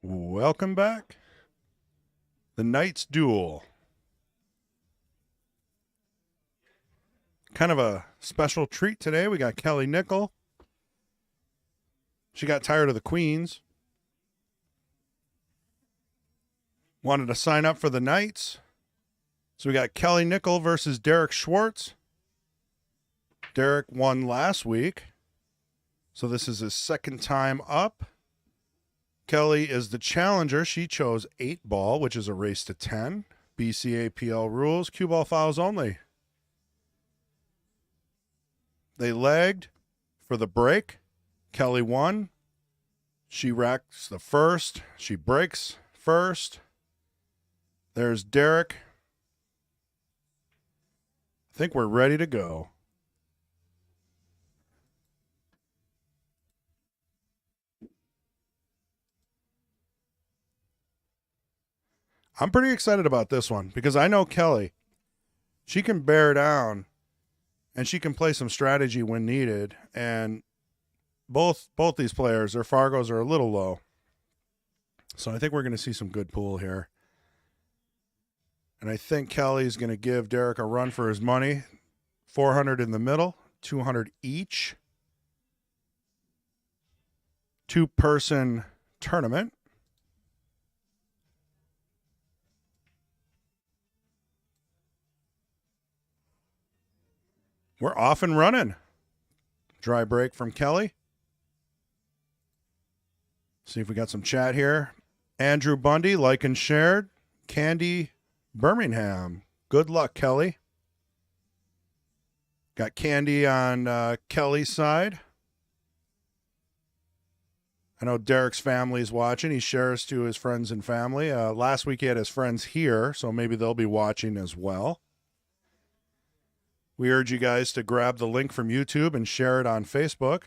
Welcome back. The Knights Duel. Kind of a special treat today. We got Kelly Nickl. She got tired of the Queens. Wanted to sign up for the Knights. So we got Kelly Nickl versus Derrick Schwartz. Derrick won last week. So this is his second time up. Kelly is the challenger. She chose 8-ball, which is a race to 10. BCAPL rules, cue ball fouls only. They lagged for the break. Kelly won. She racks the first. She breaks first. There's Derrick. I think we're ready to go. I'm pretty excited about this one because I know Kelly. She can bear down and she can play some strategy when needed. And both these players, their Fargos are a little low. So I think we're going to see some good pool here. And I think Kelly's going to give Derrick a run for his money. 400 in the middle, 200 each. Two-person tournament. We're off and running. Dry break from Kelly. See if we got some chat here. Andrew Bundy, like and shared. Candy Birmingham. Good luck, Kelly. Got Candy on Kelly's side. I know Derrick's family's watching. He shares to his friends and family. Last week he had his friends here, so maybe they'll be watching as well. We urge you guys to grab the link from YouTube and share it on Facebook.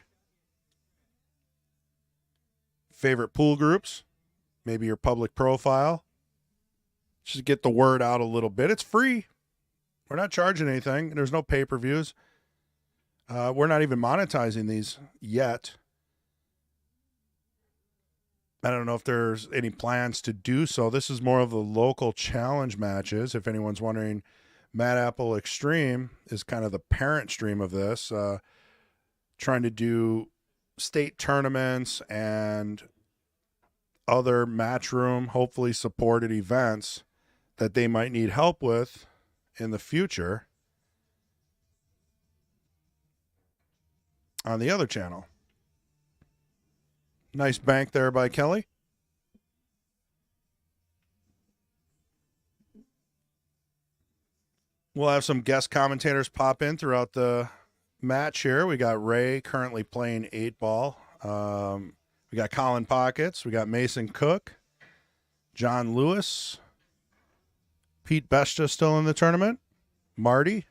Favorite pool groups, maybe your public profile. Just get the word out a little bit. It's free. We're not charging anything. There's no pay-per-views. We're not even monetizing these yet. I don't know if there's any plans to do so. This is more of the local challenge matches. If anyone's wondering, Mad Apple Extreme is kind of the parent stream of this, trying to do state tournaments and other matchroom, hopefully supported events that they might need help with in the future on the other channel. Nice bank there by Kelly. We'll have some guest commentators pop in throughout the match here. We got Ray currently playing 8-ball. We got Colin Pockets. We got Mason Cook. John Lewis. Pete Besta still in the tournament. Marty.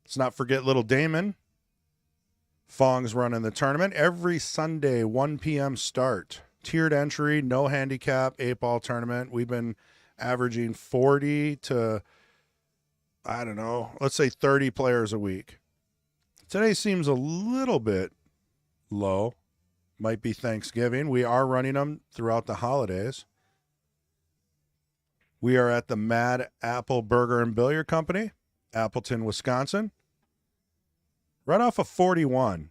Let's not forget Little Damon. Fong's running the tournament. Every Sunday, 1 p.m. start. Tiered entry, no handicap, 8-ball tournament. We've been averaging 40 to, I don't know, let's say 30 players a week. Today seems a little bit low. Might be Thanksgiving. We are running them throughout the holidays. We are at the Mad Apple Burger and Billiard Company, Appleton, Wisconsin. Right off of 41.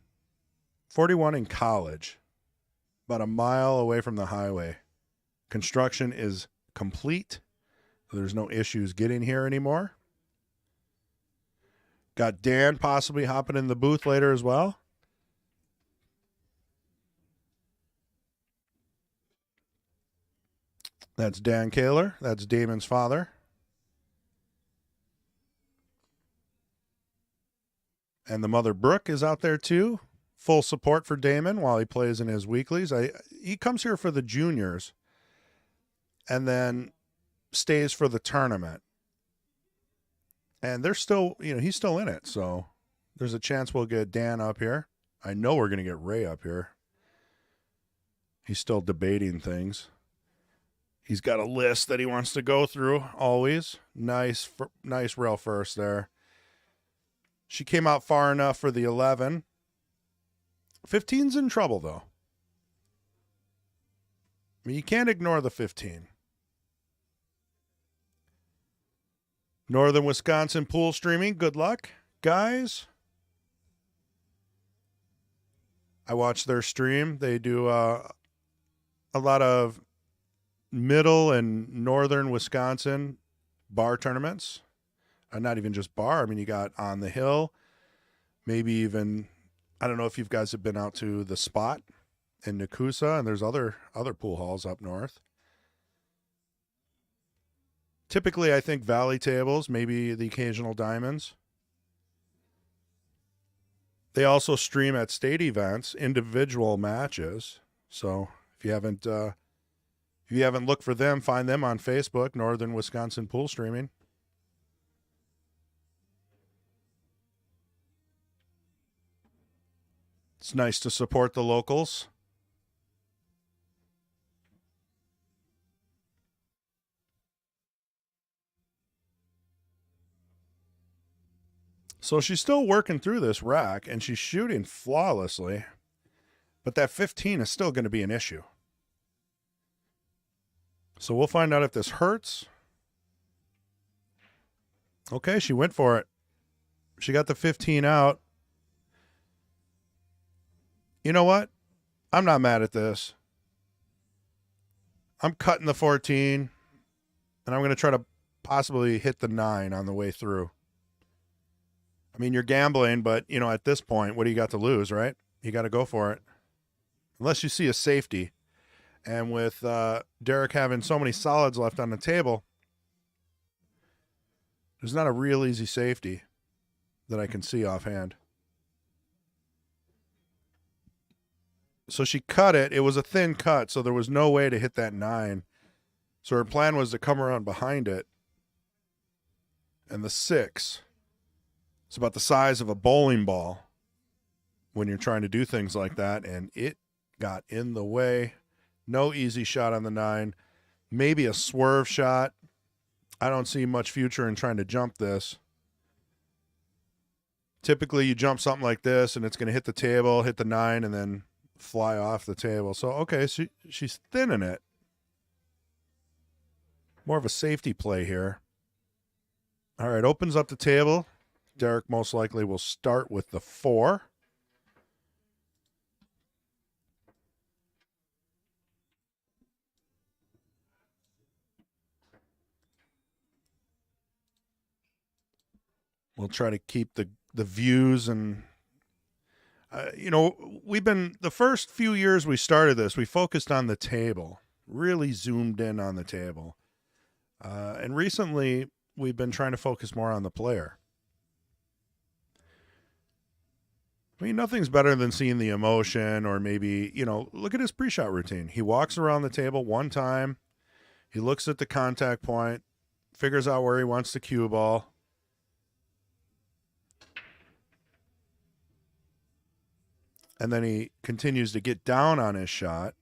41 in College. About a mile away from the highway. Construction is complete. There's no issues getting here anymore. Got Dan possibly hopping in the booth later as well. That's Dan Kaler. That's Damon's father. And the mother Brooke is out there too. Full support for Damon while he plays in his weeklies. He comes here for the juniors and then stays for the tournament. And they're still, he's still in it. So there's a chance we'll get Dan up here. I know we're going to get Ray up here. He's still debating things. He's got a list that he wants to go through always. Nice rail first there. She came out far enough for the 11. 15's in trouble, though. I mean, you can't ignore the 15. Northern Wisconsin pool streaming. Good luck, guys. I watch their stream. They do a lot of middle and northern Wisconsin bar tournaments. Not even just bar. I mean, you got On the Hill, maybe even, I don't know if you guys have been out to the Spot in Nickl, and there's other pool halls up north. Typically, I think valley tables, maybe the occasional diamonds. They also stream at state events, individual matches. So if you haven't looked for them, find them on Facebook, Northern Wisconsin Pool Streaming. It's nice to support the locals. So she's still working through this rack, and she's shooting flawlessly. But that 15 is still going to be an issue. So we'll find out if this hurts. Okay, she went for it. She got the 15 out. You know what? I'm not mad at this. I'm cutting the 14, and I'm going to try to possibly hit the 9 on the way through. I mean, you're gambling, but, you know, at this point, what do you got to lose, right? You got to go for it. Unless you see a safety. And with Derrick having so many solids left on the table, there's not a real easy safety that I can see offhand. So she cut it. It was a thin cut, so there was no way to hit that 9. So her plan was to come around behind it. And the 6. It's about the size of a bowling ball when you're trying to do things like that, and it got in the way. No easy shot on the 9. Maybe a swerve shot. I don't see much future in trying to jump this. Typically, you jump something like this, and it's going to hit the table, hit the 9, and then fly off the table. So, okay, she's thinning it. More of a safety play here. All right, opens up the table. Derrick most likely will start with the 4. We'll try to keep the views and, you know, we've been, the first few years we started this, we focused on the table, really zoomed in on the table. And recently we've been trying to focus more on the player. I mean, nothing's better than seeing the emotion, or maybe, you know, look at his pre-shot routine. He walks around the table one time. He looks at the contact point, figures out where he wants the cue ball. And then he continues to get down on his shot.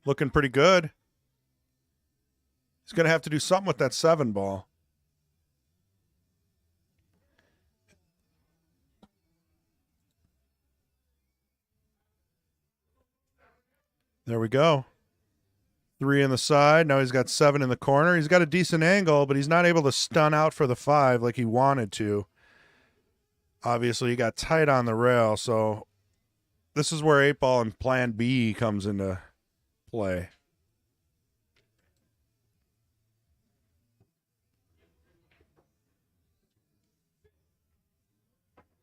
Looking pretty good. He's going to have to do something with that 7 ball. There we go. 3 in the side. Now he's got 7 in the corner. He's got a decent angle, but he's not able to stun out for the 5 like he wanted to. Obviously, he got tight on the rail, so this is where 8 ball and plan B comes into play.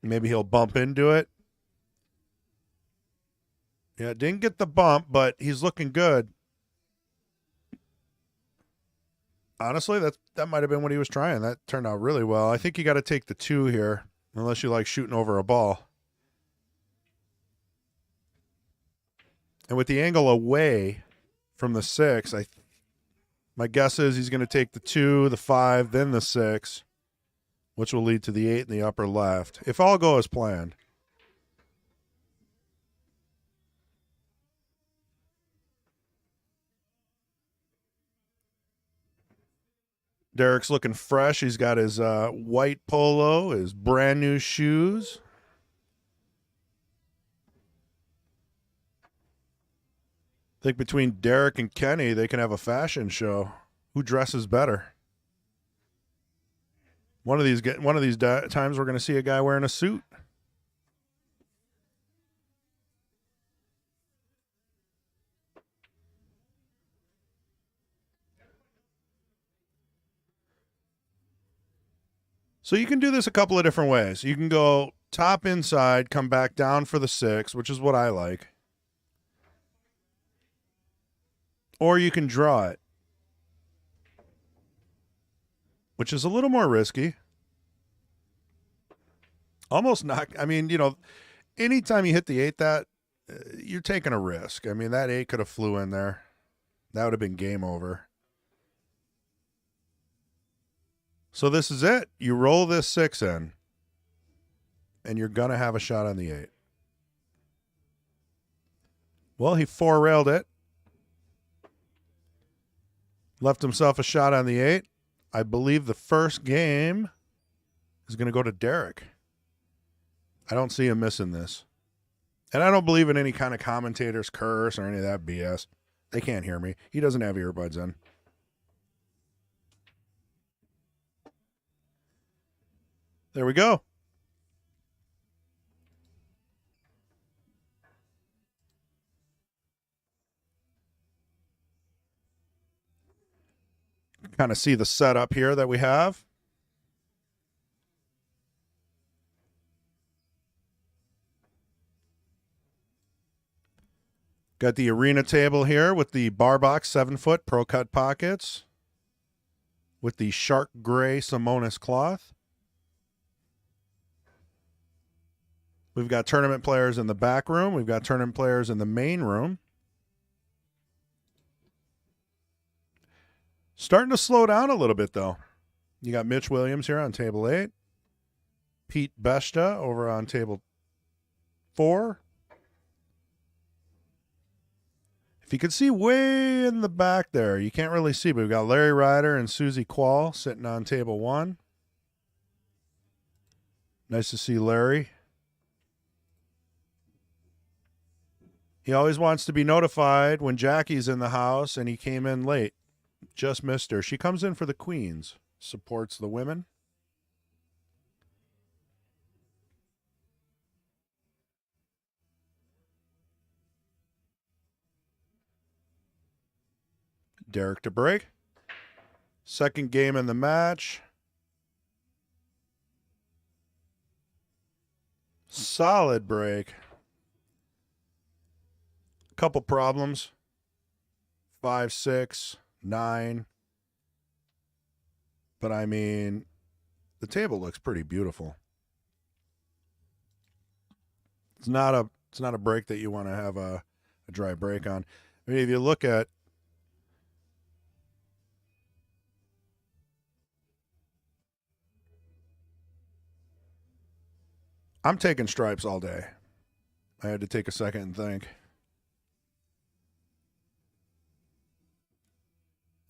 Maybe he'll bump into it. Yeah, didn't get the bump, but he's looking good. Honestly, that might have been what he was trying. That turned out really well. I think you got to take the 2 here, unless you like shooting over a ball. And with the angle away from the 6, my guess is he's going to take the 2, the 5, then the 6, which will lead to the 8 in the upper left, if all go as planned. Derrick's looking fresh. He's got his white polo, his brand new shoes. I think between Derrick and Kenny, they can have a fashion show. Who dresses better? One of these times, we're going to see a guy wearing a suit. So you can do this a couple of different ways. You can go top inside, come back down for the 6, which is what I like. Or you can draw it, which is a little more risky. Almost not. I mean, anytime you hit the 8, you're taking a risk. I mean, that 8 could have flew in there. That would have been game over. So this is it. You roll this 6 in, and you're going to have a shot on the 8. Well, he 4-railed it. Left himself a shot on the 8. I believe the first game is going to go to Derrick. I don't see him missing this. And I don't believe in any kind of commentator's curse or any of that BS. They can't hear me. He doesn't have earbuds in. There we go. Kind of see the setup here that we have. Got the arena table here with the bar box 7-foot Pro Cut pockets with the shark gray Simonis cloth. We've got tournament players in the back room. We've got tournament players in the main room. Starting to slow down a little bit, though. You got Mitch Williams here on table 8. Pete Besta over on table 4. If you could see way in the back there, you can't really see, but we've got Larry Ryder and Susie Quall sitting on table 1. Nice to see Larry. He always wants to be notified when Jackie's in the house, and he came in late. Just missed her. She comes in for the queens, supports the women. Derrick to break. Second game in the match. Solid break. Couple problems. 5, 6, 9. But I mean, the table looks pretty beautiful. It's not a break that you want to have a dry break on. I mean, if you look at I'm taking stripes all day. I had to take a second and think.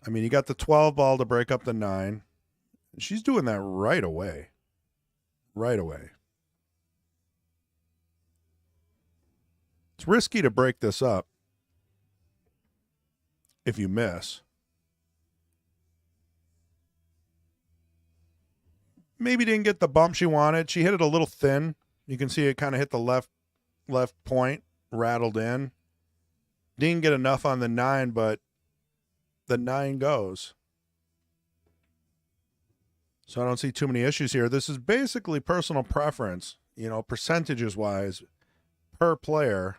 I mean, you got the 12 ball to break up the 9. She's doing that right away. Right away. It's risky to break this up if you miss. Maybe didn't get the bump she wanted. She hit it a little thin. You can see it kind of hit the left point, rattled in. Didn't get enough on the 9, but the 9 goes. So I don't see too many issues here. This is basically personal preference, percentages wise per player.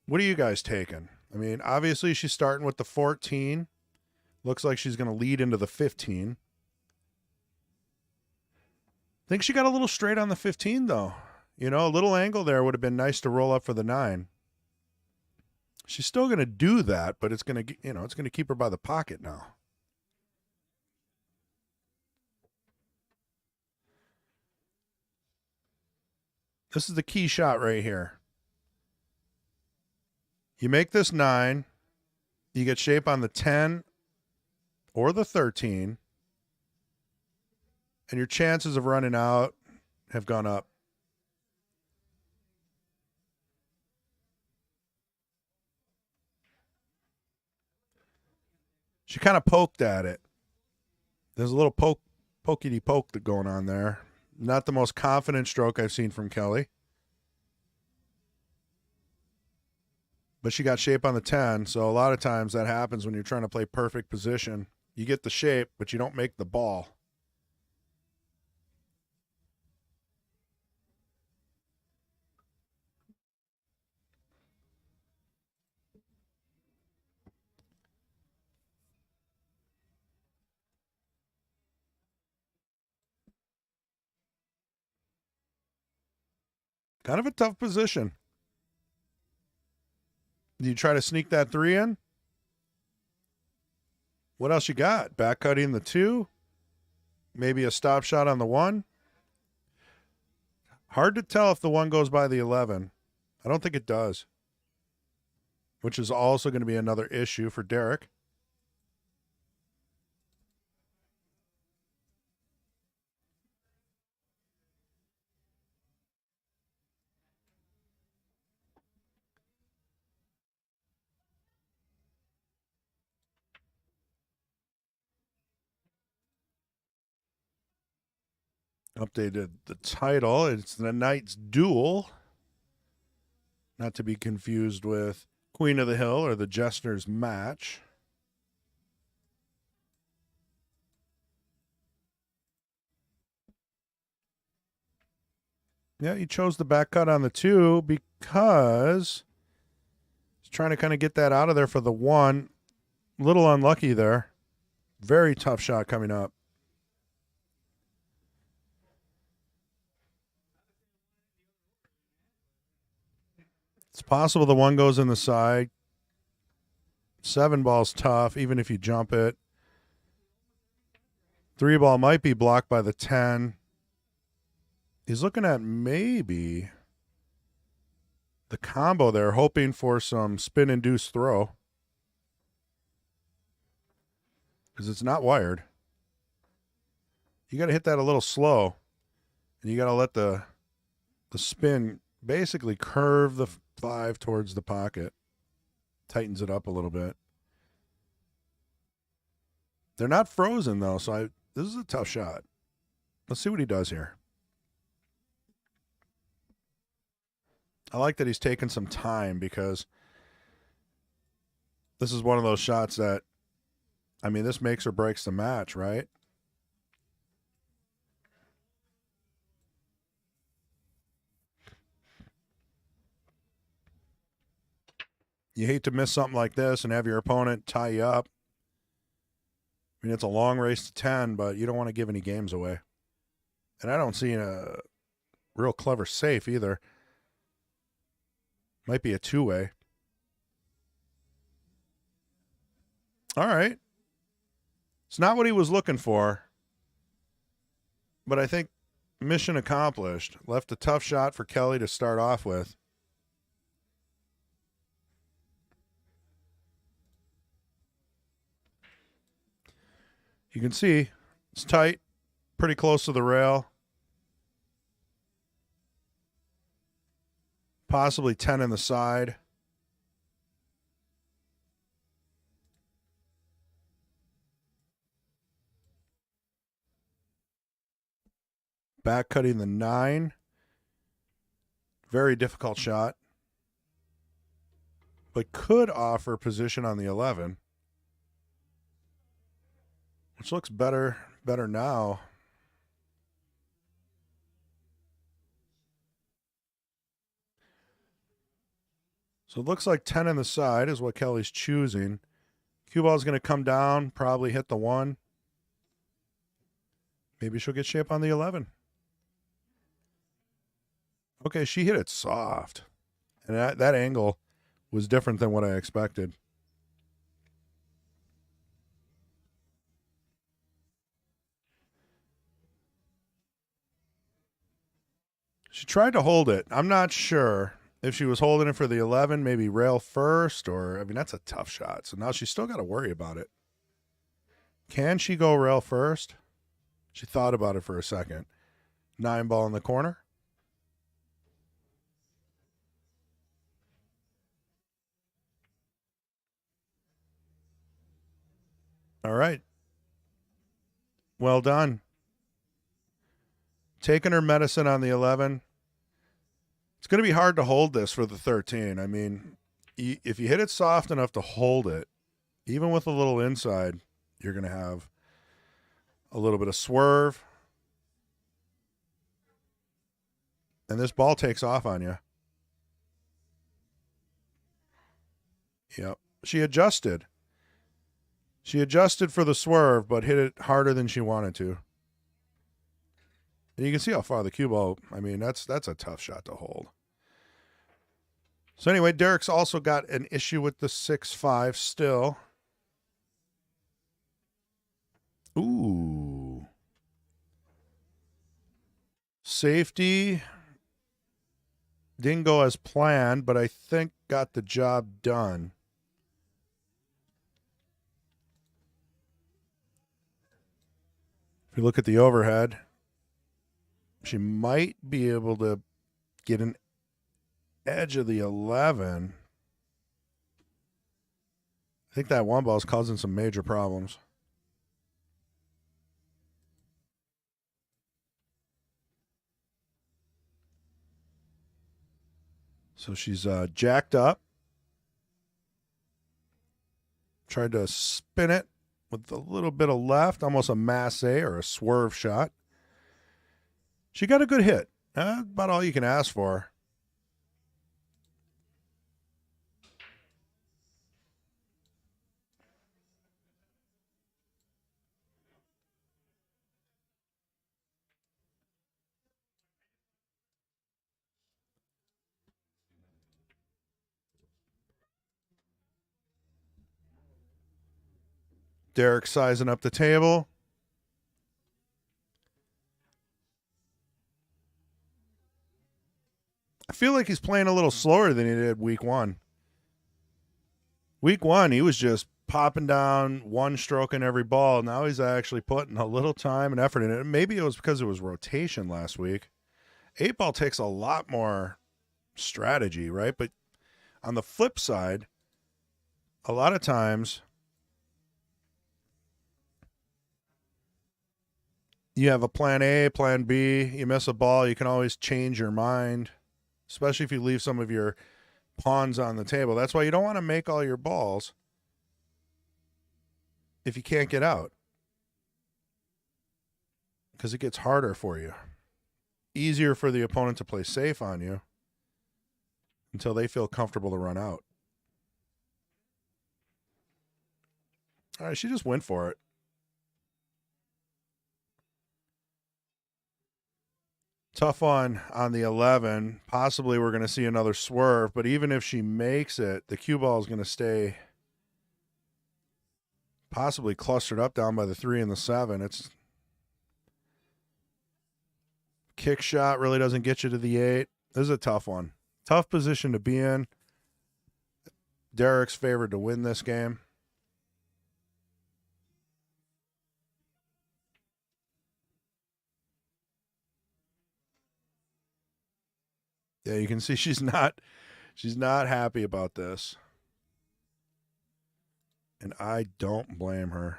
What are you guys taking? I mean, obviously she's starting with the 14. Looks like she's going to lead into the 15. Think she got a little straight on the 15, though. A little angle there would have been nice to roll up for the 9. She's still going to do that, but it's going to, it's going to keep her by the pocket now. This is the key shot right here. You make this 9. You get shape on the 10 or the 13, and your chances of running out have gone up. She kind of poked at it. There's a little pokey poke going on there. Not the most confident stroke I've seen from Kelly. But she got shape on the 10, so a lot of times that happens when you're trying to play perfect position. You get the shape, but you don't make the ball. Kind of a tough position. Do you try to sneak that 3 in? What else you got? Back cutting the 2? Maybe a stop shot on the 1? Hard to tell if the 1 goes by the 11. I don't think it does. Which is also going to be another issue for Derrick. Updated the title. It's the Knight's Duel. Not to be confused with Queen of the Hill or the Jester's Match. Yeah, he chose the back cut on the 2 because he's trying to kind of get that out of there for the 1. A little unlucky there. Very tough shot coming up. It's possible the 1 goes in the side. 7 ball's tough, even if you jump it. 3 ball might be blocked by the 10. He's looking at maybe the combo there, hoping for some spin-induced throw. Because it's not wired. You got to hit that a little slow. And you got to let the spin basically curve the 5 towards the pocket. Tightens it up a little bit. They're not frozen, though, so this is a tough shot. Let's see what he does here. I like that he's taken some time because this is one of those shots that, I mean, this makes or breaks the match, right? You hate to miss something like this and have your opponent tie you up. I mean, it's a long race to 10, but you don't want to give any games away. And I don't see a real clever safe either. Might be a 2-way. All right. It's not what he was looking for, but I think mission accomplished. Left a tough shot for Kelly to start off with. You can see it's tight, pretty close to the rail. Possibly 10 in the side. Back cutting the 9. Very difficult shot. But could offer position on the 11. Which looks better now. So it looks like 10 in the side is what Kelly's choosing. Cue ball is going to come down, probably hit the 1. Maybe she'll get shape on the 11. Okay, she hit it soft. And that angle was different than what I expected. She tried to hold it. I'm not sure if she was holding it for the 11, maybe rail first, or, I mean, that's a tough shot. So now she's still got to worry about it. Can she go rail first? She thought about it for a second. 9 ball in the corner. All right. Well done. Taking her medicine on the 11. It's going to be hard to hold this for the 13. I mean, if you hit it soft enough to hold it, even with a little inside, you're going to have a little bit of swerve. And this ball takes off on you. Yep. She adjusted. She adjusted for the swerve, but hit it harder than she wanted to. And you can see how far the cue ball, I mean, that's a tough shot to hold. So anyway, Derrick's also got an issue with the 6-5 still. Ooh. Safety didn't go as planned, but I think got the job done. If you look at the overhead, she might be able to get an edge of the 11. I think that one ball is causing some major problems. So she's jacked up. Tried to spin it with a little bit of left, almost a masse or a swerve shot. She got a good hit. About all you can ask for. Derrick sizing up the table. I feel like he's playing a little slower than he did week one. Week one, he was just popping down, one stroke in every ball. Now he's actually putting a little time and effort in it. Maybe it was because it was rotation last week. 8-ball takes a lot more strategy, right? But on the flip side, a lot of times you have a plan A, plan B. You miss a ball, you can always change your mind, especially if you leave some of your pawns on the table. That's why you don't want to make all your balls if you can't get out, because it gets harder for you. Easier for the opponent to play safe on you until they feel comfortable to run out. All right, she just went for it. Tough one on the 11. Possibly we're going to see another swerve, but even if she makes it, the cue ball is going to stay possibly clustered up down by the 3 and the 7. It's kick shot really doesn't get you to the 8. This is a tough one. Tough position to be in. Derrick's favored to win this game. Yeah, you can see she's not happy about this. And I don't blame her.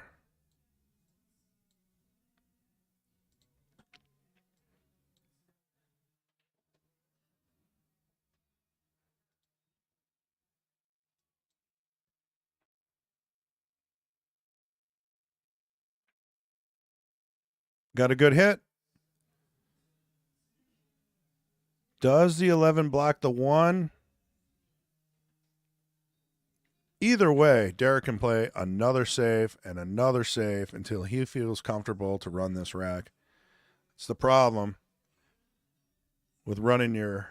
Got a good hit. Does the 11 block the 1? Either way, Derrick can play another save and another save until he feels comfortable to run this rack. It's the problem with running your,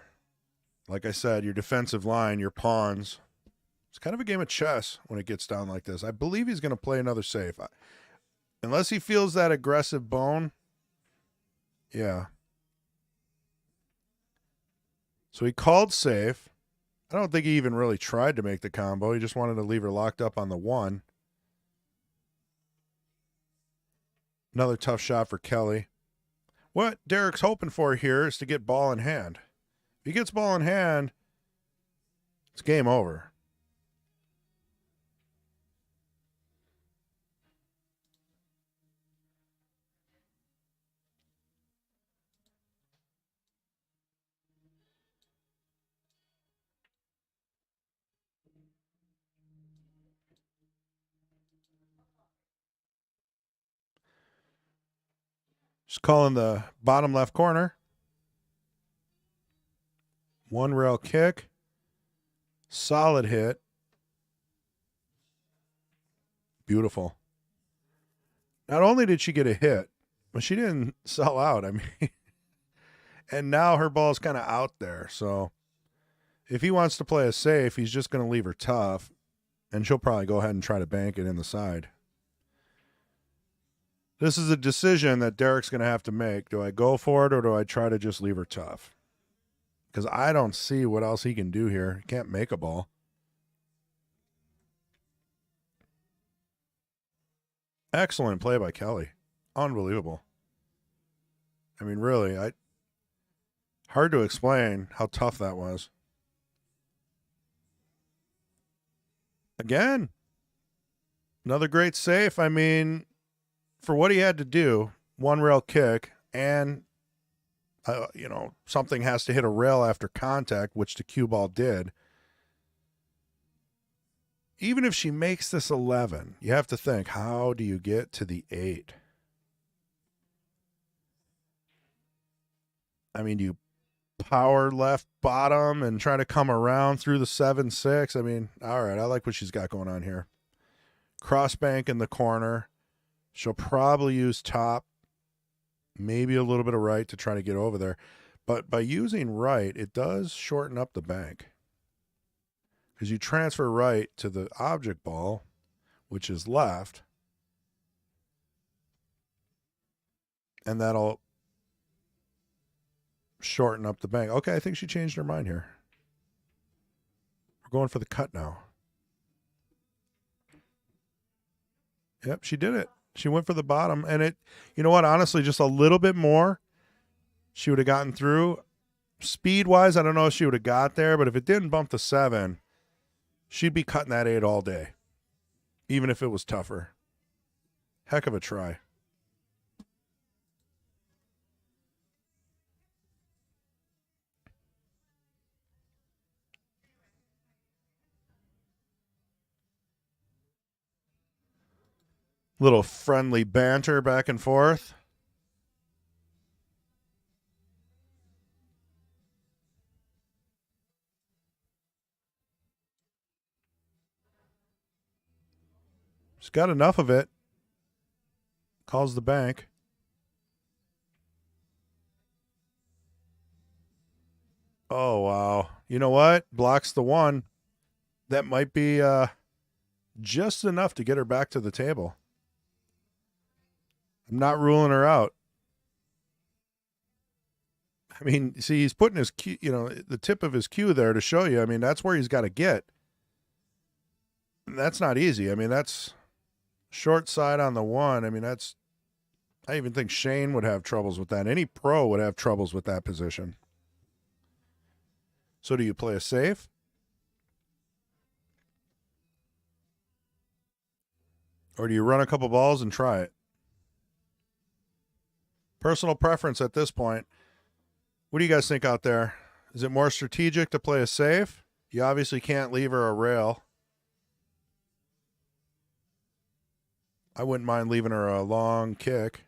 like I said, your defensive line, your pawns. It's kind of a game of chess when it gets down like this. I believe he's going to play another save. Unless he feels that aggressive bone. Yeah. So he called safe. I don't think he even really tried to make the combo. He just wanted to leave her locked up on the 1. Another tough shot for Kelly. What Derrick's hoping for here is to get ball in hand. If he gets ball in hand, it's game over. Just calling the bottom left corner. One rail kick. Solid hit. Beautiful. Not only did she get a hit, but she didn't sell out. I mean, and now her ball's kind of out there. So if he wants to play a safe, he's just going to leave her tough, and she'll probably go ahead and try to bank it in the side. This is a decision that Derrick's going to have to make. Do I go for it or do I try to just leave her tough? Because I don't see what else he can do here. He can't make a ball. Excellent play by Kelly. Unbelievable. I mean, really, hard to explain how tough that was. Again, another great safe. I mean, for what he had to do, one rail kick, and something has to hit a rail after contact, which the cue ball did. Even if she makes this 11, you have to think, how do you get to the 8? I mean, do you power left bottom and try to come around through the 7-6? I mean, all right, I like what she's got going on here. Cross bank in the corner. She'll probably use top, maybe a little bit of right to try to get over there. But by using right, it does shorten up the bank. Because you transfer right to the object ball, which is left, and that'll shorten up the bank. Okay, I think she changed her mind here. We're going for the cut now. Yep, she did it. She went for the bottom, and it, you know what, honestly, just a little bit more, she would have gotten through. Speed-wise, I don't know if she would have got there, but if it didn't bump the 7, she'd be cutting that 8 all day, even if it was tougher. Heck of a try. Little friendly banter back and forth. She's got enough of it. Calls the bank. Oh, wow. You know what? Blocks the 1. That might be just enough to get her back to the table. I'm not ruling her out. I mean, see, he's putting his cue, the tip of his cue there to show you. I mean, that's where he's got to get. And that's not easy. I mean, that's short side on the 1. I mean, I even think Shane would have troubles with that. Any pro would have troubles with that position. So do you play a safe? Or do you run a couple balls and try it? Personal preference at this point. What do you guys think out there? Is it more strategic to play a safe? You obviously can't leave her a rail. I wouldn't mind leaving her a long kick.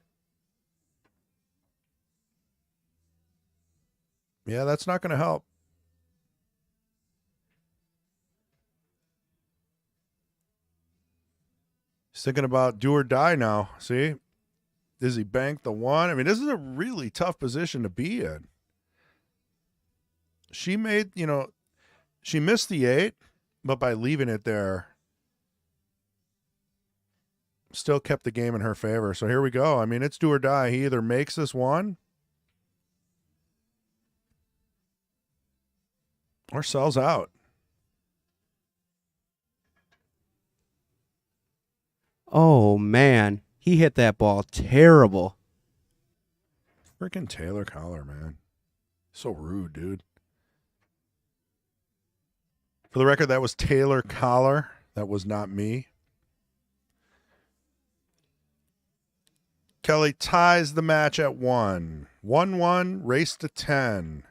Yeah, that's not going to help. He's thinking about do or die now. See? Does he bank the 1? I mean, this is a really tough position to be in. She made, she missed the 8, but by leaving it there, still kept the game in her favor. So here we go. I mean, it's do or die. He either makes this 1 or sells out. Oh, man. He hit that ball terrible. Freaking Taylor Collar, man. So rude, dude. For the record, that was Taylor Collar. That was not me. Kelly ties the match at 1. 1-1, race to 10.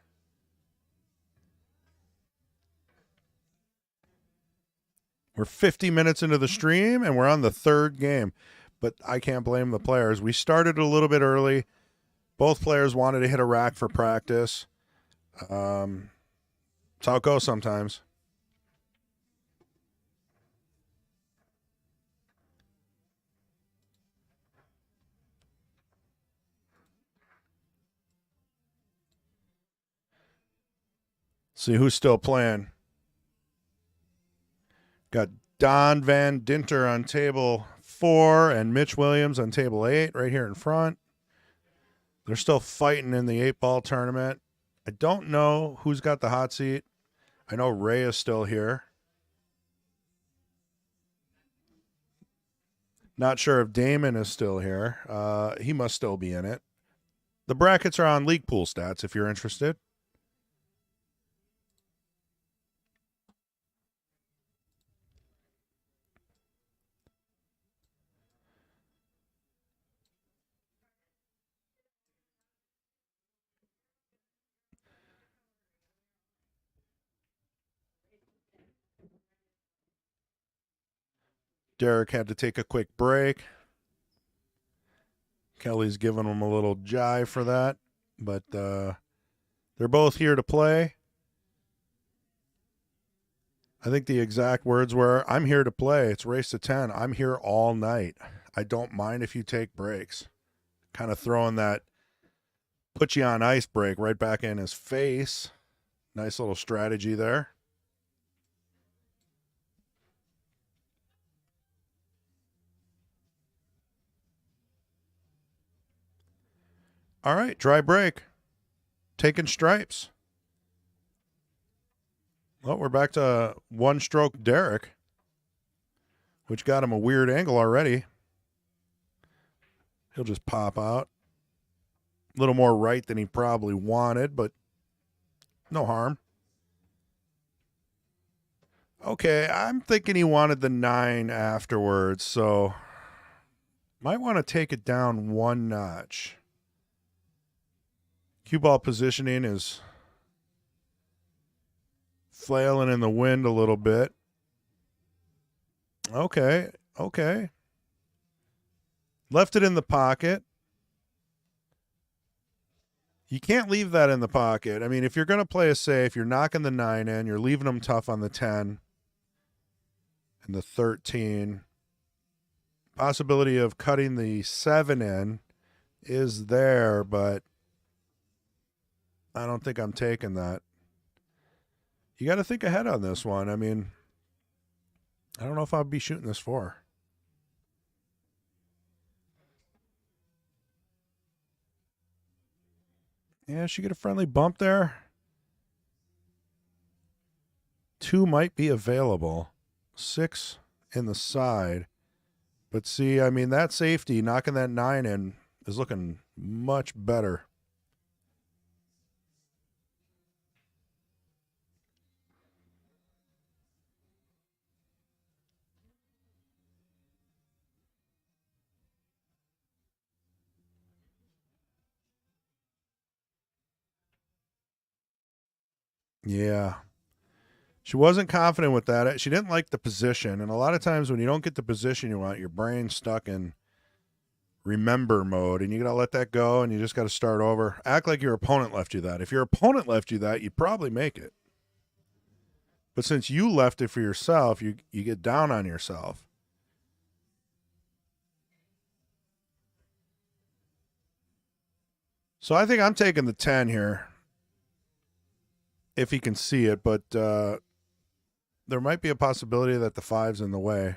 We're 50 minutes into the stream, and we're on the third game. But I can't blame the players. We started a little bit early. Both players wanted to hit a rack for practice. That's how it goes sometimes. See who's still playing. Got Don Van Dinter on table 4 and Mitch Williams on table 8 right here in front. They're still fighting in the 8-ball tournament. I don't know who's got the hot seat. I know Ray is still here. Not sure if Damon is still here. He must still be in it. The brackets are on League Pool Stats if you're interested. Derrick had to take a quick break. Kelly's giving him a little jive for that. But they're both here to play. I think the exact words were, I'm here to play. It's race to 10. I'm here all night. I don't mind if you take breaks. Kind of throwing that put you on ice break right back in his face. Nice little strategy there. All right, dry break. Taking stripes. Well, we're back to one-stroke Derrick, which got him a weird angle already. He'll just pop out. A little more right than he probably wanted, but no harm. Okay, I'm thinking he wanted the 9 afterwards, so might want to take it down one notch. Cue ball positioning is flailing in the wind a little bit. Okay. Left it in the pocket. You can't leave that in the pocket. I mean, if you're going to play a safe, you're knocking the 9 in, you're leaving them tough on the 10 and the 13. Possibility of cutting the 7 in is there, but I don't think I'm taking that. You got to think ahead on this one. I mean, I don't know if I'll be shooting this 4. Yeah, she get a friendly bump there. 2 might be available. 6 in the side. But see, I mean, that safety, knocking that 9 in, is looking much better. Yeah. She wasn't confident with that. She didn't like the position. And a lot of times when you don't get the position you want, your brain's stuck in remember mode. And you got to let that go and you just got to start over. Act like your opponent left you that. If your opponent left you that, you'd probably make it. But since you left it for yourself, you get down on yourself. So I think I'm taking the 10 here. If he can see it, but there might be a possibility that the 5's in the way.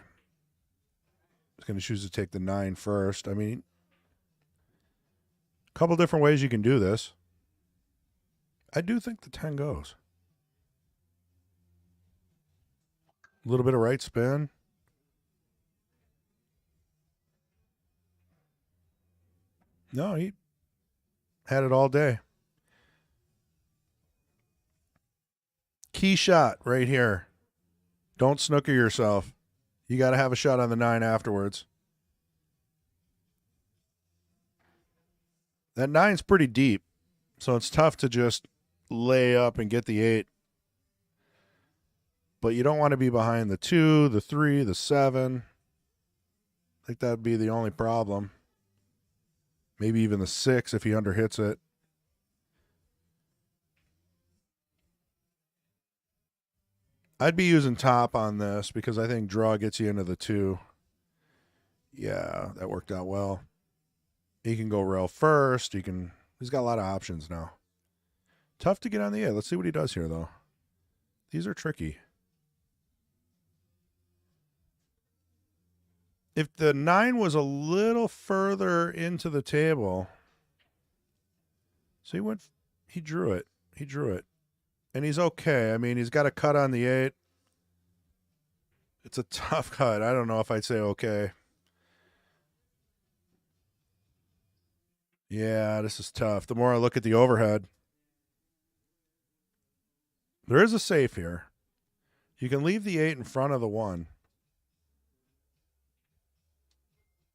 He's going to choose to take the 9 first. I mean, a couple different ways you can do this. I do think the 10 goes. A little bit of right spin. No, he had it all day. Key shot right here. Don't snooker yourself. You got to have a shot on the 9 afterwards. That 9's pretty deep, so it's tough to just lay up and get the 8. But you don't want to be behind the 2, the 3, the 7. I think that would be the only problem. Maybe even the 6 if he underhits it. I'd be using top on this because I think draw gets you into the 2. Yeah, that worked out well. He can go rail first. He's got a lot of options now. Tough to get on the 8. Let's see what he does here, though. These are tricky. If the 9 was a little further into the table, so he drew it. He drew it. And he's okay. I mean, he's got a cut on the 8. It's a tough cut. I don't know if I'd say okay. Yeah, this is tough. The more I look at the overhead, there is a safe here. You can leave the 8 in front of the 1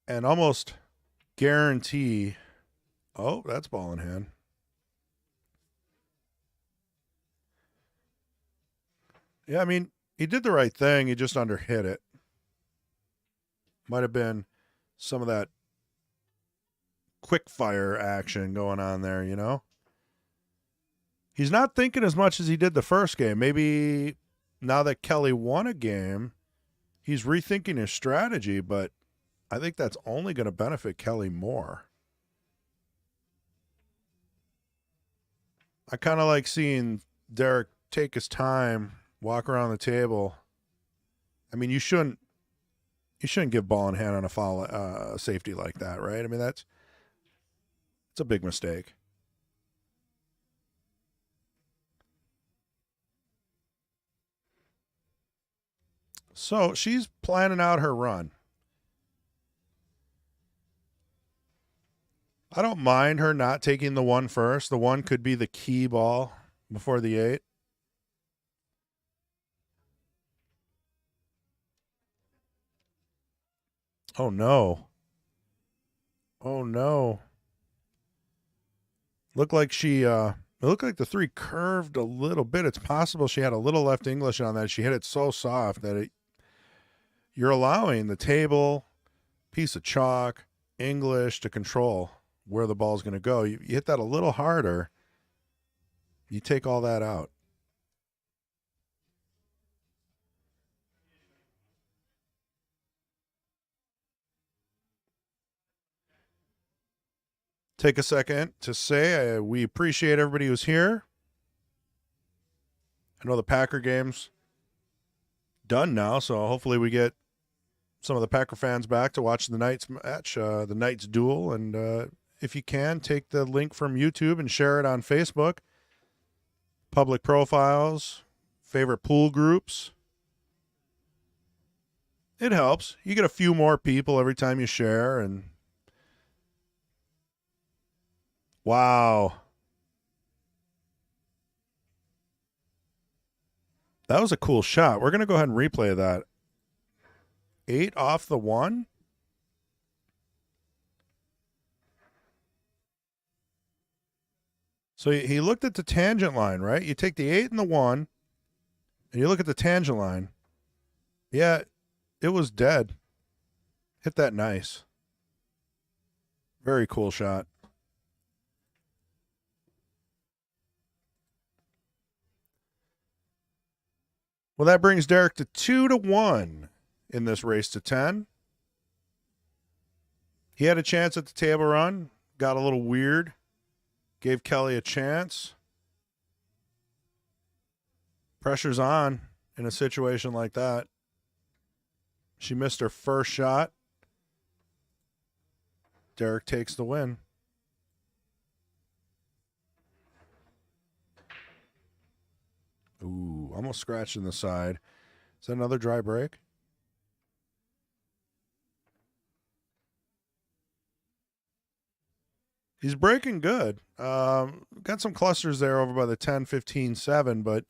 and almost guarantee. Oh, that's ball in hand. Yeah, I mean, he did the right thing. He just underhit it. Might have been some of that quick fire action going on there, you know? He's not thinking as much as he did the first game. Maybe now that Kelly won a game, he's rethinking his strategy, but I think that's only going to benefit Kelly more. I kind of like seeing Derrick take his time, walk around the table. I mean, you shouldn't give ball in hand on a foul safety like that, right? I mean, it's a big mistake. So she's planning out her run. I don't mind her not taking the 1 first. The 1 could be the key ball before the 8. Oh, no. Oh, no. It looked like the 3 curved a little bit. It's possible she had a little left English on that. She hit it so soft that you're allowing the table, piece of chalk, English to control where the ball's going to go. You hit that a little harder, you take all that out. Take a second to say we appreciate everybody who's here. I know the Packer game's done now, so hopefully we get some of the Packer fans back to watch the Knights match, the Knights Duel. And if you can, take the link from YouTube and share it on Facebook. Public profiles, favorite pool groups. It helps. You get a few more people every time you share. And wow. That was a cool shot. We're going to go ahead and replay that. 8 off the 1. So he looked at the tangent line, right? You take the 8 and the 1, and you look at the tangent line. Yeah, it was dead. Hit that nice. Very cool shot. Well, that brings Derrick to 2-1 in this race to 10. He had a chance at the table run, got a little weird, gave Kelly a chance. Pressure's on in a situation like that. She missed her first shot. Derrick takes the win. Ooh, almost scratching the side. Is that another dry break? He's breaking good. Got some clusters there over by the 10, 15, 7, but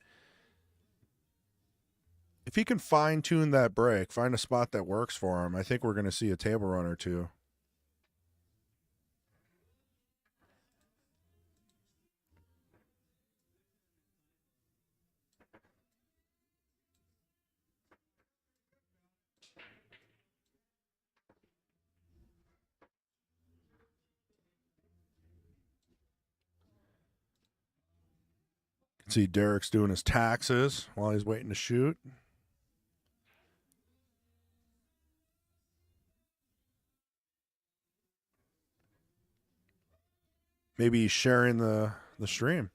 if he can fine tune that break, find a spot that works for him, I think we're going to see a table run or two. See Derrick's doing his taxes while he's waiting to shoot. Maybe he's sharing the stream.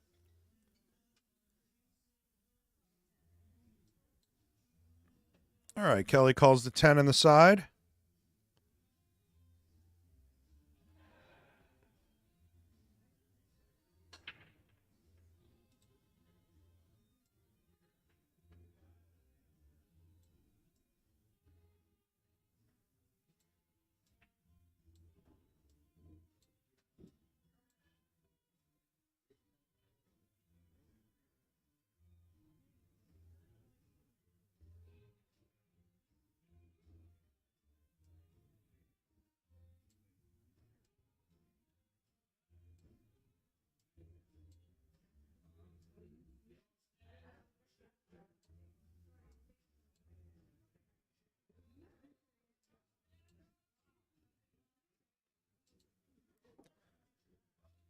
All right, Kelly calls the 10 on the side.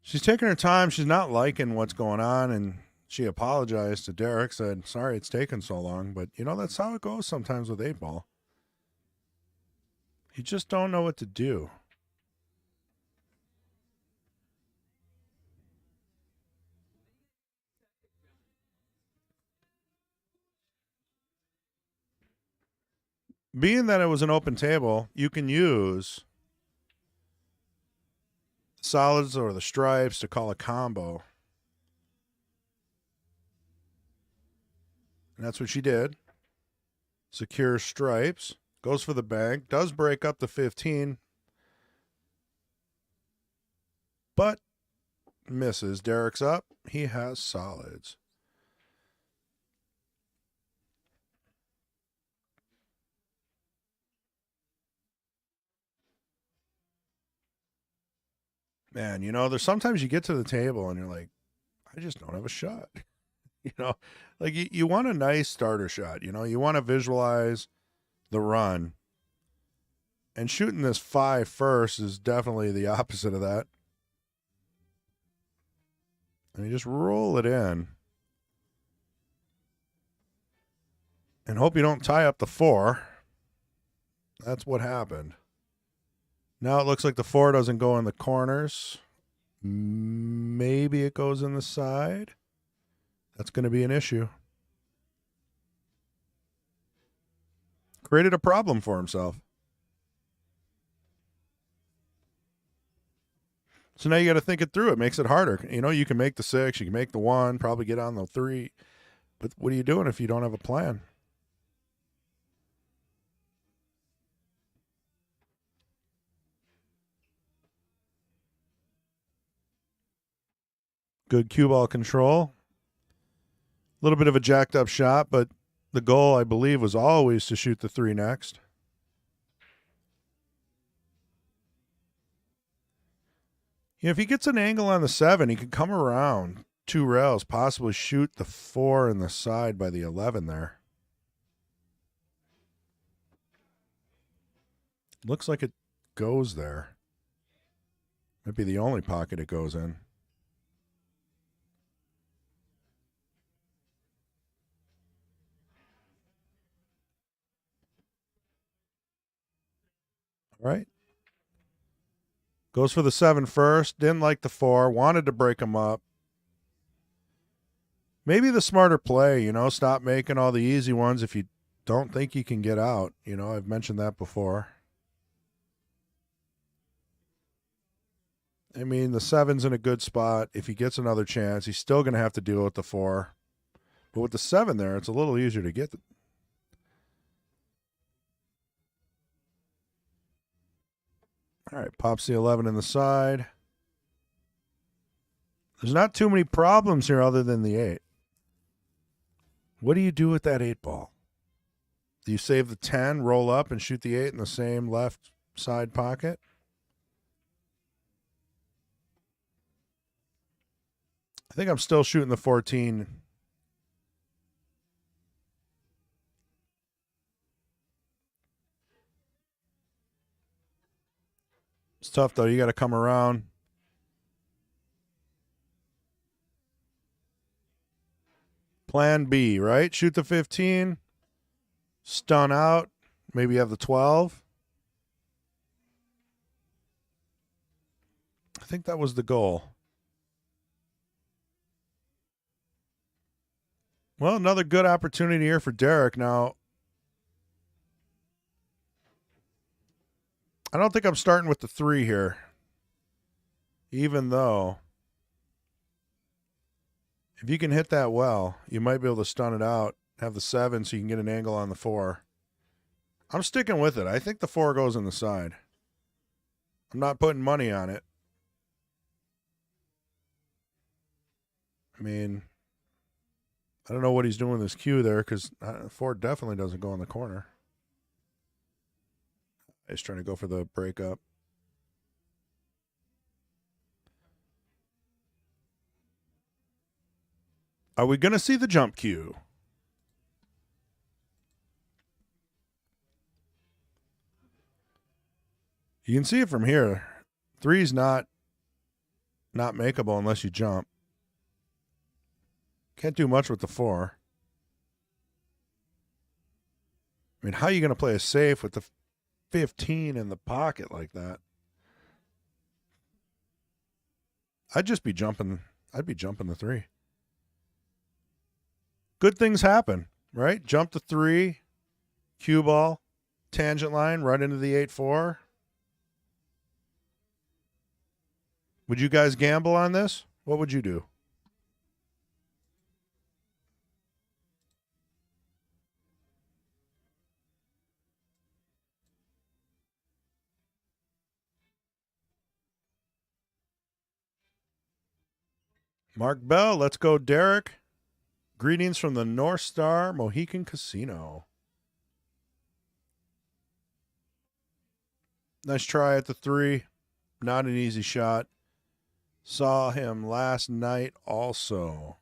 She's taking her time. She's not liking what's going on, and she apologized to Derrick, said, sorry it's taken so long. But, that's how it goes sometimes with 8-ball. You just don't know what to do. Being that it was an open table, you can use solids or the stripes to call a combo. And that's what she did. Secure stripes. Goes for the bank. Does break up the 15. But misses. Derrick's up. He has solids. Man, there's sometimes you get to the table and you're like, I just don't have a shot. Like you want a nice starter shot. You want to visualize the run. And shooting this 5 first is definitely the opposite of that. And you just roll it in. And hope you don't tie up the 4. That's what happened. Now it looks like the 4 doesn't go in the corners. Maybe it goes in the side. That's going to be an issue. Created a problem for himself. So now you got to think it through. It makes it harder. You can make the 6, you can make the 1, probably get on the 3. But what are you doing if you don't have a plan? Good cue ball control. A little bit of a jacked up shot, but the goal, I believe, was always to shoot the 3 next. If he gets an angle on the 7, he can come around 2 rails, possibly shoot the 4 in the side by the 11 there. Looks like it goes there. Might be the only pocket it goes in. All right. Goes for the 7 first. Didn't like the 4. Wanted to break him up. Maybe the smarter play, stop making all the easy ones if you don't think you can get out. I've mentioned that before. I mean, the 7's in a good spot. If he gets another chance, he's still going to have to deal with the 4. But with the 7 there, it's a little easier to get. All right, pops the 11 in the side. There's not too many problems here other than the 8. What do you do with that 8 ball? Do you save the 10, roll up, and shoot the 8 in the same left side pocket? I think I'm still shooting the 14. It's tough, though. You got to come around. Plan B, right? Shoot the 15. Stun out. Maybe you have the 12. I think that was the goal. Well, another good opportunity here for Derrick. Now, I don't think I'm starting with the 3 here. Even though, if you can hit that well, you might be able to stun it out, have the 7 so you can get an angle on the 4. I'm sticking with it. I think the 4 goes in the side. I'm not putting money on it. I mean, I don't know what he's doing with his cue there because 4 definitely doesn't go in the corner. He's trying to go for the breakup. Are we going to see the jump cue? You can see it from here. 3's not makeable unless you jump. Can't do much with the 4. I mean, how are you going to play a safe with the 15 in the pocket like that? I'd just be jumping. I'd be jumping the 3. Good things happen, right? Jump the 3, cue ball, tangent line, right into the 8-4. Would you guys gamble on this? What would you do? Mark Bell, let's go, Derrick. Greetings from the North Star Mohican Casino. Nice try at the 3. Not an easy shot. Saw him last night also.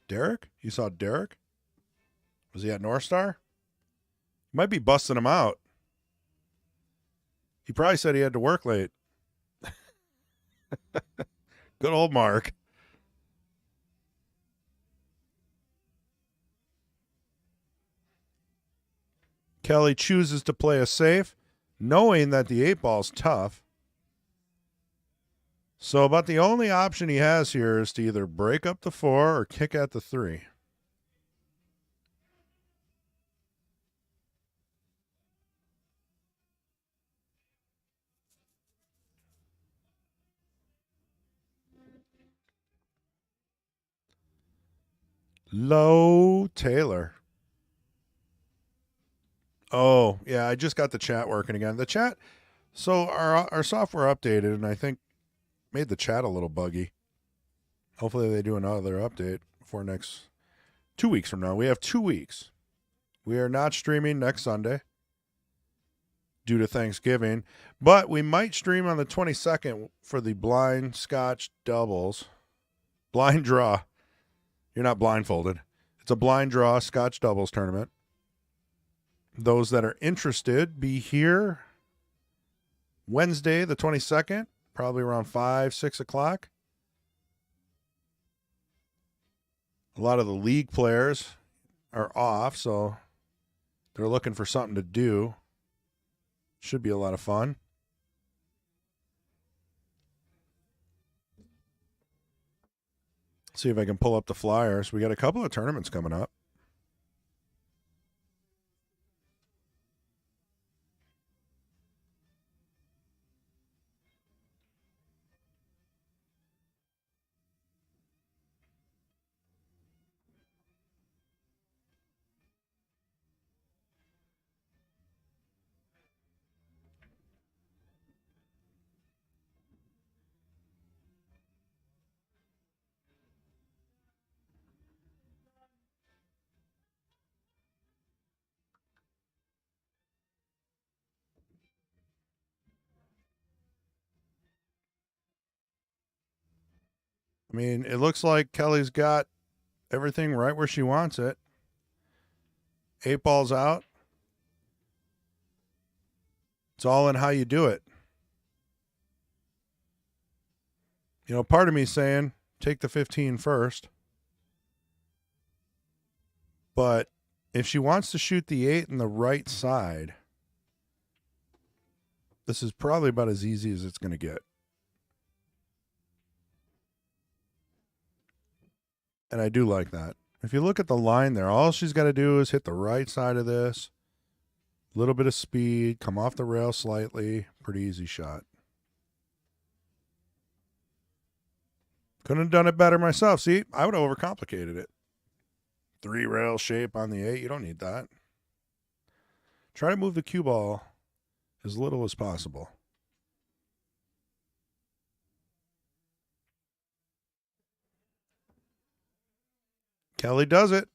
Derrick? You saw Derrick? Was he at North Star? Might be busting him out. He probably said he had to work late. Good old Mark. Kelly chooses to play a safe, knowing that the 8 ball's tough. So about the only option he has here is to either break up the 4 or kick at the 3. Low Taylor. Oh, yeah, I just got the chat working again. The chat, so our software updated, and I think made the chat a little buggy. Hopefully they do another update before next 2 weeks from now. We have 2 weeks. We are not streaming next Sunday due to Thanksgiving, but we might stream on the 22nd for the blind Scotch doubles. Blind draw. You're not blindfolded. It's a blind draw Scotch doubles tournament. Those that are interested, be here Wednesday, the 22nd, probably around 5, 6 o'clock. A lot of the league players are off, so they're looking for something to do. Should be a lot of fun. See if I can pull up the flyers. We got a couple of tournaments coming up. I mean, it looks like Kelly's got everything right where she wants it. 8 balls out. It's all in how you do it. You know, part of me saying take the 15 first. But if she wants to shoot the 8 in the right side, this is probably about as easy as it's going to get. And I do like that. If you look at the line there, all she's got to do is hit the right side of this. A little bit of speed, come off the rail slightly. Pretty easy shot. Couldn't have done it better myself. See, I would have overcomplicated it. 3 rail shape on the 8. You don't need that. Try to move the cue ball as little as possible. Kelly does it.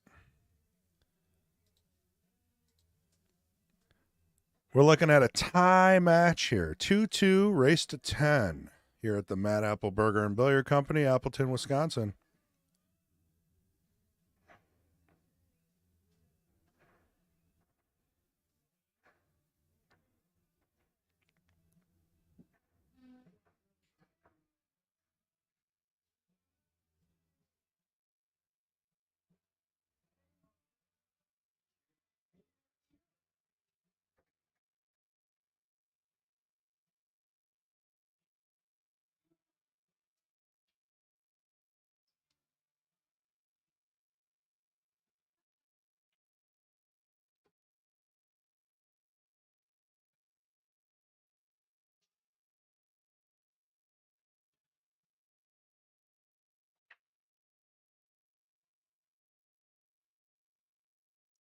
We're looking at a tie match here. 2-2, race to 10 here at the Mad Apple Burger and Billiard Company, Appleton, Wisconsin.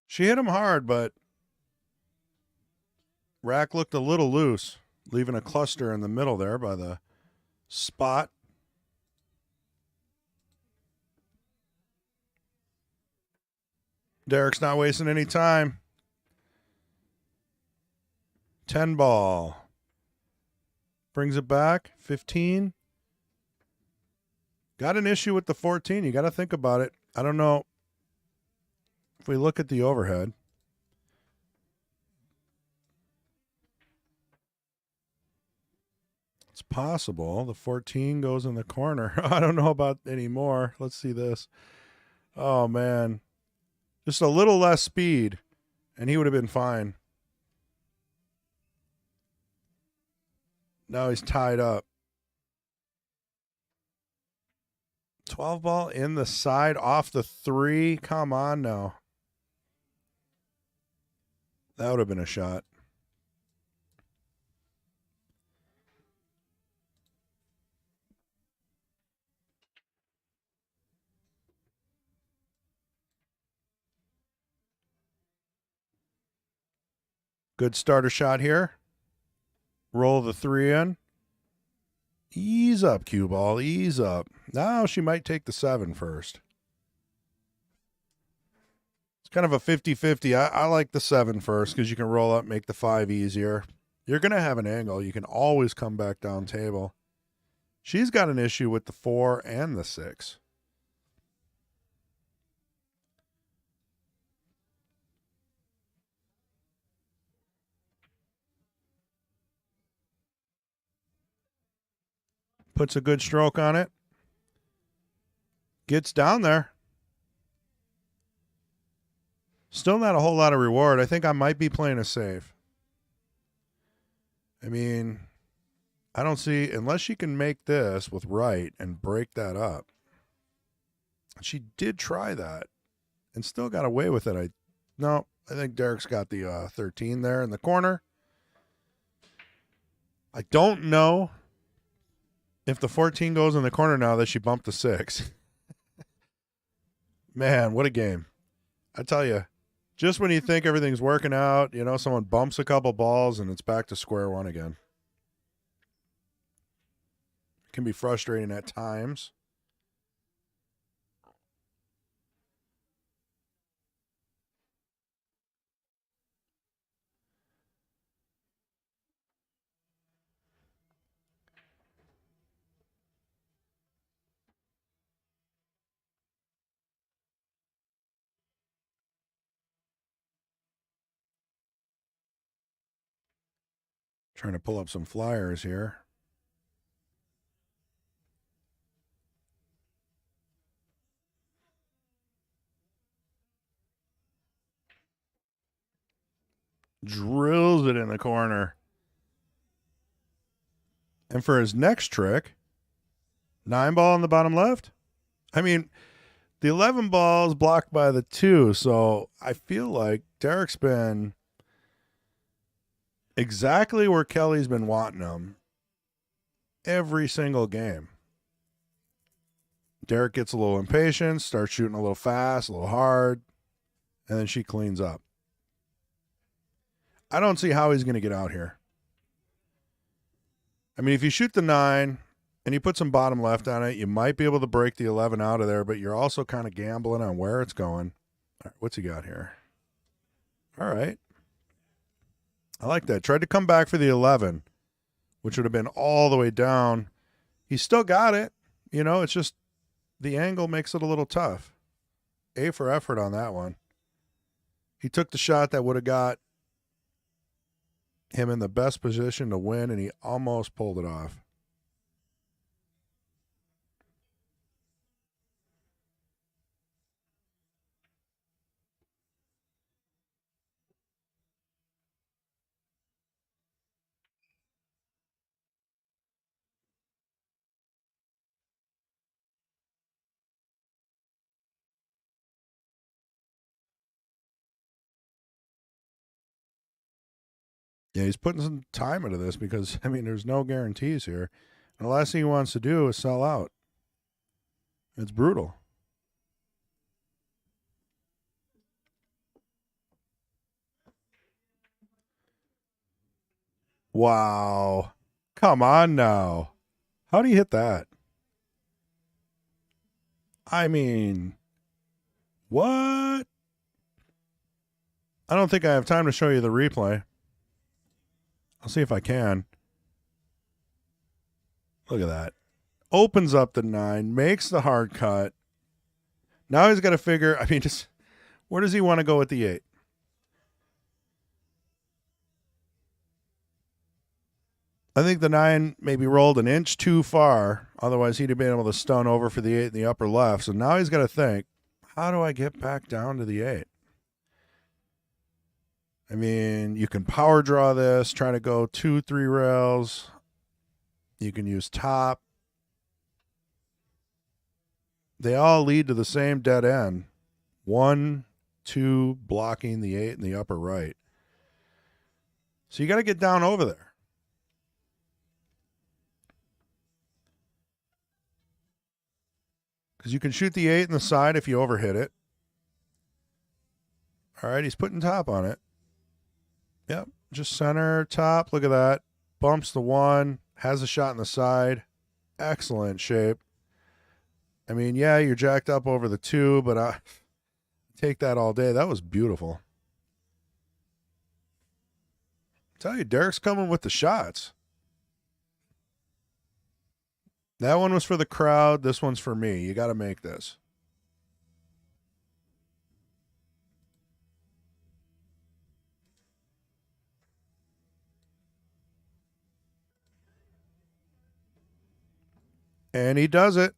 She hit him hard, but rack looked a little loose, leaving a cluster in the middle there by the spot. Derrick's not wasting any time. 10 ball. Brings it back. 15. Got an issue with the 14. You got to think about it. I don't know if we look at the overhead. It's possible. The 14 goes in the corner. I don't know about anymore. Let's see this. Oh, man. Just a little less speed, and he would have been fine. Now he's tied up. 12 ball in the side off the 3. Come on now. That would have been a shot. Good starter shot here. Roll the 3 in. Ease up, cue ball. Ease up. Now she might take the 7 first. It's kind of a 50-50. I like the 7 first because you can roll up, make the 5 easier. You're going to have an angle. You can always come back down table. She's got an issue with the 4 and the 6. Puts a good stroke on it. Gets down there. Still not a whole lot of reward. I think I might be playing a safe. I mean, I don't see, unless she can make this with right and break that up. She did try that and still got away with it. I think Derrick's got the 13 there in the corner. I don't know if the 14 goes in the corner now that she bumped the 6. Man, what a game. I tell you, just when you think everything's working out, someone bumps a couple balls and it's back to square one again. It can be frustrating at times. Trying to pull up some flyers here. Drills it in the corner. And for his next trick, 9 ball on the bottom left. I mean, the 11 ball is blocked by the 2, so I feel like Derrick's been exactly where Kelly's been wanting him every single game. Derrick gets a little impatient, starts shooting a little fast, a little hard, and then she cleans up. I don't see how he's going to get out here. I mean, if you shoot the 9 and you put some bottom left on it, you might be able to break the 11 out of there, but you're also kind of gambling on where it's going. All right, what's he got here? All right. I like that. Tried to come back for the 11, which would have been all the way down. He still got it. You know, it's just the angle makes it a little tough. A for effort on that one. He took the shot that would have got him in the best position to win, and he almost pulled it off. Yeah, he's putting some time into this because, I mean, there's no guarantees here. And the last thing he wants to do is sell out. It's brutal. Wow. Come on now. How do you hit that? I mean, what? I don't think I have time to show you the replay. I'll see if I can. Look at that. Opens up the 9, makes the hard cut. Now he's got to figure, I mean, just where does he want to go with the 8? I think the 9 maybe rolled an inch too far. Otherwise, he'd have been able to stun over for the 8 in the upper left. So now he's got to think, how do I get back down to the 8? I mean, you can power draw this, try to go 2, 3 rails. You can use top. They all lead to the same dead end. 1, 2, blocking the 8 in the upper right. So you got to get down over there. Because you can shoot the 8 in the side if you overhit it. All right, he's putting top on it. Yep, just center, top. Look at that. Bumps the 1, has a shot in the side. Excellent shape. I mean, yeah, you're jacked up over the 2, but I take that all day. That was beautiful. I tell you, Derrick's coming with the shots. That one was for the crowd. This one's for me. You got to make this. And he does it.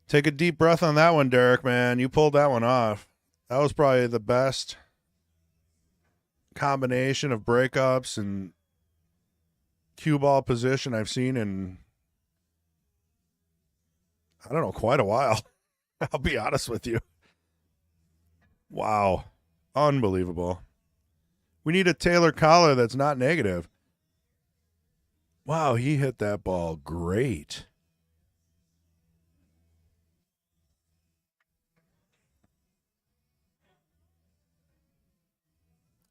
Take a deep breath on that one, Derrick, man. You pulled that one off. That was probably the best combination of breakups and cue ball position I've seen in, I don't know, quite a while. I'll be honest with you. Wow. Unbelievable. We need a Taylor collar that's not negative. Wow, he hit that ball great.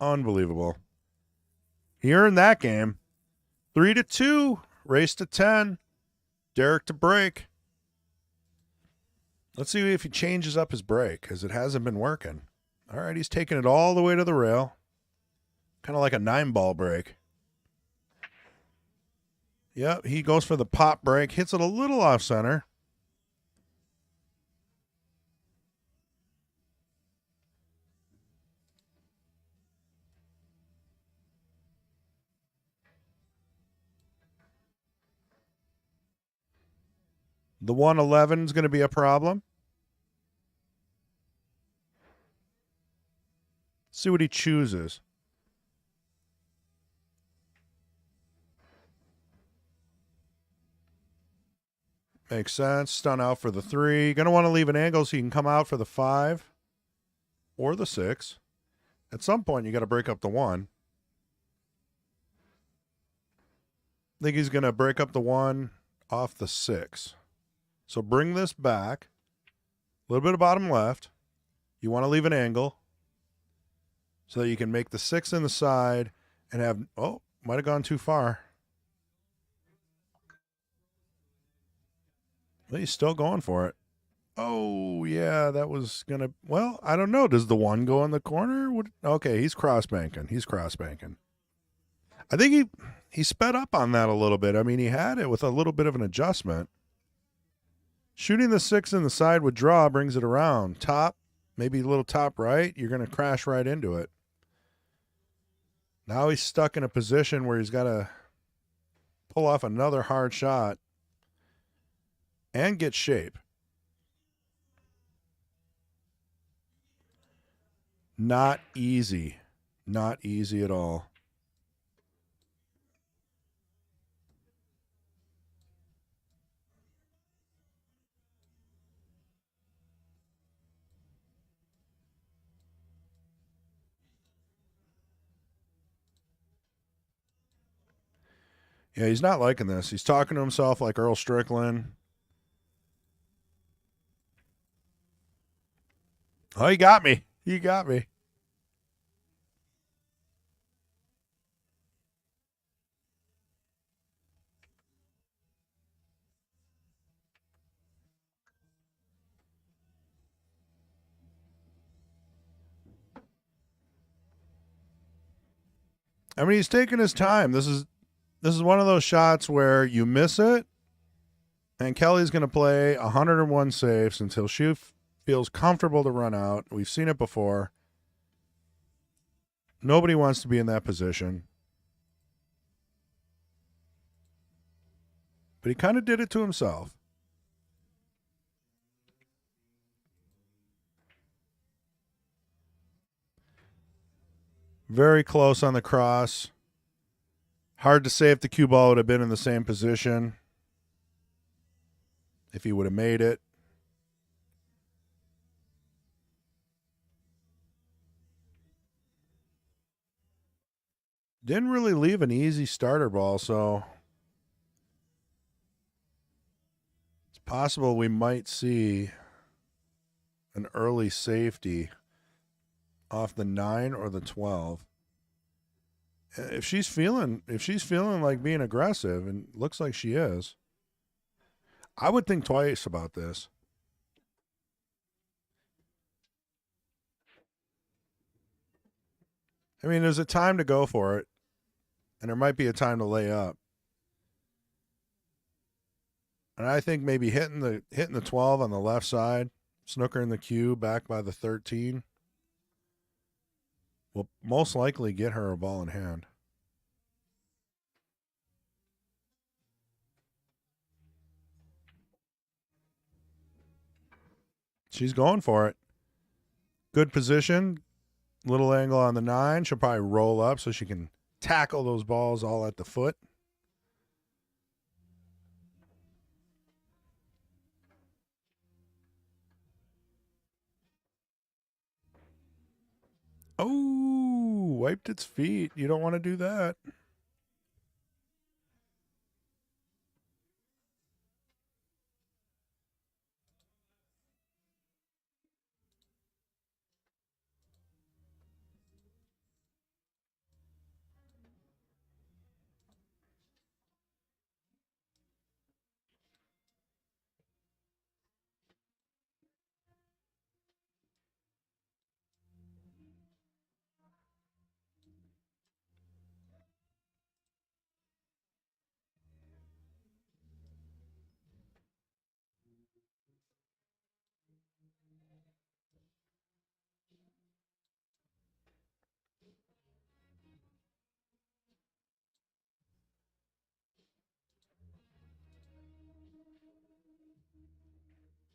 Unbelievable. He earned that game. 3-2. Race to 10. Derrick to break. Let's see if he changes up his break, because it hasn't been working. All right, he's taking it all the way to the rail. Kind of like a 9-ball break. Yep, he goes for the pop break. Hits it a little off center. The 111 is going to be a problem. See what he chooses. Makes sense. Stun out for the 3. Going to want to leave an angle so you can come out for the 5 or the 6. At some point, you got to break up the 1. I think he's going to break up the 1 off the 6. So bring this back. A little bit of bottom left. You want to leave an angle so that you can make the 6 in the side and have, oh, might have gone too far. Well, he's still going for it. Oh, yeah, that was going to, well, I don't know. Does the 1 go in the corner? Okay, he's cross-banking. I think he sped up on that a little bit. I mean, he had it with a little bit of an adjustment. Shooting the 6 in the side with draw brings it around. Top, maybe a little top right. You're going to crash right into it. Now he's stuck in a position where he's got to pull off another hard shot and get shape. Not easy. Not easy at all. Yeah, he's not liking this. He's talking to himself like Earl Strickland. Oh, he got me. He got me. I mean, he's taking his time. This is one of those shots where you miss it, and Kelly's going to play 101 safes until she feels comfortable to run out. We've seen it before. Nobody wants to be in that position. But he kind of did it to himself. Very close on the cross. Hard to say if the cue ball would have been in the same position. If he would have made it. Didn't really leave an easy starter ball, so it's possible we might see an early safety off the 9 or the 12. If she's feeling like being aggressive, and looks like she is, I would think twice about this. I mean, there's a time to go for it, and there might be a time to lay up. And I think maybe hitting the 12 on the left side, snooker in the queue back by the 13, will most likely get her a ball in hand. She's going for it. Good position. Little angle on the 9. She'll probably roll up so she can tackle those balls all at the foot. Oh, wiped its feet. You don't want to do that.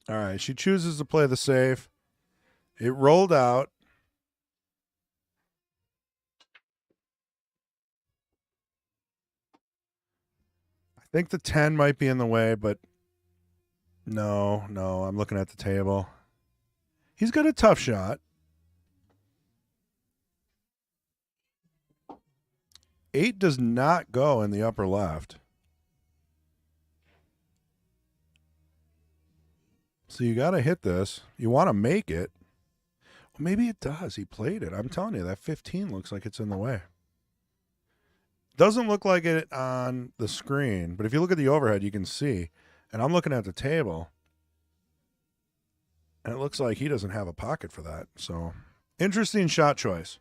All right, she chooses to play the safe. It rolled out. I think the 10 might be in the way, but no, I'm looking at the table. He's got a tough shot. 8 does not go in the upper left. So you got to hit this. You want to make it. Well, maybe it does. He played it. I'm telling you, that 15 looks like it's in the way. Doesn't look like it on the screen, but if you look at the overhead, you can see. And I'm looking at the table, and it looks like he doesn't have a pocket for that. So, interesting shot choice.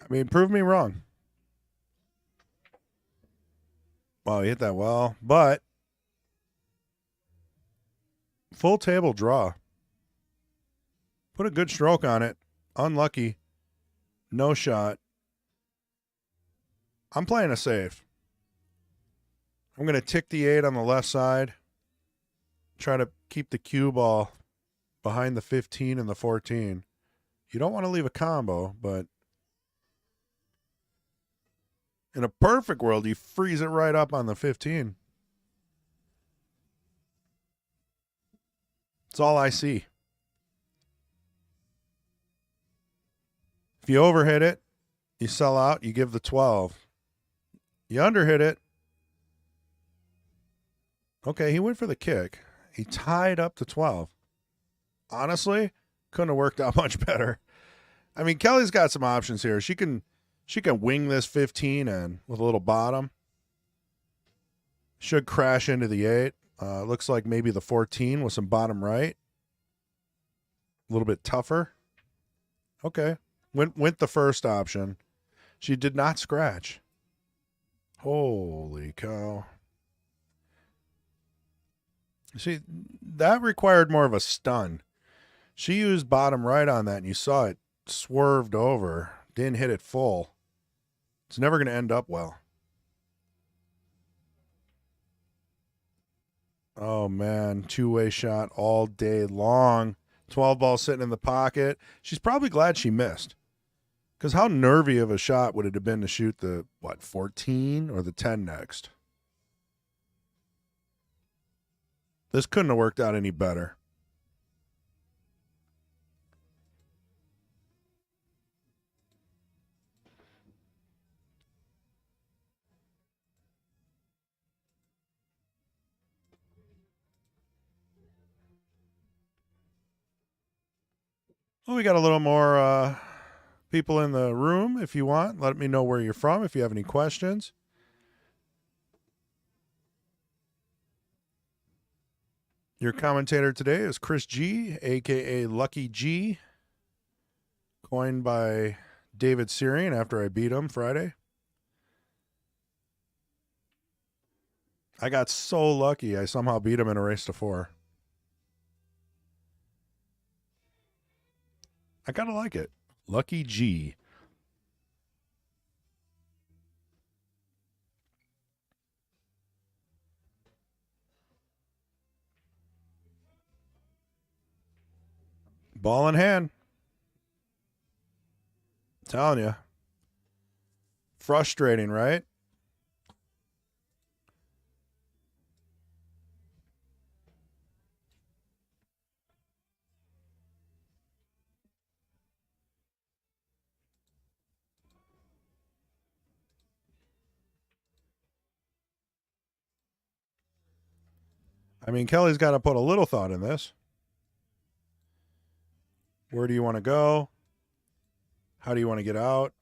I mean, prove me wrong. Wow, he hit that well, but full table draw. Put a good stroke on it. Unlucky. No shot. I'm playing a safe. I'm going to tick the 8 on the left side. Try to keep the cue ball behind the 15 and the 14. You don't want to leave a combo, but in a perfect world, you freeze it right up on the 15. That's all I see. If you overhit it, you sell out, you give the 12. You underhit it. Okay, he went for the kick. He tied up to 12. Honestly, couldn't have worked out much better. I mean, Kelly's got some options here. She can wing this 15 in with a little bottom. Should crash into the 8. Looks like maybe the 14 with some bottom right. A little bit tougher. Okay. Went the first option. She did not scratch. Holy cow. See, that required more of a stun. She used bottom right on that, and you saw it swerved over. Didn't hit it full. It's never going to end up well. Oh, man. Two-way shot all day long. 12 ball sitting in the pocket. She's probably glad she missed. Because how nervy of a shot would it have been to shoot the, 14 or the 10 next? This couldn't have worked out any better. Well, we got a little more people in the room if you want. Let me know where you're from if you have any questions. Your commentator today is Chris G, a.k.a. Lucky G, coined by David Syrian after I beat him Friday. I got so lucky I somehow beat him in a race to 4. I kind of like it. Lucky G. Ball in hand. Telling you. Frustrating, right? I mean, Kelly's got to put a little thought in this. Where do you want to go? How do you want to get out?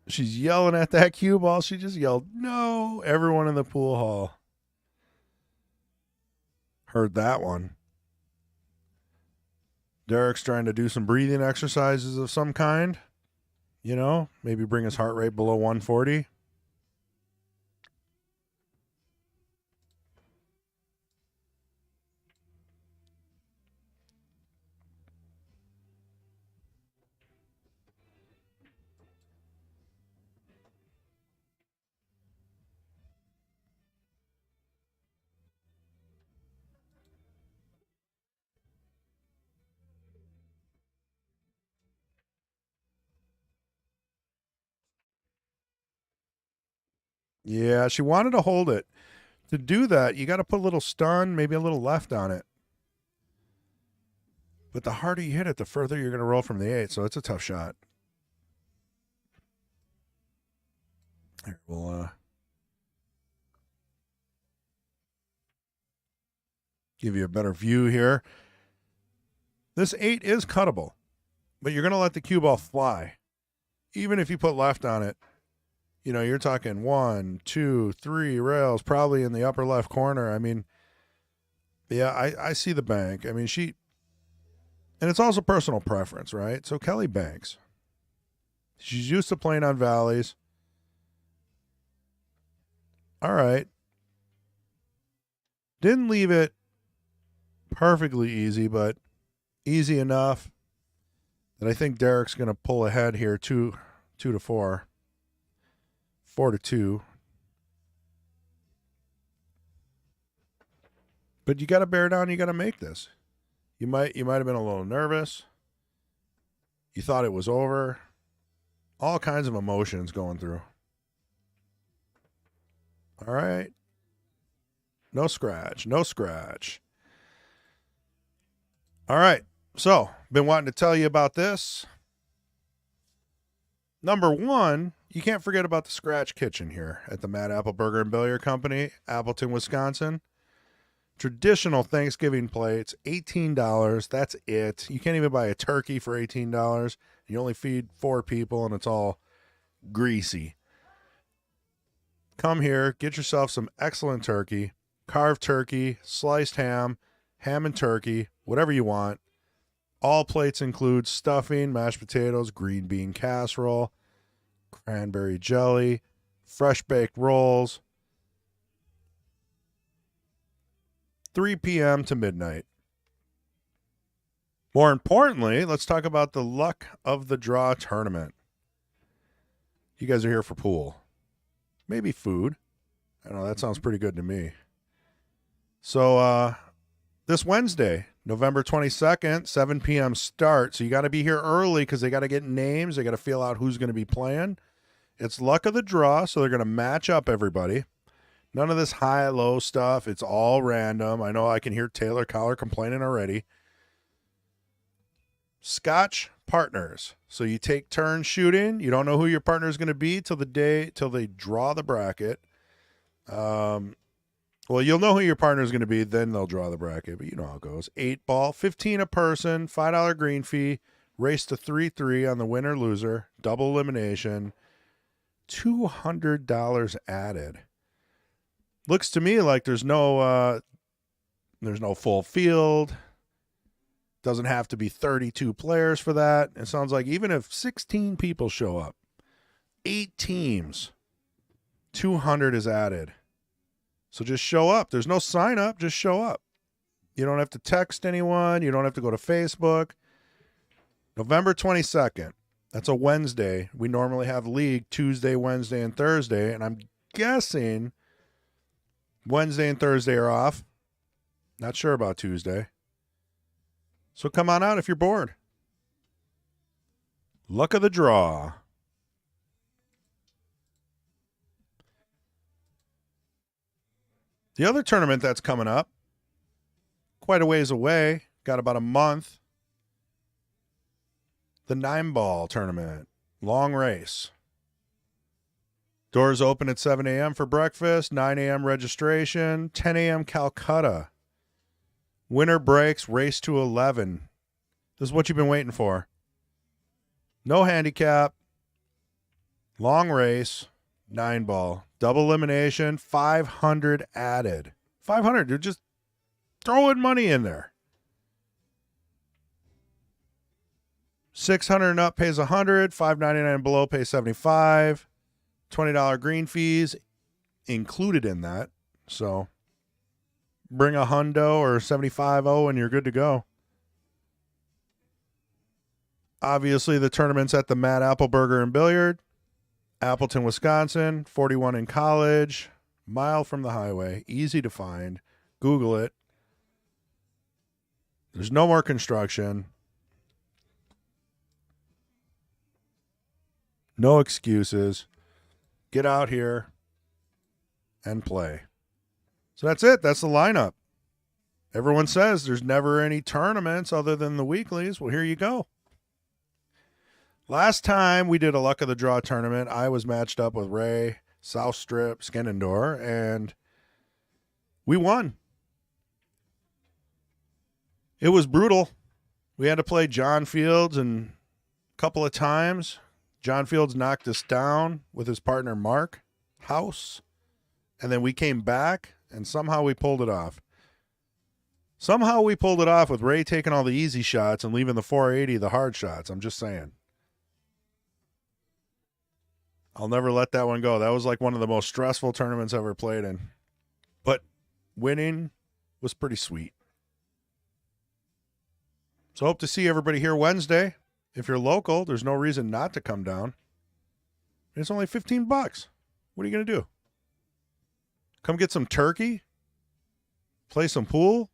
She's yelling at that cue ball. She just yelled, no. Everyone in the pool hall heard that one. Derrick's trying to do some breathing exercises of some kind. You know, maybe bring his heart rate below 140. Yeah, she wanted to hold it. To do that, you got to put a little stun, maybe a little left on it. But the harder you hit it, the further you're going to roll from the 8, so it's a tough shot. Here, we'll give you a better view here. This 8 is cuttable, but you're going to let the cue ball fly. Even if you put left on it, you know, you're talking 1, 2, 3 rails, probably in the upper left corner. I mean, yeah, I see the bank. I mean, and it's also personal preference, right? So Kelly banks. She's used to playing on valleys. All right. Didn't leave it perfectly easy, but easy enough that I think Derrick's going to pull ahead here 2-4. 4-2. But you got to bear down. You got to make this. You might have been a little nervous. You thought it was over. All kinds of emotions going through. All right. No scratch. No scratch. All right. So, been wanting to tell you about this. Number one, you can't forget about the Scratch Kitchen here at the Mad Apple Burger and Billiard Company, Appleton, Wisconsin. Traditional Thanksgiving plates, $18. That's it. You can't even buy a turkey for $18. You only feed 4 people, and it's all greasy. Come here, get yourself some excellent turkey, carved turkey, sliced ham, ham and turkey, whatever you want. All plates include stuffing, mashed potatoes, green bean casserole, cranberry jelly, fresh baked rolls. 3 p.m. to midnight. More importantly, let's talk about the Luck of the Draw tournament. You guys are here for pool. Maybe food. I don't know, that sounds pretty good to me. So this Wednesday, November 22nd, 7 p.m. start. So you got to be here early because they got to get names. They got to feel out who's going to be playing. It's Luck of the Draw, so they're going to match up everybody. None of this high-low stuff. It's all random. I know I can hear Taylor Collar complaining already. Scotch partners. So you take turns shooting. You don't know who your partner is going to be till they draw the bracket. Well, you'll know who your partner is going to be, then they'll draw the bracket, but you know how it goes. 8 ball, 15 a person, $5 green fee, race to 3-3 on the winner-loser, double elimination, $200 added. Looks to me like there's no full field. Doesn't have to be 32 players for that. It sounds like even if 16 people show up, 8 teams, 200 is added. So just show up. There's no sign up. Just show up. You don't have to text anyone. You don't have to go to Facebook. November 22nd. That's a Wednesday. We normally have league Tuesday, Wednesday, and Thursday. And I'm guessing Wednesday and Thursday are off. Not sure about Tuesday. So come on out if you're bored. Luck of the Draw. The other tournament that's coming up, quite a ways away, got about a month. The 9-ball tournament, long race. Doors open at 7 a.m. for breakfast, 9 a.m. registration, 10 a.m. Calcutta. Winner breaks, race to 11. This is what you've been waiting for. No handicap. Long race, 9-ball. Double elimination, 500 added. 500, dude, just throwing money in there. 600 and up pays 100, $5.99 and below pays 75. $20 green fees included in that. So bring a hundo or 75-0 and you're good to go. Obviously, the tournament's at the Matt Appleberger and Billiard, Appleton, Wisconsin, 41 in College, mile from the highway, easy to find. Google it. There's no more construction. No excuses. Get out here and play. So that's it. That's the lineup. Everyone says there's never any tournaments other than the weeklies. Well, here you go. Last time we did a Luck of the Draw tournament, I was matched up with Ray, South Strip, Skenendorf, and we won. It was brutal. We had to play John Fields and a couple of times. John Fields knocked us down with his partner Mark House, and then we came back, and somehow we pulled it off. Somehow we pulled it off with Ray taking all the easy shots and leaving the 480 the hard shots. I'm just saying. I'll never let that one go. That was like one of the most stressful tournaments I've ever played in. But winning was pretty sweet. So hope to see everybody here Wednesday. If you're local, there's no reason not to come down. It's only $15. What are you going to do? Come get some turkey? Play some pool?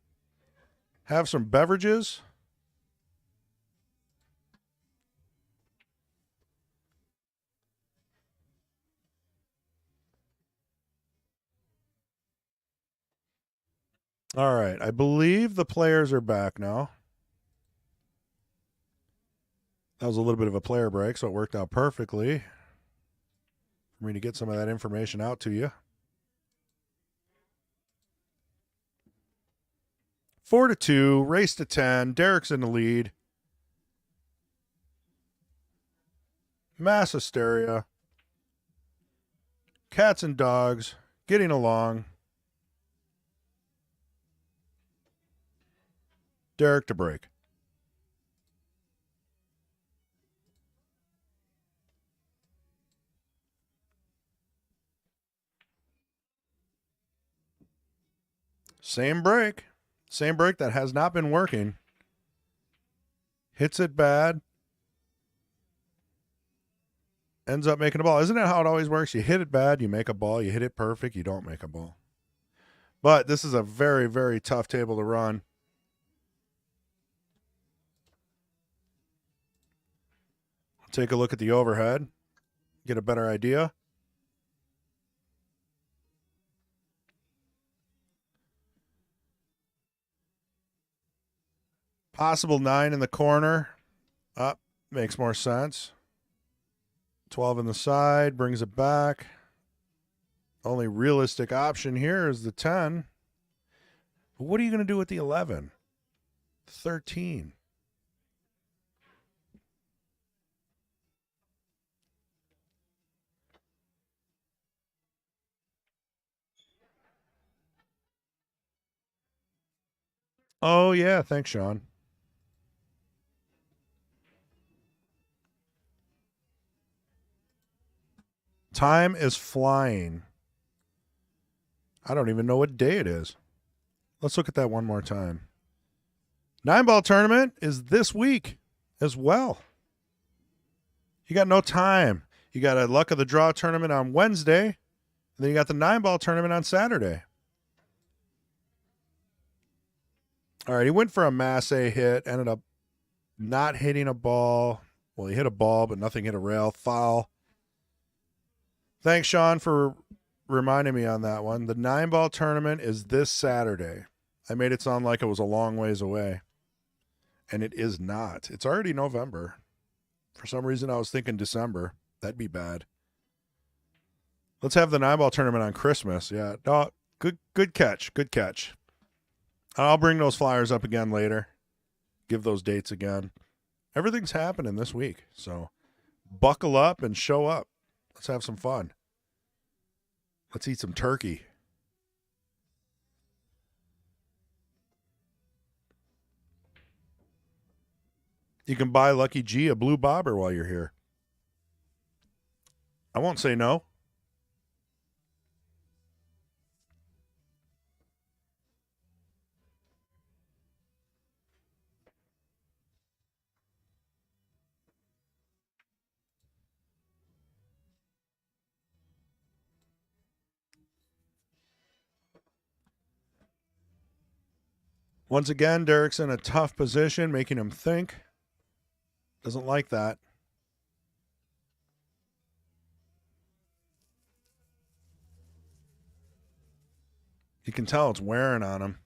Have some beverages? All right. I believe the players are back now. That was a little bit of a player break, so it worked out perfectly for me to get some of that information out to you. 4-2, race to 10. Derrick's in the lead. Mass hysteria. Cats and dogs getting along. Derrick to break. Same break. Same break that has not been working. Hits it bad. Ends up making a ball. Isn't that how it always works? You hit it bad, you make a ball. You hit it perfect, you don't make a ball. But this is a very, very tough table to run. Take a look at the overhead. Get a better idea. Possible 9 in the corner. Up. Makes more sense. 12 in the side. Brings it back. Only realistic option here is the 10. But what are you going to do with the 11? 13. Oh, yeah. Thanks, Sean. Time is flying. I don't even know what day it is. Let's look at that one more time. 9-ball tournament is this week as well. You got no time. You got a Luck of the Draw tournament on Wednesday, and then you got the 9-ball tournament on Saturday. All right, he went for a Mass A hit, ended up not hitting a ball. Well, he hit a ball, but nothing hit a rail. Foul. Thanks, Sean, for reminding me on that one. The 9-ball tournament is this Saturday. I made it sound like it was a long ways away, and it is not. It's already November. For some reason, I was thinking December. That'd be bad. Let's have the 9-ball tournament on Christmas. Yeah, no, good catch. Good catch. I'll bring those flyers up again later. Give those dates again. Everything's happening this week, so buckle up and show up. Let's have some fun. Let's eat some turkey. You can buy Lucky G a blue bobber while you're here. I won't say no. Once again, Derrick's in a tough position, making him think. Doesn't like that. You can tell it's wearing on him.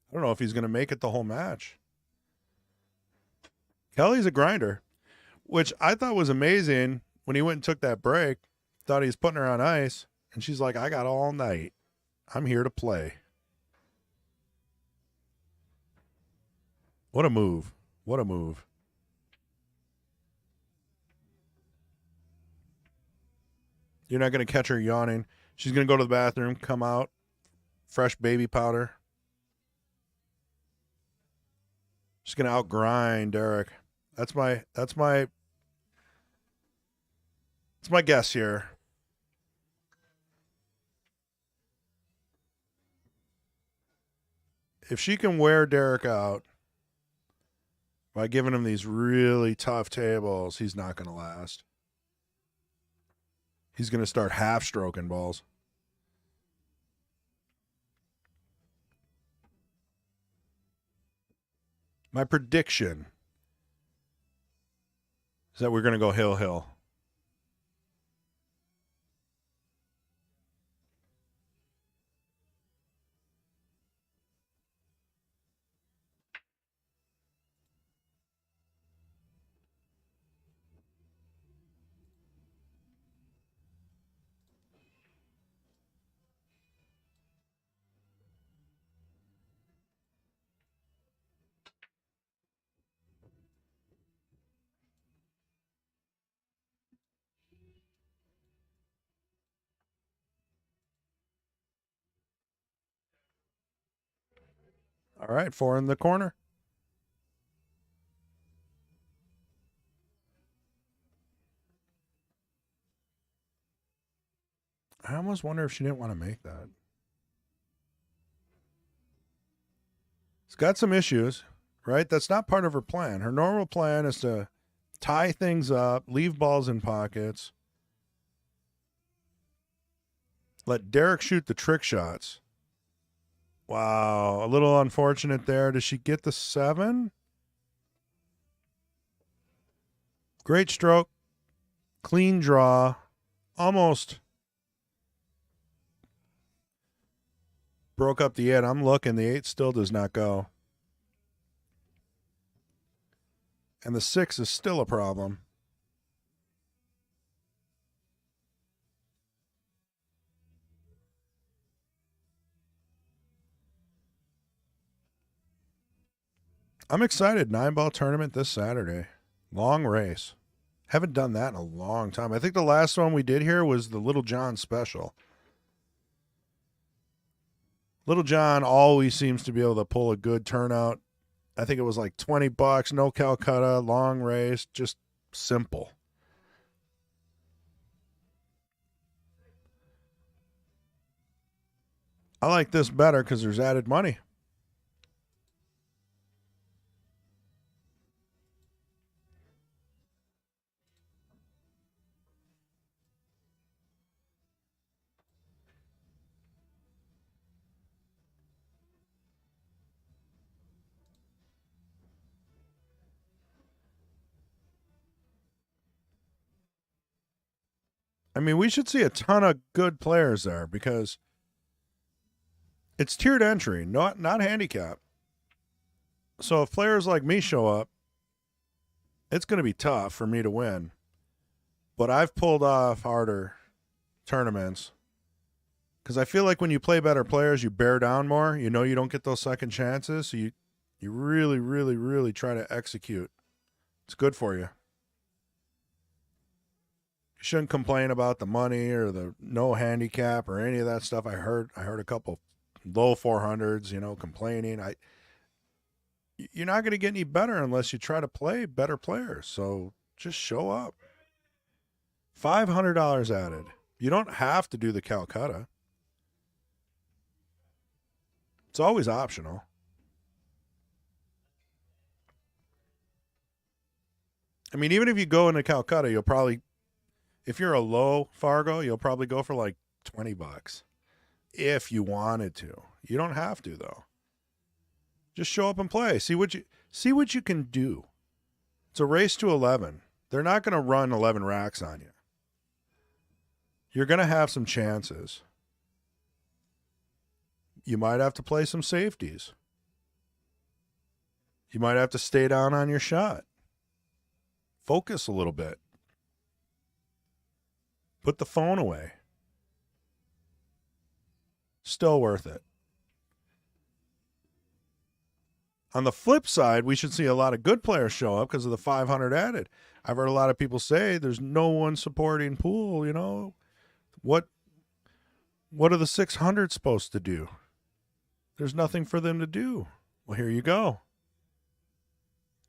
I don't know if he's going to make it the whole match. Kelly's a grinder, which I thought was amazing when he went and took that break. Thought he was putting her on ice, and she's like, I got all night. I'm here to play. What a move. What a move. You're not going to catch her yawning. She's going to go to the bathroom, come out, fresh baby powder. She's going to outgrind Derrick. That's my guess here. If she can wear Derrick out by giving him these really tough tables, he's not going to last. He's going to start half-stroking balls. My prediction is that we're going to go hill-hill. All right, 4 in the corner. I almost wonder if she didn't want to make that. It's got some issues, right? That's not part of her plan. Her normal plan is to tie things up, leave balls in pockets, let Derrick shoot the trick shots. Wow, a little unfortunate there. Does she get the 7? Great stroke, clean draw, almost broke up the 8. I'm looking. The 8 still does not go. And the 6 is still a problem. I'm excited. 9-ball tournament this Saturday. Long race. Haven't done that in a long time. I think the last one we did here was the Little John special. Little John always seems to be able to pull a good turnout. I think it was like $20, no Calcutta, long race, just simple. I like this better because there's added money. I mean, we should see a ton of good players there because it's tiered entry, not handicap. So if players like me show up, it's going to be tough for me to win. But I've pulled off harder tournaments because I feel like when you play better players, you bear down more. You know you don't get those second chances, so you really, really, really try to execute. It's good for you. shouldn't complain about the money or the no handicap or any of that stuff. I heard a couple low 400s, complaining. You're not going to get any better unless you try to play better players. So just show up. $500 added. You don't have to do the Calcutta. It's always optional. I mean, even if you go into Calcutta, you'll probably, if you're a low Fargo, you'll probably go for like $20 if you wanted to. You don't have to, though. Just show up and play. See what you can do. It's a race to 11. They're not going to run 11 racks on you. You're going to have some chances. You might have to play some safeties. You might have to stay down on your shot. Focus a little bit. Put the phone away. Still worth it. On the flip side, we should see a lot of good players show up because of the 500 added. I've heard a lot of people say there's no one supporting Pool, What are the 600 supposed to do? There's nothing for them to do. Well, here you go.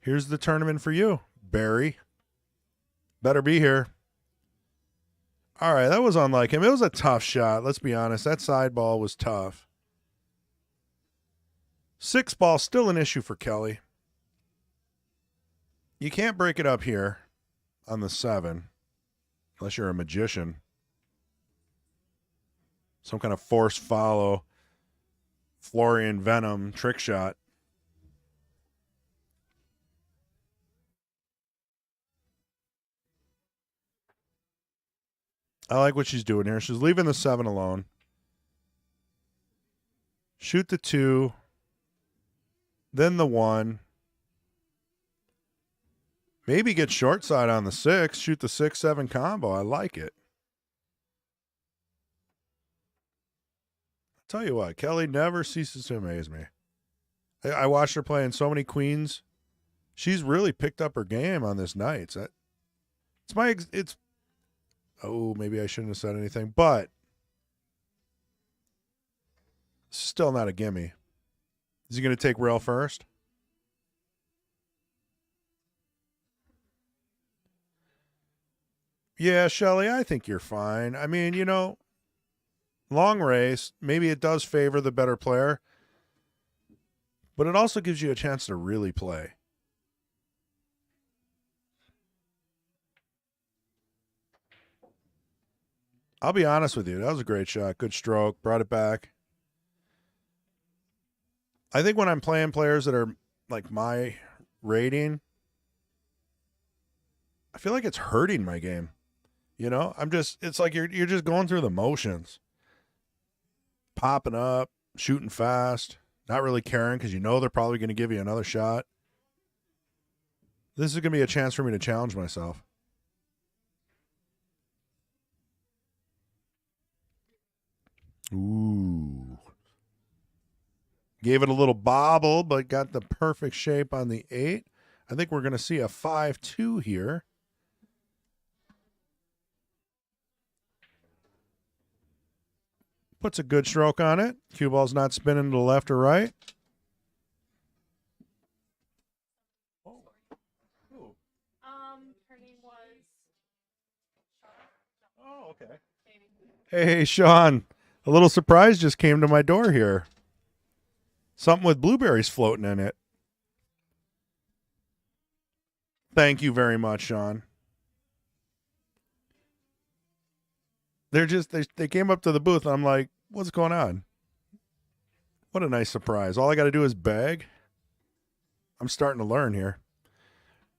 Here's the tournament for you, Barry. Better be here. All right, that was unlike him. It was a tough shot. Let's be honest. That side ball was tough. 6 ball, still an issue for Kelly. You can't break it up here on the 7 unless you're a magician. Some kind of force follow, Florian Venom trick shot. I like what she's doing here. She's leaving the 7 alone. Shoot the 2. Then the 1. Maybe get short side on the 6. Shoot the 6-7 combo. I like it. I'll tell you what, Kelly never ceases to amaze me. I watched her playing so many queens. She's really picked up her game on this night. Maybe I shouldn't have said anything, but still not a gimme. Is he going to take rail first? Yeah, Shelly, I think you're fine. I mean, long race, maybe it does favor the better player, but it also gives you a chance to really play. I'll be honest with you. That was a great shot. Good stroke. Brought it back. I think when I'm playing players that are like my rating, I feel like it's hurting my game. It's like you're just going through the motions. Popping up, shooting fast, not really caring because they're probably going to give you another shot. This is going to be a chance for me to challenge myself. Ooh. Gave it a little bobble, but got the perfect shape on the 8. I think we're going to see a 5-2 here. Puts a good stroke on it. Cue ball's not spinning to the left or right. Her name was Sean. Oh, okay. Hey, Sean. A little surprise just came to my door here. Something with blueberries floating in it. Thank you very much, Sean. They came up to the booth and I'm like, what's going on? What a nice surprise. All I got to do is beg. I'm starting to learn here.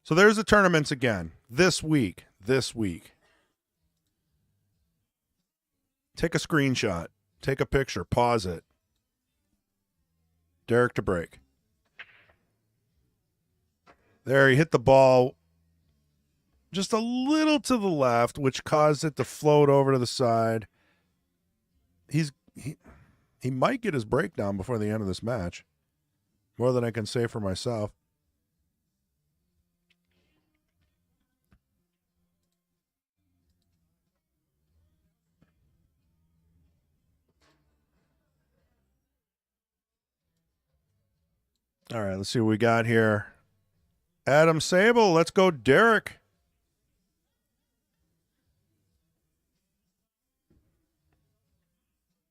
So there's the tournaments again. This week. Take a screenshot. Take a picture. Pause it. Derrick to break. There, he hit the ball just a little to the left, which caused it to float over to the side. He might get his breakdown before the end of this match. More than I can say for myself. All right, let's see what we got here. Adam Sable, let's go Derrick.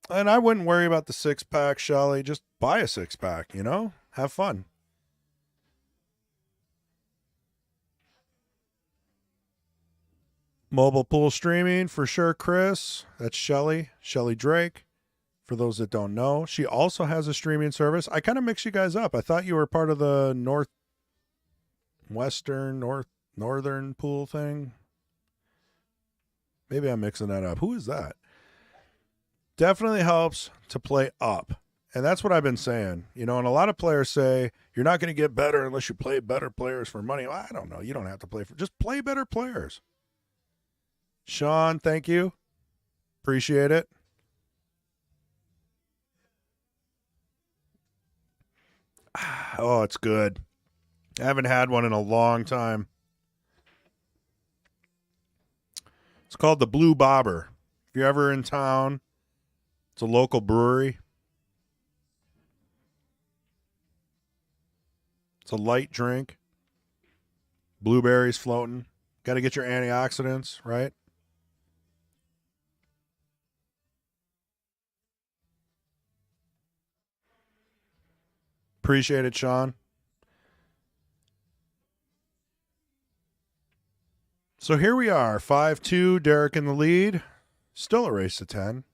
And I wouldn't worry about the 6-pack, Shelly. Just buy a 6-pack, you know? Have fun. Mobile pool streaming for sure, Chris. That's Shelly Drake. For those that don't know, she also has a streaming service. I kind of mix you guys up. I thought you were part of the northern pool thing. Maybe I'm mixing that up. Who is that? Definitely helps to play up. And that's what I've been saying. You know, and a lot of players say you're not going to get better unless you play better players for money. Well, I don't know. You don't have to play for, just play better players. Sean, thank you. Appreciate it. Oh, it's good. I haven't had one in a long time. It's called the Blue Bobber. If you're ever in town, it's a local brewery. It's a light drink. Blueberries floating. Got to get your antioxidants, right? Appreciate it, Sean. So here we are, 5-2, Derrick in the lead. Still a race to 10.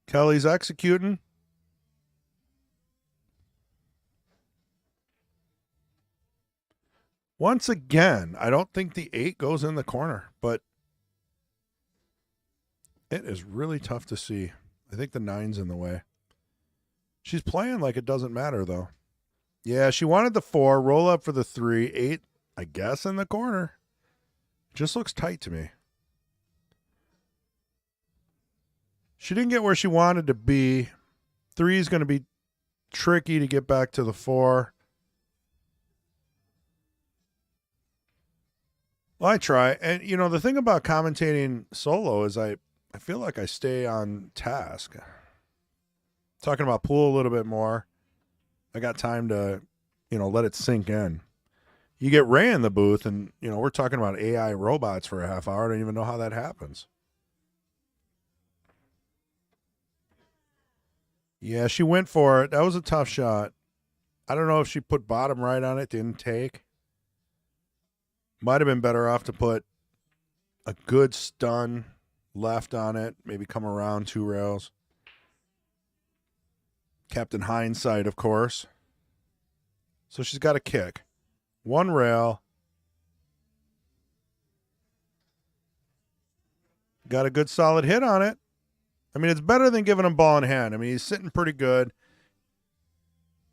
Kelly's executing. Once again, I don't think the 8 goes in the corner, but it is really tough to see. I think the 9's in the way. She's playing like it doesn't matter, though. Yeah, she wanted the 4, roll up for the 3, 8, I guess, in the corner. Just looks tight to me. She didn't get where she wanted to be. 3 is going to be tricky to get back to the 4. Well, I try. And, you know, the thing about commentating solo is I feel like I stay on task. Talking about pool a little bit more. I got time to, you know, let it sink in. You get Ray in the booth and, you know, we're talking about AI robots for a half hour. I don't even know how that happens. Yeah, she went for it. That was a tough shot. I don't know if she put bottom right on it, didn't take. Might have been better off to put a good stun left on it, maybe come around 2 rails. Captain Hindsight, of course. So she's got a kick. 1 rail. Got a good solid hit on it. I mean, it's better than giving him ball in hand. I mean, he's sitting pretty good.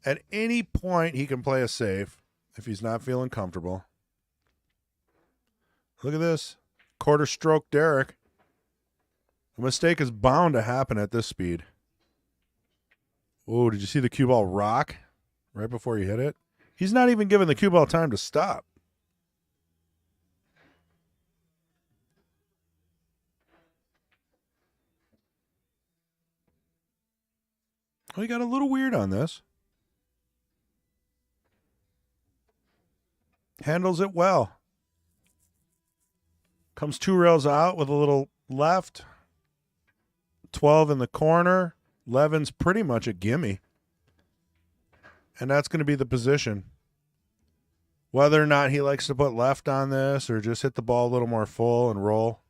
At any point, he can play a safe if he's not feeling comfortable. Look at this. Quarter stroke Derrick. A mistake is bound to happen at this speed. Oh, did you see the cue ball rock right before you hit it? He's not even giving the cue ball time to stop. Oh, he got a little weird on this. Handles it well. Comes 2 rails out with a little left. 12 in the corner. 11's pretty much a gimme. And that's going to be the position. Whether or not he likes to put left on this or just hit the ball a little more full and roll.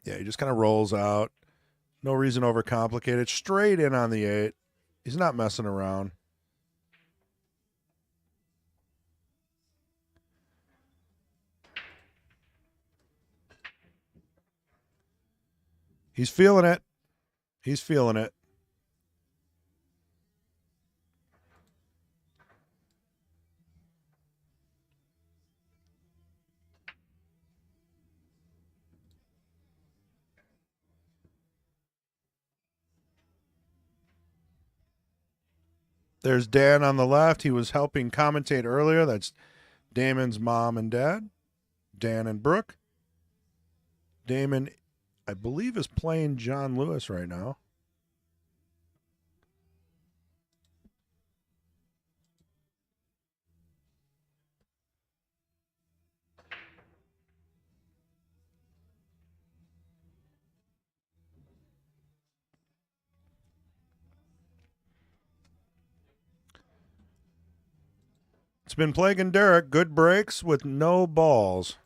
Yeah, he just kind of rolls out. No reason to overcomplicate it. Straight in on the 8. He's not messing around. He's feeling it. He's feeling it. There's Dan on the left. He was helping commentate earlier. That's Damon's mom and dad, Dan and Brooke. Damon, I believe is playing John Lewis right now. It's been plaguing Derrick. Good breaks with no balls.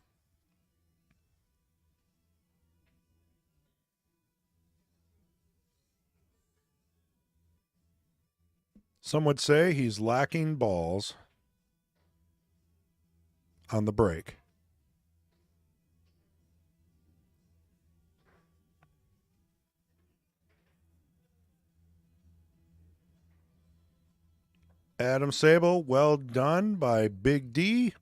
Some would say he's lacking balls on the break. Adam Sable, well done by Big D.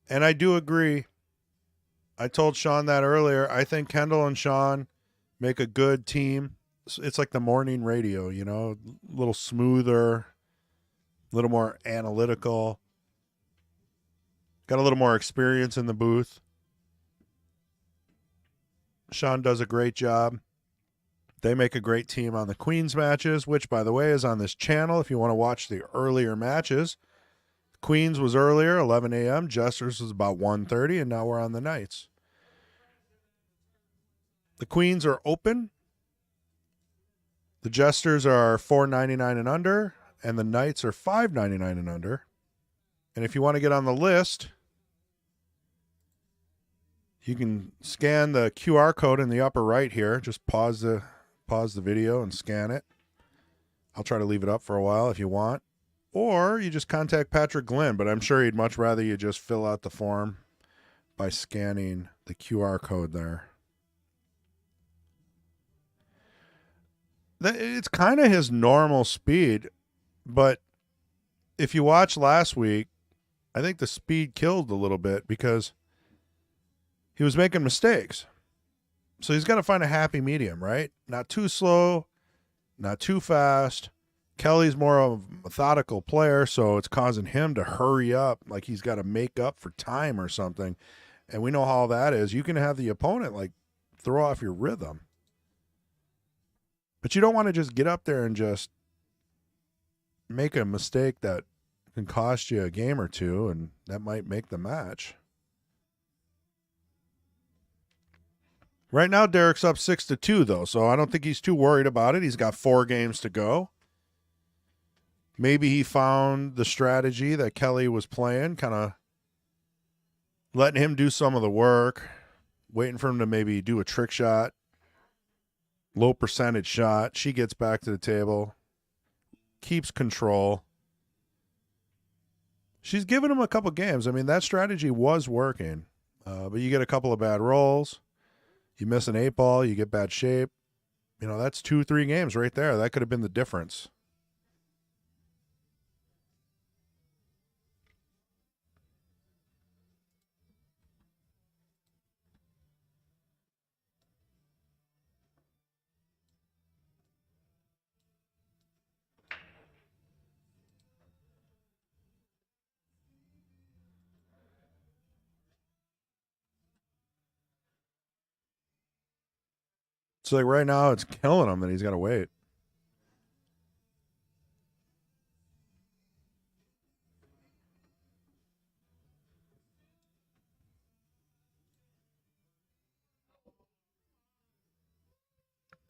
And I do agree. I told Sean that earlier. I think Kendall and Sean make a good team. It's like the morning radio, you know, a little smoother, a little more analytical. Got a little more experience in the booth. Sean does a great job. They make a great team on the Queens matches, which, by the way, is on this channel if you want to watch the earlier matches. Queens was earlier, 11 a.m. Jesters was about 1:30, and now we're on the Knights. The Queens are open. The Jesters are $4.99 and under, and the Knights are $5.99 and under. And if you want to get on the list, you can scan the QR code in the upper right here. Just pause the video and scan it. I'll try to leave it up for a while if you want. Or you just contact Patrick Glenn, but I'm sure he'd much rather you just fill out the form by scanning the QR code there. It's kind of his normal speed, but if you watched last week, I think the speed killed a little bit because he was making mistakes. So he's got to find a happy medium, right? Not too slow, not too fast. Kelly's more of a methodical player, so it's causing him to hurry up, like he's got to make up for time or something. And we know how that is. You can have the opponent like throw off your rhythm. But you don't want to just get up there and just make a mistake that can cost you a game or two, and that might make the match. Right now, Derrick's up 6-2, though, so I don't think he's too worried about it. He's got 4 games to go. Maybe he found the strategy that Kelly was playing, kind of letting him do some of the work, waiting for him to maybe do a trick shot, low percentage shot. She gets back to the table, keeps control. She's given him a couple games. I mean, that strategy was working, but you get a couple of bad rolls. You miss an 8-ball, you get bad shape. You know, that's 2-3 games right there. That could have been the difference. So like right now, it's killing him that he's got to wait.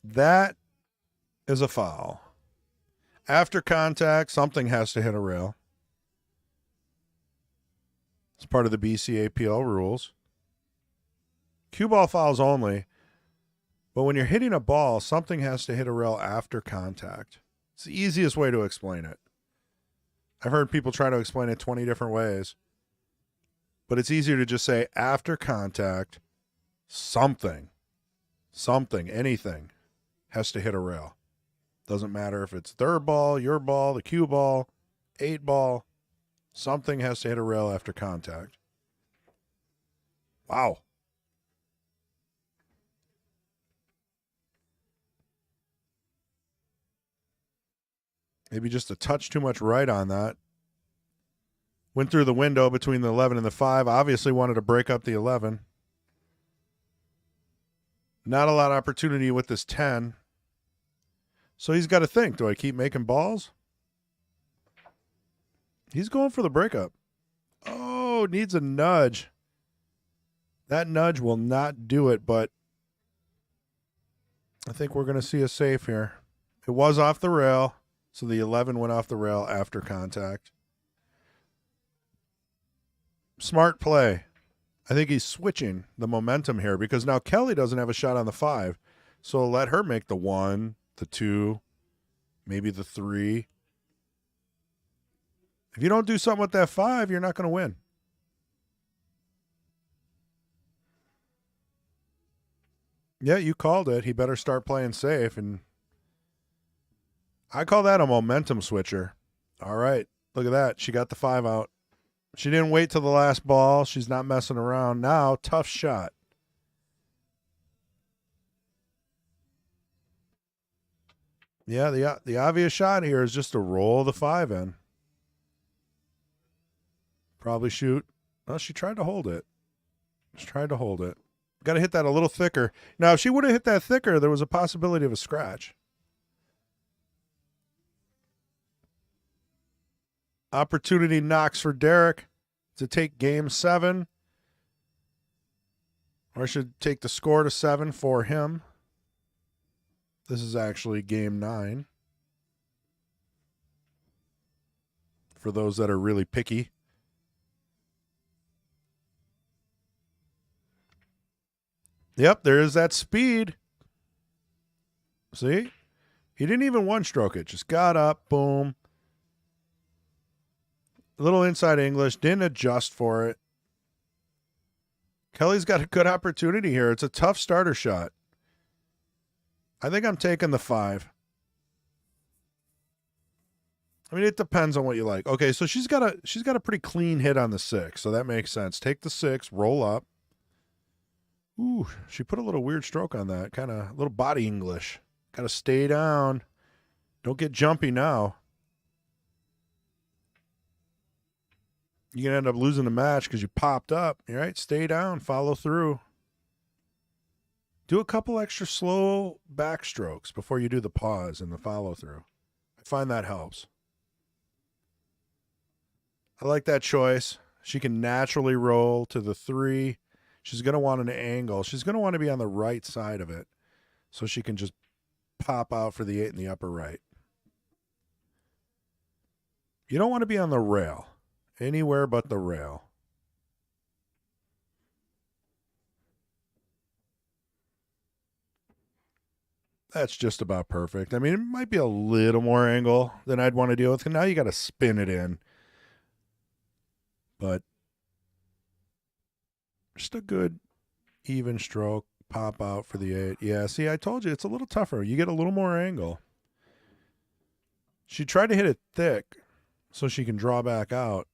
That is a foul. After contact, something has to hit a rail. It's part of the BCAPL rules. Cue ball fouls only. But when you're hitting a ball, something has to hit a rail after contact. It's the easiest way to explain it. I've heard people try to explain it 20 different ways. But it's easier to just say after contact, something, anything has to hit a rail. Doesn't matter if it's their ball, your ball, the cue ball, 8-ball. Something has to hit a rail after contact. Wow. Maybe just a touch too much right on that. Went through the window between the 11 and the 5. Obviously wanted to break up the 11. Not a lot of opportunity with this 10. So he's got to think, do I keep making balls? He's going for the breakup. Oh, needs a nudge. That nudge will not do it, but I think we're going to see a safe here. It was off the rail, so the 11 went off the rail after contact. Smart play. I think he's switching the momentum here because now Kelly doesn't have a shot on the 5. So let her make the 1, the 2, maybe the 3. If you don't do something with that 5, you're not going to win. Yeah, you called it. He better start playing safe. And I call that a momentum switcher. All right. Look at that. She got the 5 out. She didn't wait till the last ball. She's not messing around. Now, tough shot. Yeah, the obvious shot here is just to roll the 5 in. Probably shoot. Well, she tried to hold it. She tried to hold it. Got to hit that a little thicker. Now, if she would have hit that thicker, there was a possibility of a scratch. Opportunity knocks for Derrick to take game 7. Or I should take the score to 7 for him. This is actually game 9. For those that are really picky. Yep, there is that speed. See? He didn't even one-stroke it. Just got up, boom. A little inside English. Didn't adjust for it. Kelly's got a good opportunity here. It's a tough starter shot. I think I'm taking the 5. I mean, it depends on what you like. Okay, so she's got a pretty clean hit on the 6, so that makes sense. Take the 6, roll up. Ooh, she put a little weird stroke on that. Kind of a little body English. Got to stay down. Don't get jumpy now. You're going to end up losing the match because you popped up. All right, stay down, follow through. Do a couple extra slow backstrokes before you do the pause and the follow through. I find that helps. I like that choice. She can naturally roll to the 3. She's going to want an angle. She's going to want to be on the right side of it so she can just pop out for the 8 in the upper right. You don't want to be on the rail. Anywhere but the rail. That's just about perfect. I mean, it might be a little more angle than I'd want to deal with. Now you got to spin it in. But just a good even stroke, pop out for the 8. Yeah, see, I told you, it's a little tougher. You get a little more angle. She tried to hit it thick so she can draw back out.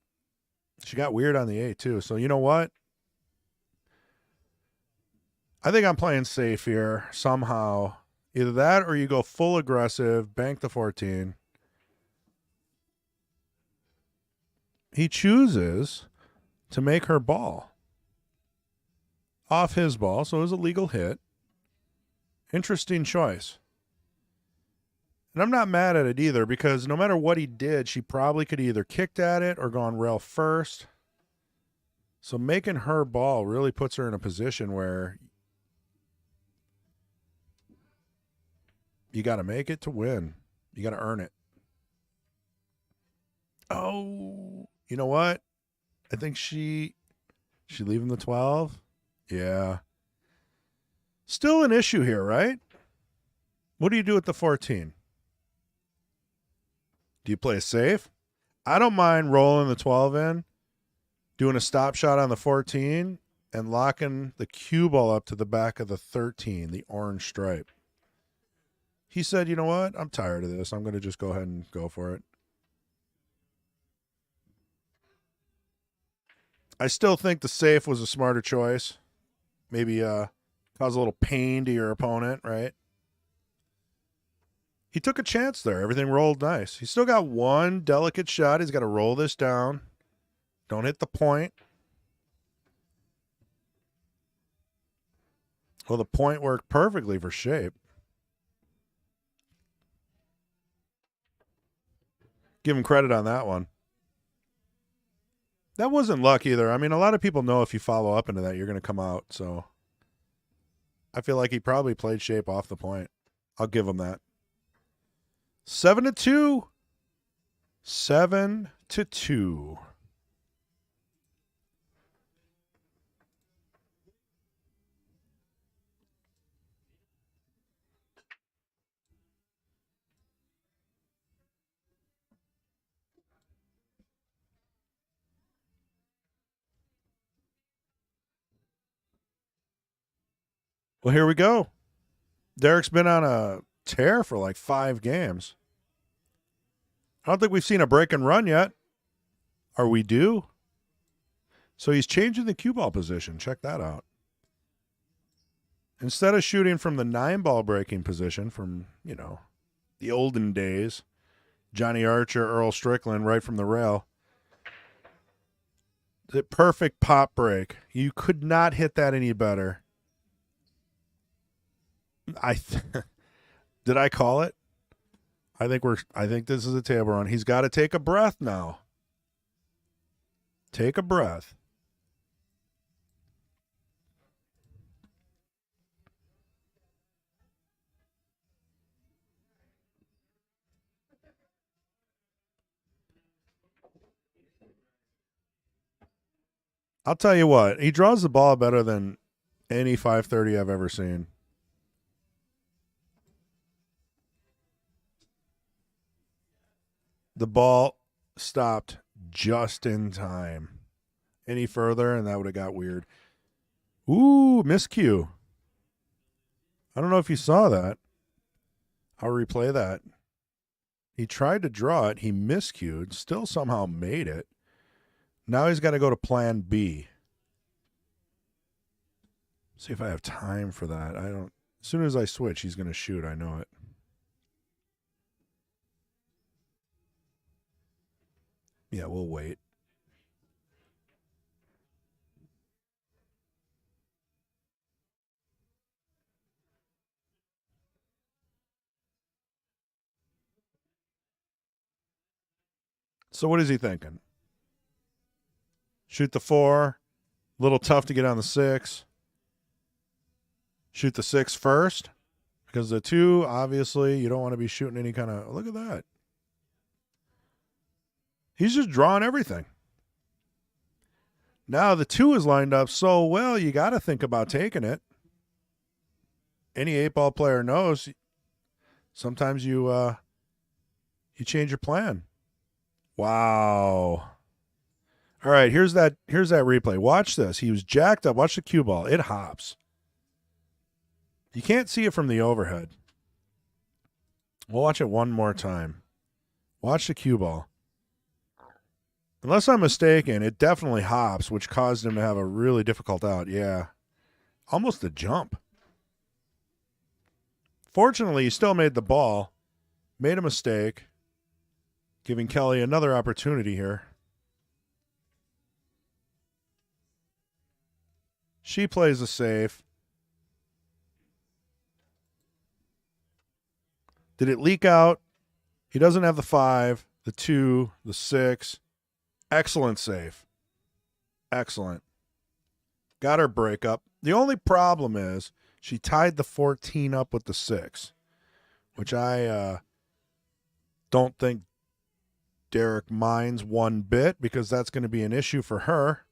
She got weird on the 8, too. So you know what? I think I'm playing safe here somehow. Either that or you go full aggressive, bank the 14. He chooses to make her ball. Off his ball, so it was a legal hit. Interesting choice. And I'm not mad at it either because no matter what he did, she probably could either kicked at it or gone rail first. So making her ball really puts her in a position where you got to make it to win. You got to earn it. Oh, you know what? I think she leaving the 12. Yeah. Still an issue here, right? What do you do with the 14? Do you play safe? I don't mind rolling the 12 in, doing a stop shot on the 14, and locking the cue ball up to the back of the 13, the orange stripe. He said, you know what? I'm tired of this. I'm going to just go ahead and go for it. I still think the safe was a smarter choice. Maybe cause a little pain to your opponent, right? He took a chance there. Everything rolled nice. He's still got one delicate shot. He's got to roll this down. Don't hit the point. Well, the point worked perfectly for shape. Give him credit on that one. That wasn't luck either. I mean, a lot of people know if you follow up into that, you're going to come out. So I feel like he probably played shape off the point. I'll give him that. 7-2. 7-2. Well, here we go. Derrick's been on a tear for like 5 games. I don't think we've seen a break and run yet. Are we due? So he's changing the cue ball position. Check that out. Instead of shooting from the 9-ball breaking position from, the olden days, Johnny Archer, Earl Strickland, right from the rail. The perfect pop break. You could not hit that any better. Did I call it? I think this is a table run. He's got to take a breath now. Take a breath. I'll tell you what, he draws the ball better than any 530 I've ever seen. The ball stopped just in time. Any further, and that would have got weird. Ooh, miscue. I don't know if you saw that. I'll replay that. He tried to draw it. He miscued. Still somehow made it. Now he's got to go to plan B. See if I have time for that. I don't. As soon as I switch, he's going to shoot. I know it. Yeah, we'll wait. So what is he thinking? Shoot the 4. A little tough to get on the 6. Shoot the 6 first. Because the 2, obviously, you don't want to be shooting any kind of... Look at that. He's just drawing everything. Now the 2 is lined up so well, you got to think about taking it. Any 8-ball player knows sometimes you change your plan. Wow. All right, here's that replay. Watch this. He was jacked up. Watch the cue ball. It hops. You can't see it from the overhead. We'll watch it one more time. Watch the cue ball. Unless I'm mistaken, it definitely hops, which caused him to have a really difficult out. Yeah. Almost a jump. Fortunately, he still made the ball. Made a mistake. Giving Kelly another opportunity here. She plays the safe. Did it leak out? He doesn't have the 5, the 2, the 6. Excellent save. Excellent. Got her break up. The only problem is she tied the 14 up with the 6, which I don't think Derrick minds one bit because that's going to be an issue for her.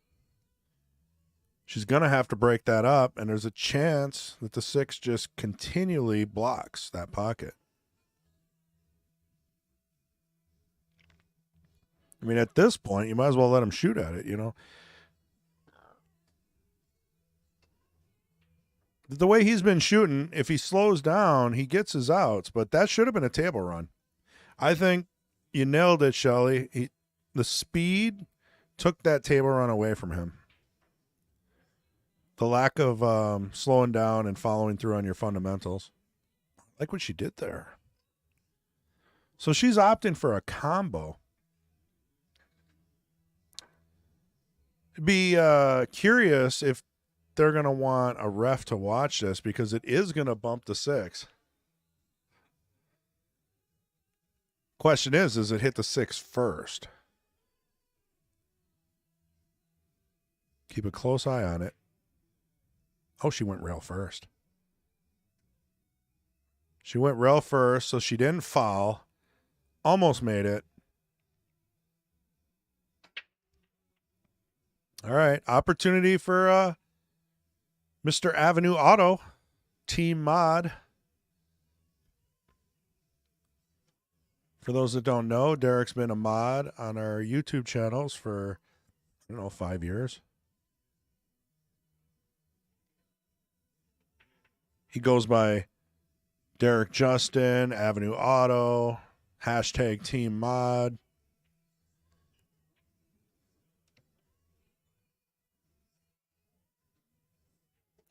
She's going to have to break that up, and there's a chance that the 6 just continually blocks that pocket. I mean, at this point, you might as well let him shoot at it, The way he's been shooting, if he slows down, he gets his outs, but that should have been a table run. I think you nailed it, Shelly. The speed took that table run away from him. The lack of slowing down and following through on your fundamentals. I like what she did there. So she's opting for a combo. Be curious if they're going to want a ref to watch this because it is going to bump to 6. Question is, does it hit the 6 first? Keep a close eye on it. Oh, she went rail first. She went rail first, so she didn't foul. Almost made it. All right. Opportunity for Mr. Avenue Auto, Team Mod. For those that don't know, Derrick's been a mod on our YouTube channels for, I don't know, 5 years. He goes by Derrick Justin, Avenue Auto, hashtag Team Mod.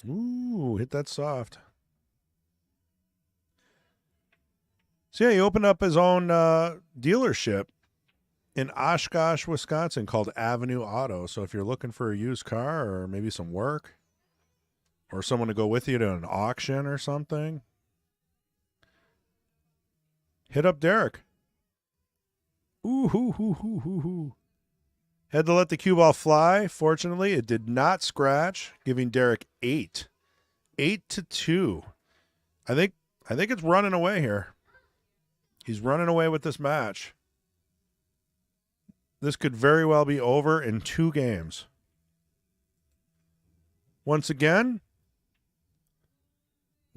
Ooh, hit that soft. So, yeah, he opened up his own dealership in Oshkosh, Wisconsin called Avenue Auto. So if you're looking for a used car or maybe some work or someone to go with you to an auction or something, hit up Derrick. Ooh, hoo, hoo, hoo, hoo, hoo. Had to let the cue ball fly. Fortunately, it did not scratch, giving Derrick 8. 8-2. I think it's running away here. He's running away with this match. This could very well be over in 2 games. Once again,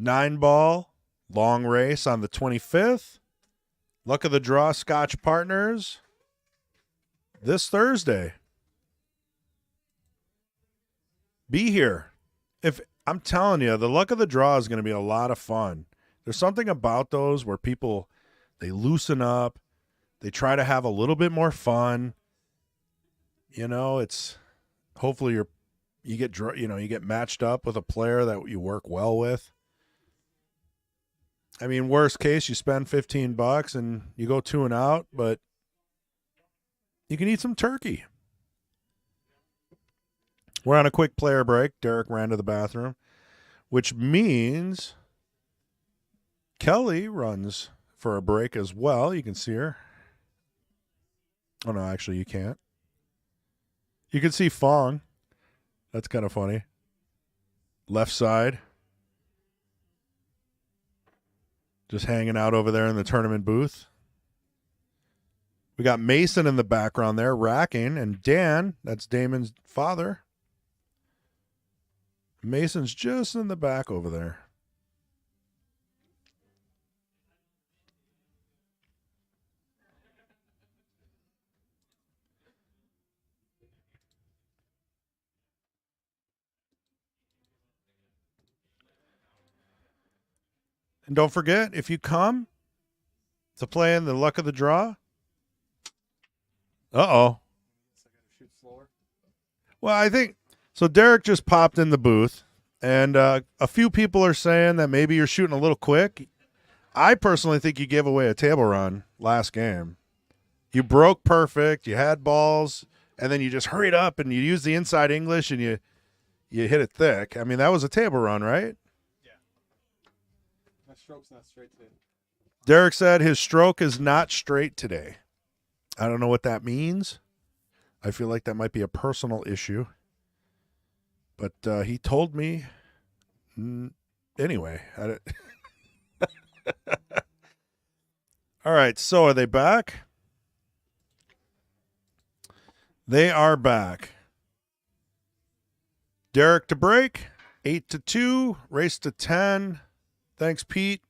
9-ball, long race on the 25th. Luck of the Draw Scotch Partners this Thursday. Be here. If I'm telling you, the Luck of the Draw is going to be a lot of fun. There's something about those where people, they loosen up. They try to have a little bit more fun. You know, it's hopefully you get matched up with a player that you work well with. I mean, worst case, you spend $15 and you go 2 and out, but you can eat some turkey. We're on a quick player break. Derrick ran to the bathroom, which means Kelly runs for a break as well. You can see her. Oh, no, actually, you can't. You can see Fong. That's kind of funny. Left side. Just hanging out over there in the tournament booth. We got Mason in the background there, racking, and Dan, that's Damon's father. Mason's just in the back over there. And don't forget, if you come to play in the Luck of the Draw. Uh-oh. Well, I think, so Derrick just popped in the booth, and a few people are saying that maybe you're shooting a little quick. I personally think you gave away a table run last game. You broke perfect, you had balls, and then you just hurried up and you used the inside English and you hit it thick. I mean, that was a table run, right? My stroke's not straight today. Derrick said his stroke is not straight today. I don't know what that means. I feel like that might be a personal issue. But he told me anyway. All right, so are they back? They are back. Derrick to break, 8-2, race to 10. Thanks, Pete.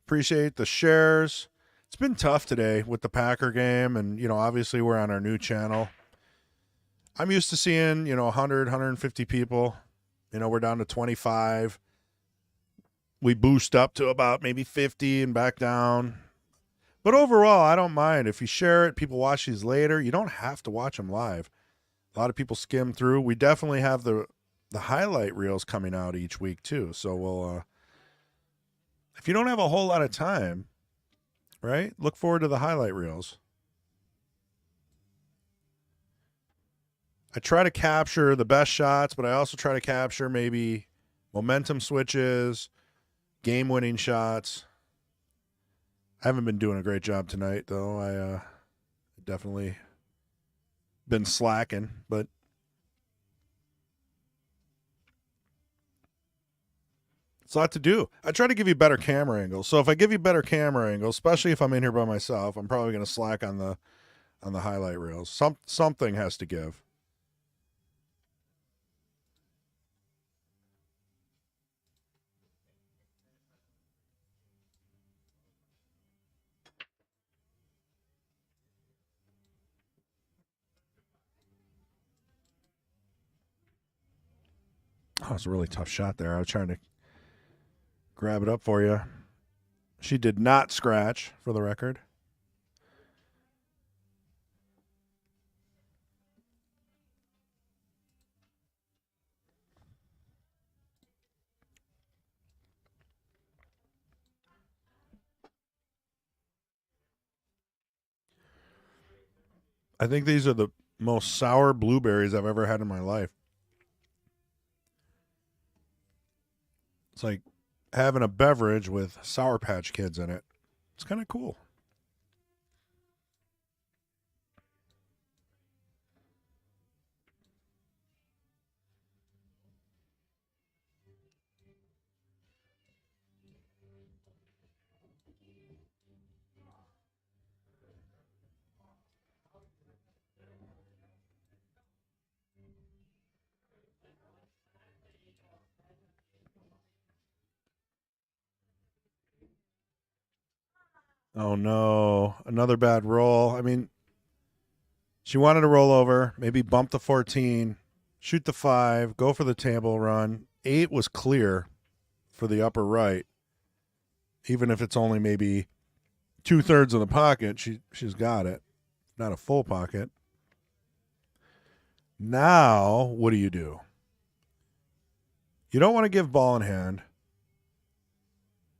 Appreciate the shares. It's been tough today with the Packer game, and, obviously we're on our new channel. I'm used to seeing, 100, 150 people. We're down to 25. We boost up to about maybe 50 and back down. But overall, I don't mind. If you share it, people watch these later. You don't have to watch them live. A lot of people skim through. We definitely have the highlight reels coming out each week too. So we'll, if you don't have a whole lot of time, right, look forward to the highlight reels. I try to capture the best shots, but I also try to capture maybe momentum switches, game-winning shots. I haven't been doing a great job tonight, though. I definitely been slacking, but it's a lot to do. I try to give you better camera angles. So if I give you better camera angles, especially if I'm in here by myself, I'm probably going to slack on the highlight reels. Something has to give. Oh, it's a really tough shot there. I was trying to grab it up for you. She did not scratch, for the record. I think these are the most sour blueberries I've ever had in my life. It's like having a beverage with Sour Patch Kids in it. It's kind of cool. Oh no, another bad roll. I mean, she wanted to roll over, maybe bump the 14, shoot the 5, go for the table run. 8 was clear for the upper right. Even if it's only maybe 2/3 of the pocket, she's got it. Not a full pocket. Now, what do? You don't want to give ball in hand.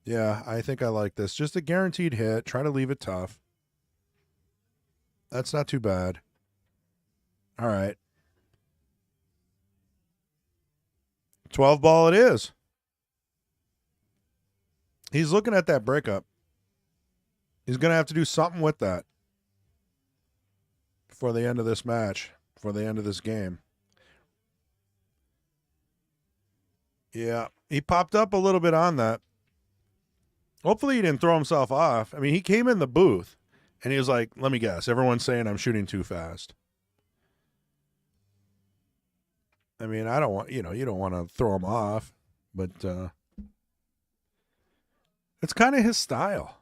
Yeah, I think I like this. Just a guaranteed hit. Try to leave it tough. That's not too bad. All right. 12 ball it is. He's looking at that breakup. He's going to have to do something with that before the end of this match, before the end of this game. Yeah, he popped up a little bit on that. Hopefully he didn't throw himself off. I mean, he came in the booth and he was like, let me guess, everyone's saying I'm shooting too fast. I mean, I don't want, you don't want to throw him off, but it's kind of his style.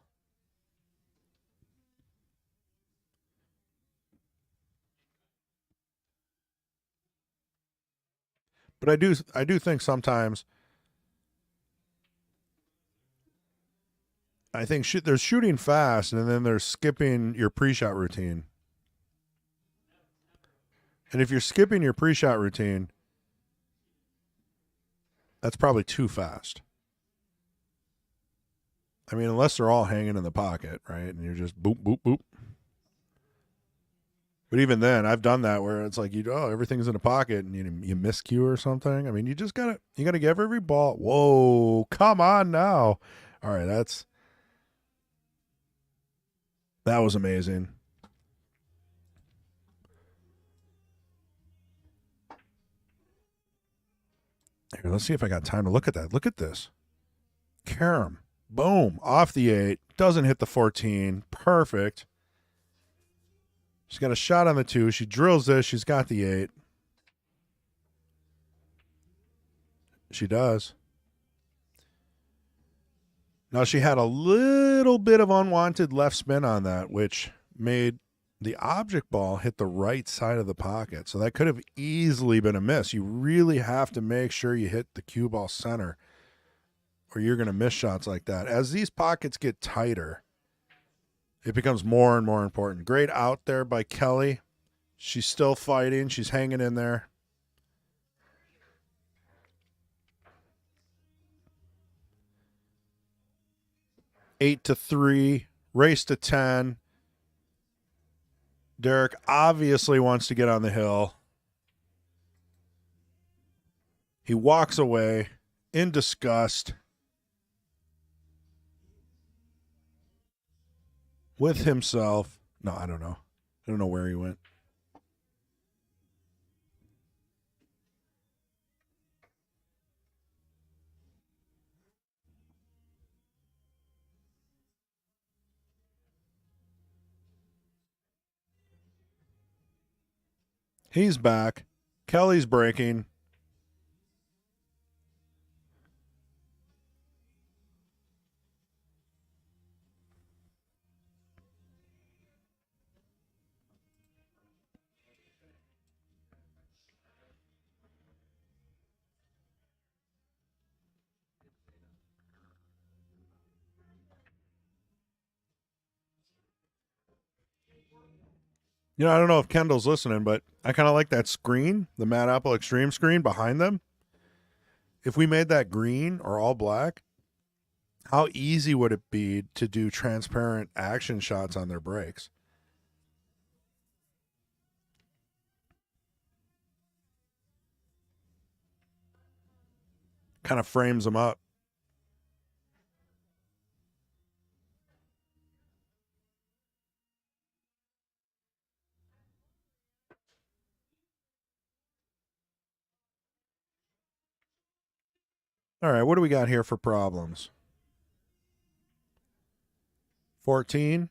But I do think sometimes I think there's shooting fast and then there's skipping your pre-shot routine. And if you're skipping your pre-shot routine, that's probably too fast. I mean, unless they're all hanging in the pocket, right? And you're just boop, boop, boop. But even then, I've done that where it's like, everything's in a pocket and you miscue or something. I mean, you gotta give every ball. Whoa, come on now. All right, that was amazing. Here, let's see if I got time to look at that. Look at this. Karam. Boom. Off the 8. Doesn't hit the 14. Perfect. She's got a shot on the 2. She drills this. She's got the 8. She does. Now, she had a little bit of unwanted left spin on that, which made the object ball hit the right side of the pocket. So that could have easily been a miss. You really have to make sure you hit the cue ball center or you're going to miss shots like that. As these pockets get tighter, it becomes more and more important. Great out there by Kelly. She's still fighting. She's hanging in there. Eight to 3, race to 10. Derrick obviously wants to get on the hill. He walks away in disgust with himself. No, I don't know. I don't know where he went. He's back. Kelly's breaking. I don't know if Kendall's listening, but I kind of like that screen, the Mad Apple Extreme screen behind them. If we made that green or all black, how easy would it be to do transparent action shots on their breaks? Kind of frames them up. All right, what do we got here for problems? 14.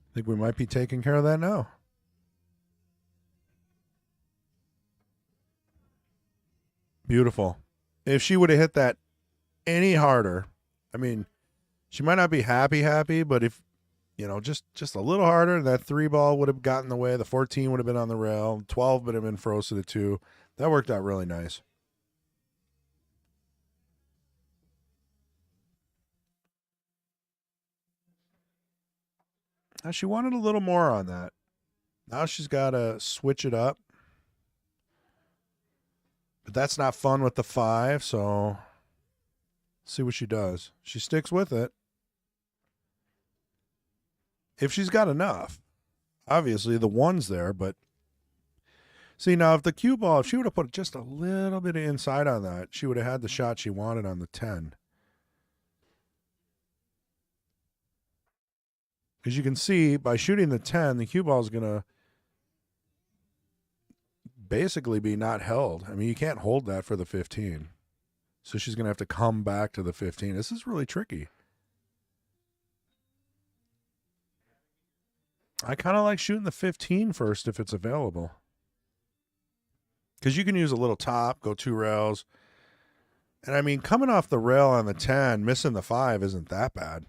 I think we might be taking care of that now. Beautiful. If she would have hit that any harder, I mean, she might not be happy, but if, just a little harder, that 3 ball would have gotten in the way. The 14 would have been on the rail. 12 would have been froze to the 2. That worked out really nice. Now she wanted a little more on that. Now she's got to switch it up. But that's not fun with the 5, so see what she does. She sticks with it. If she's got enough. Obviously, the 1's there, but see, now if the cue ball, if she would have put just a little bit of inside on that, she would have had the shot she wanted on the 10. As you can see, by shooting the 10, the cue ball is going to basically be not held. I mean, you can't hold that for the 15. So she's going to have to come back to the 15. This is really tricky. I kind of like shooting the 15 first if it's available. Because you can use a little top, go 2 rails. And I mean, coming off the rail on the 10, missing the 5 isn't that bad.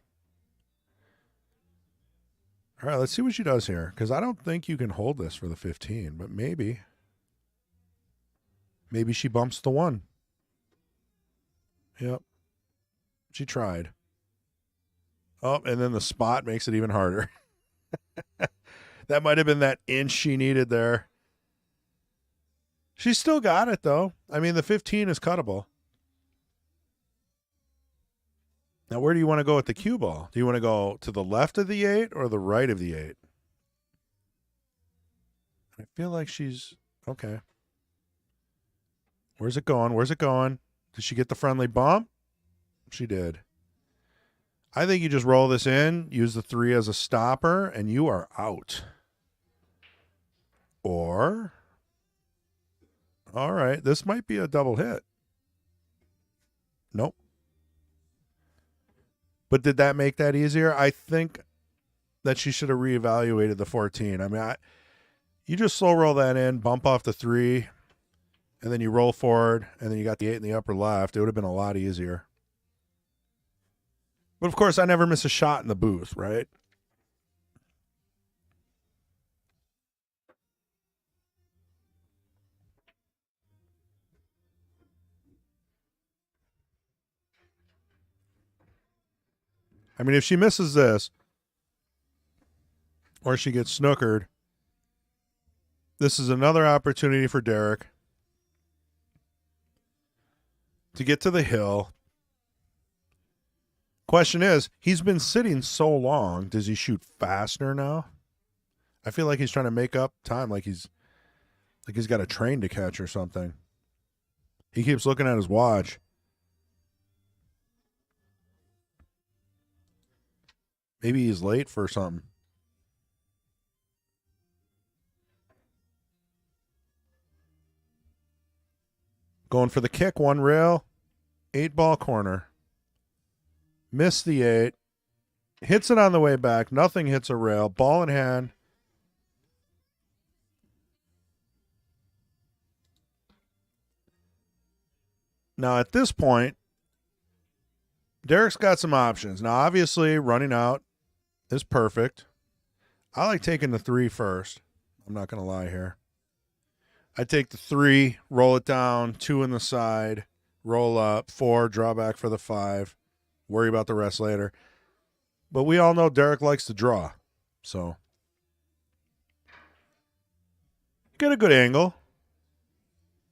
All right, let's see what she does here. Because I don't think you can hold this for the 15, but maybe. Maybe she bumps the 1. Yep. She tried. Oh, and then the spot makes it even harder. That might have been that inch she needed there. She still got it, though. I mean, the 15 is cuttable. Now, where do you want to go with the cue ball? Do you want to go to the left of the 8 or the right of the 8? I feel like she's... Okay. Where's it going? Where's it going? Did she get the friendly bump? She did. I think you just roll this in, use the 3 as a stopper, and you are out. Or... All right, this might be a double hit. Nope. But did that make that easier? I think that she should have reevaluated the 14. I mean, you just slow roll that in, bump off the 3, and then you roll forward, and then you got the 8 in the upper left. It would have been a lot easier. But, of course, I never miss a shot in the booth, right? I mean, if she misses this or she gets snookered, this is another opportunity for Derrick to get to the hill. Question is, he's been sitting so long. Does he shoot faster now? I feel like he's trying to make up time, like he's got a train to catch or something. He keeps looking at his watch. Maybe he's late for something. Going for the kick, one rail, 8-ball corner. Missed the 8. Hits it on the way back. Nothing hits a rail. Ball in hand. Now, at this point, Derrick's got some options. Now, obviously, running out is perfect. I like taking the 3 first. I'm not going to lie here. I take the 3, roll it down, 2 in the side, roll up, 4, draw back for the 5. Worry about the rest later. But we all know Derrick likes to draw. So get a good angle.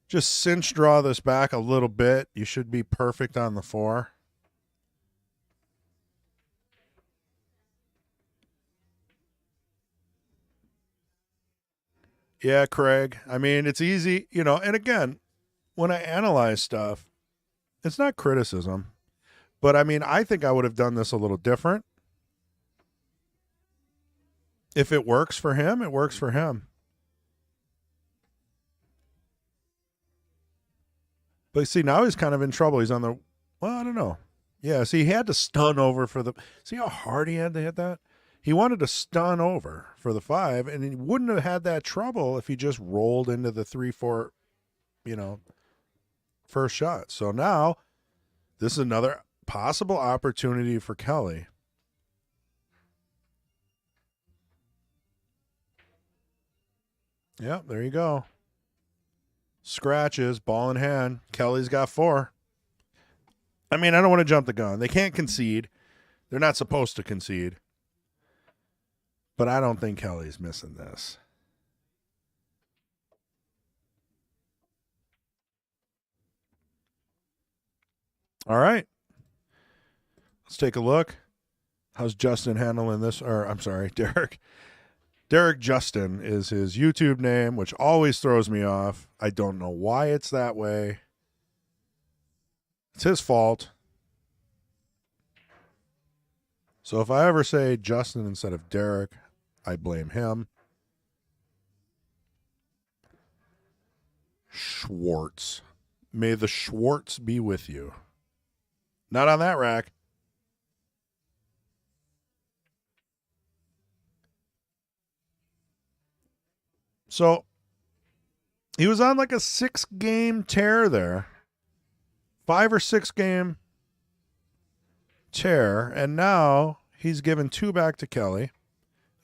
Just cinch draw this back a little bit. You should be perfect on the 4. Yeah, Craig. I mean, it's easy, and again, when I analyze stuff, it's not criticism. But, I mean, I think I would have done this a little different. If it works for him, it works for him. But, see, now he's kind of in trouble. He's on the – well, I don't know. Yeah, see, he had to stun over for the – see how hard he had to hit that? He wanted to stun over for the 5, and he wouldn't have had that trouble if he just rolled into the 3-4, first shot. So now this is another – possible opportunity for Kelly. Yeah, there you go. Scratches, ball in hand. Kelly's got 4. I mean, I don't want to jump the gun. They can't concede. They're not supposed to concede. But I don't think Kelly's missing this. All right. Let's take a look. How's Justin handling this? Or, I'm sorry, Derrick. Derrick Justin is his YouTube name, which always throws me off. I don't know why it's that way. It's his fault. So if I ever say Justin instead of Derrick, I blame him. Schwartz. May the Schwartz be with you. Not on that rack. So he was on like a 6-game tear there. 5 or 6 game tear. And now he's given 2 back to Kelly.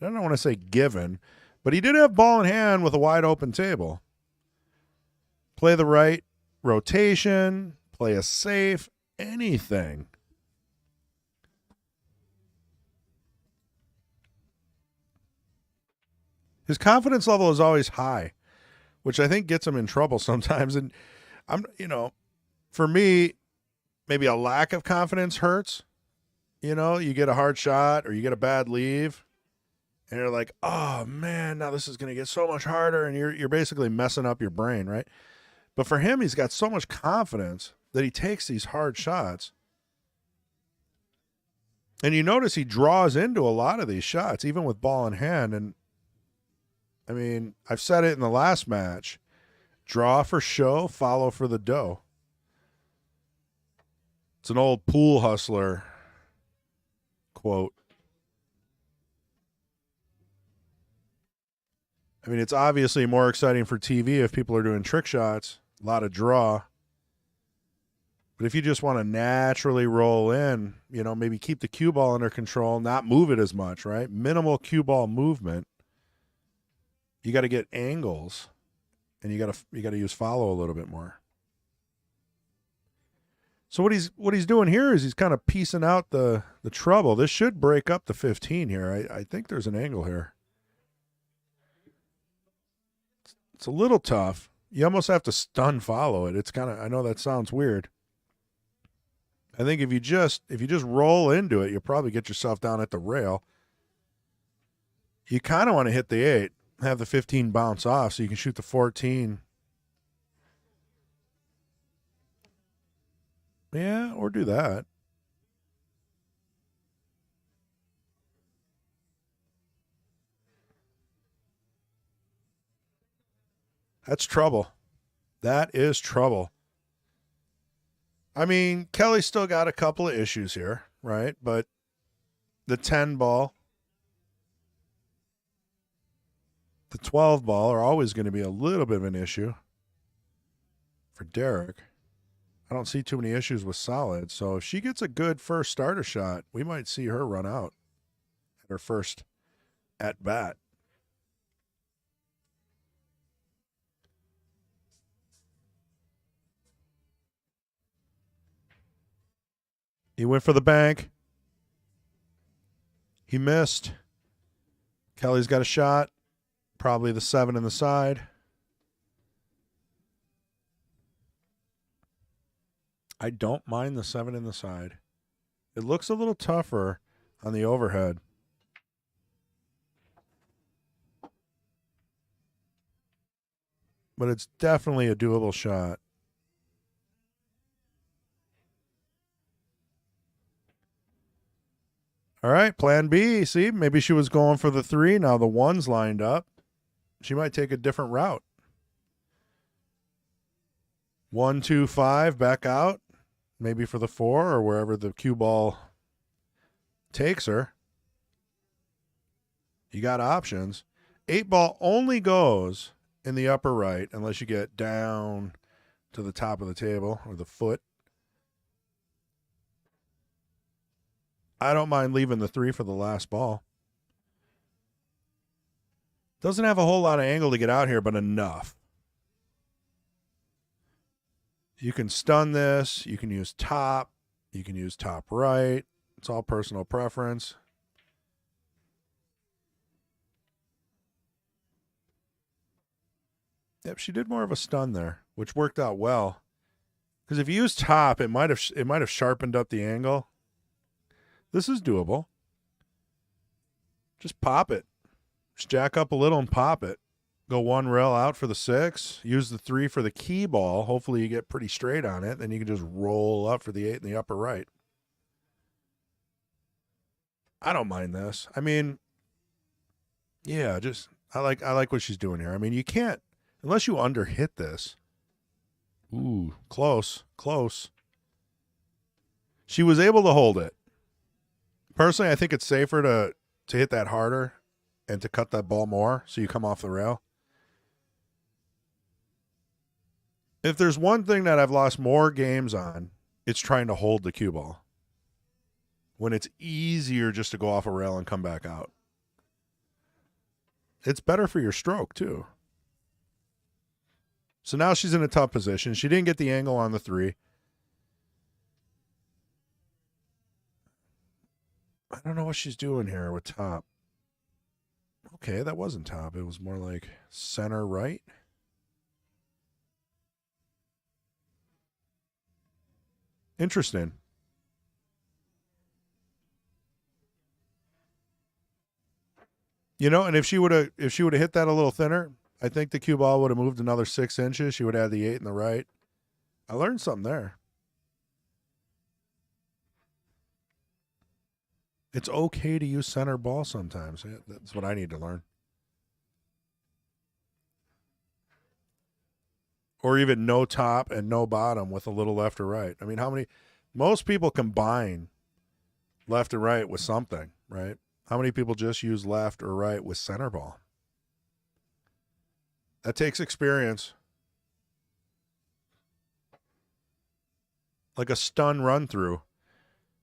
I don't want to say given, but he did have ball in hand with a wide open table. Play the right rotation, play a safe, anything. His confidence level is always high, which I think gets him in trouble sometimes. And for me, maybe a lack of confidence hurts. You get a hard shot or you get a bad leave and you're like, oh man, now this is going to get so much harder. And you're basically messing up your brain, right? But for him, he's got so much confidence that he takes these hard shots. And you notice he draws into a lot of these shots, even with ball in hand. And I mean, I've said it in the last match. Draw for show, follow for the dough. It's an old pool hustler quote. I mean, it's obviously more exciting for TV if people are doing trick shots, a lot of draw. But if you just want to naturally roll in, maybe keep the cue ball under control, not move it as much, right? Minimal cue ball movement. You got to get angles, and you got to use follow a little bit more. So what he's doing here is he's kind of piecing out the trouble. This should break up the 15 here. I think there's an angle here. It's a little tough. You almost have to stun follow it. It's kind of, I know that sounds weird. I think if you just roll into it, you'll probably get yourself down at the rail. You kind of want to hit the 8, have the 15 bounce off so you can shoot the 14. Yeah, or do that. That's trouble. That is trouble. I mean, Kelly's still got a couple of issues here, right? But the 10 ball, the 12 ball are always going to be a little bit of an issue for Derrick. I don't see too many issues with solid. So if she gets a good first starter shot, we might see her run out at her first at bat. He went for the bank. He missed. Kelly's got a shot. Probably the 7 in the side. I don't mind the 7 in the side. It looks a little tougher on the overhead. But it's definitely a doable shot. All right, plan B. See, maybe she was going for the 3. Now the 1's lined up. She might take a different route. 1, 2, 5, back out. Maybe for the 4 or wherever the cue ball takes her. You got options. 8 ball only goes in the upper right unless you get down to the top of the table or the foot. I don't mind leaving the 3 for the last ball. Doesn't have a whole lot of angle to get out here, but enough. You can stun this. You can use top. You can use top right. It's all personal preference. Yep, she did more of a stun there, which worked out well. Because if you use top, it might have sharpened up the angle. This is doable. Just pop it. Just jack up a little and pop it. Go 1 rail out for the 6. Use the 3 for the key ball. Hopefully you get pretty straight on it. Then you can just roll up for the 8 in the upper right. I don't mind this. I mean, yeah, just I like what she's doing here. I mean, you can't unless you underhit this. Ooh, close. She was able to hold it. Personally, I think it's safer to hit that harder and to cut that ball more so you come off the rail. If there's one thing that I've lost more games on, it's trying to hold the cue ball. When it's easier just to go off a rail and come back out. It's better for your stroke, too. So now she's in a tough position. She didn't get the angle on the 3. I don't know what she's doing here with top. Okay, that wasn't top. It was more like center right. Interesting. You know, and if she would have hit that a little thinner, I think the cue ball would have moved another 6 inches. She would have had the 8 in the right. I learned something there. It's okay to use center ball sometimes. That's what I need to learn. Or even no top and no bottom with a little left or right. I mean, most people combine left and right with something, right? How many people just use left or right with center ball? That takes experience. Like a stun run through.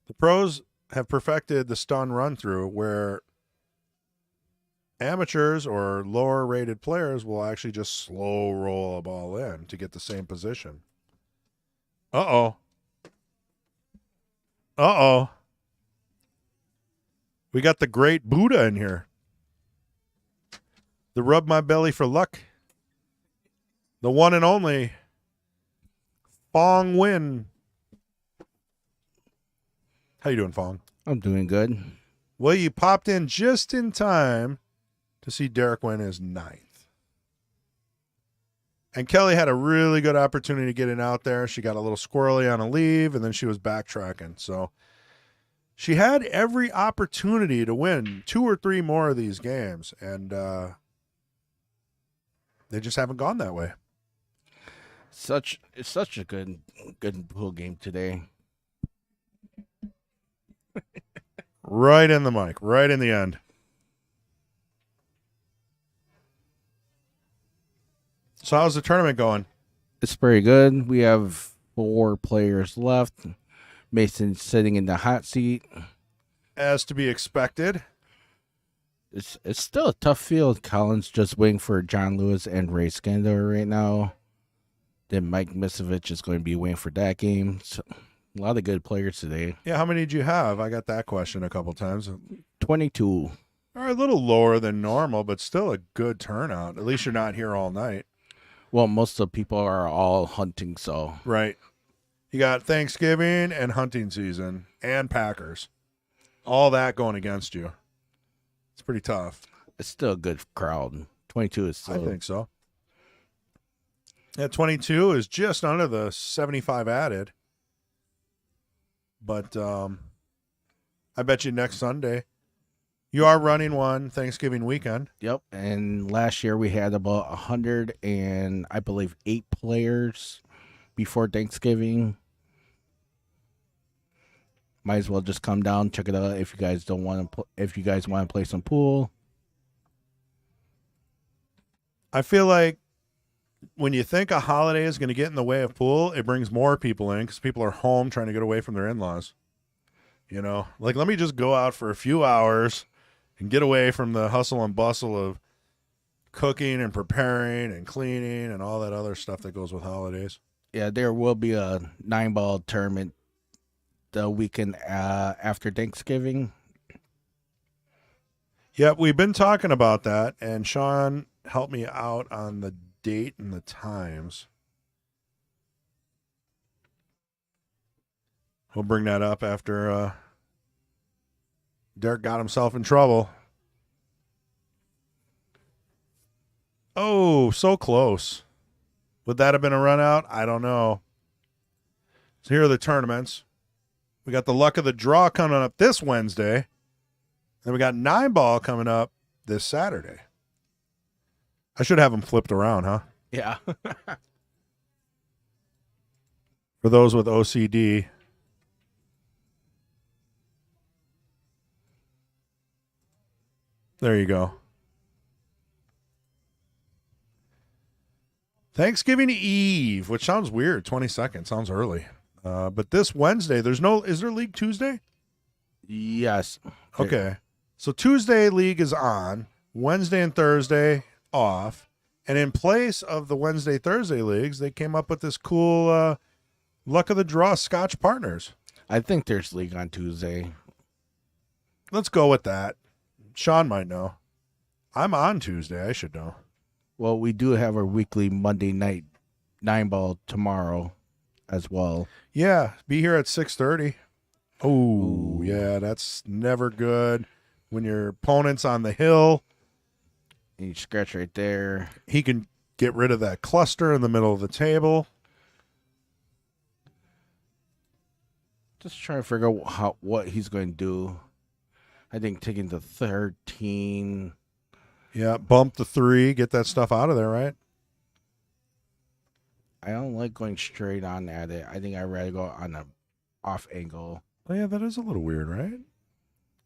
The pros have perfected the stun run through where amateurs or lower rated players will actually just slow roll a ball in to get the same position. Uh-oh. We got the great Buddha in here. The rub my belly for luck. The one and only Fong Win. How you doing, Fong? I'm doing good. Well, you popped in just in time to see Derrick win his 9th. And Kelly had a really good opportunity to get it out there. She got a little squirrely on a leave, and then she was backtracking. So she had every opportunity to win 2 or 3 more of these games, and they just haven't gone that way. It's such a good pool game today. Right in the mic, right in the end. So how's the tournament going? It's pretty good. We have 4 players left. Mason's sitting in the hot seat. As to be expected. It's still a tough field. Colin's just waiting for John Lewis and Ray Scandler right now. Then Mike Misovich is going to be waiting for that game. So, a lot of good players today. Yeah, how many did you have? I got that question a couple times. 22. Are a little lower than normal, but still a good turnout. At least you're not here all night. Well, most of the people are all hunting, so. Right. You got Thanksgiving and hunting season and Packers. All that going against you. It's pretty tough. It's still a good crowd. 22 is still. I think so. Yeah, 22 is just under the 75 added. But I bet you next Sunday you are running one Thanksgiving weekend. Yep. And last year we had about 100 and I believe 8 players before Thanksgiving. Might as well just come down, check it out if you guys don't want to. If you guys want to play some pool. I feel like when you think a holiday is going to get in the way of pool, it brings more people in because people are home trying to get away from their in-laws. You know, like, let me just go out for a few hours and get away from the hustle and bustle of cooking and preparing and cleaning and all that other stuff that goes with holidays. Yeah, there will be a 9-ball tournament the weekend after Thanksgiving. Yep, we've been talking about that, and Sean helped me out on the date and the times. We'll bring that up after Derrick got himself in trouble. Oh, so close. Would that have been a run out? I don't know. So here are the tournaments. We got the luck of the draw coming up this Wednesday. Then we got 9-ball coming up this Saturday. I should have them flipped around, huh? Yeah. For those with OCD. There you go. Thanksgiving Eve, which sounds weird. 22nd sounds early. But this Wednesday, is there League Tuesday? Yes. Okay. So Tuesday League is on. Wednesday and Thursday off. And in place of the Wednesday, Thursday leagues, they came up with this cool luck of the draw Scotch partners. I think there's league on Tuesday. Let's go with that. Sean might know. I'm on Tuesday. I should know. Well, we do have our weekly Monday night 9-ball tomorrow as well. Yeah, be here at 6:30. Oh, Ooh. yeah, that's never good. When your opponent's on the hill, And you scratch right there. he can get rid of that cluster in the middle of the table. Just trying to figure out what he's going to do. I think taking the 13. Yeah, bump the 3, get that stuff out of there, right? I don't like going straight on at it. I think I'd rather go on a off angle. Oh, yeah, that is a little weird, right?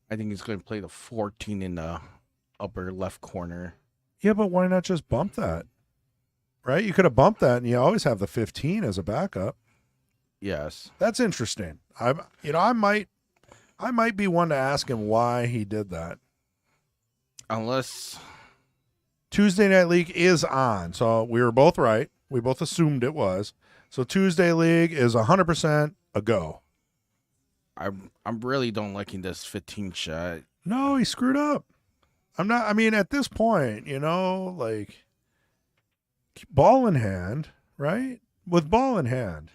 I think he's going to play the 14 in the upper left corner. Yeah, but why not just bump that? Right? You could have bumped that, and you always have the 15 as a backup. Yes. That's interesting. I might be one to ask him why he did that. Unless Tuesday Night League is on, so we were both right. We both assumed it was. So Tuesday League is 100% a go. I'm really don't liking this 15 shot. No, he screwed up. At this point, like, ball in hand, right? With ball in hand,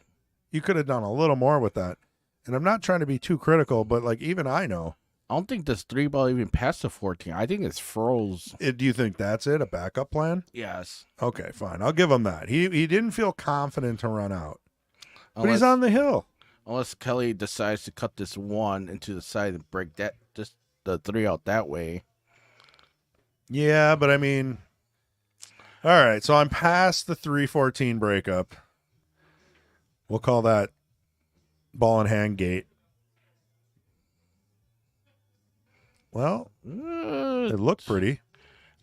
you could have done a little more with that. And I'm not trying to be too critical, but like even I know. I don't think this 3-ball even passed the 14. I think it's froze. Do you think that's it? A backup plan? Yes. Okay, fine. I'll give him that. He didn't feel confident to run out. But Unless, he's on the hill. unless Kelly decides to cut this 1 into the side and break that just the 3 out that way. Yeah, but I mean, all right. So I'm past the 3-14 breakup. We'll call that ball in hand gate. Well, it looked pretty.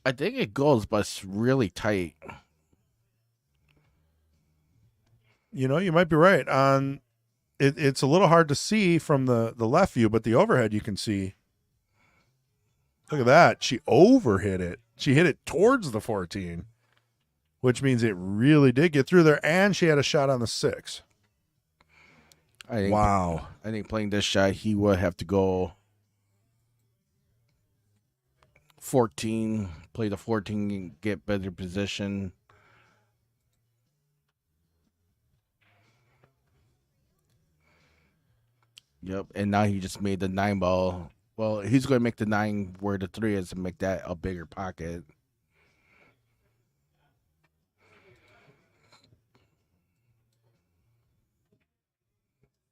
I think it goes, but it's really tight. You know, you might be right. It's a little hard to see from the left view, but the overhead you can see. Look at that. She overhit it. She hit it towards the 14, which means it really did get through there, and she had a shot on the 6. Wow. I think playing this shot, he would have to go 14, play the 14 and get better position. Yep, and now he just made the 9-ball. Well, he's going to make the 9 where the 3 is and make that a bigger pocket.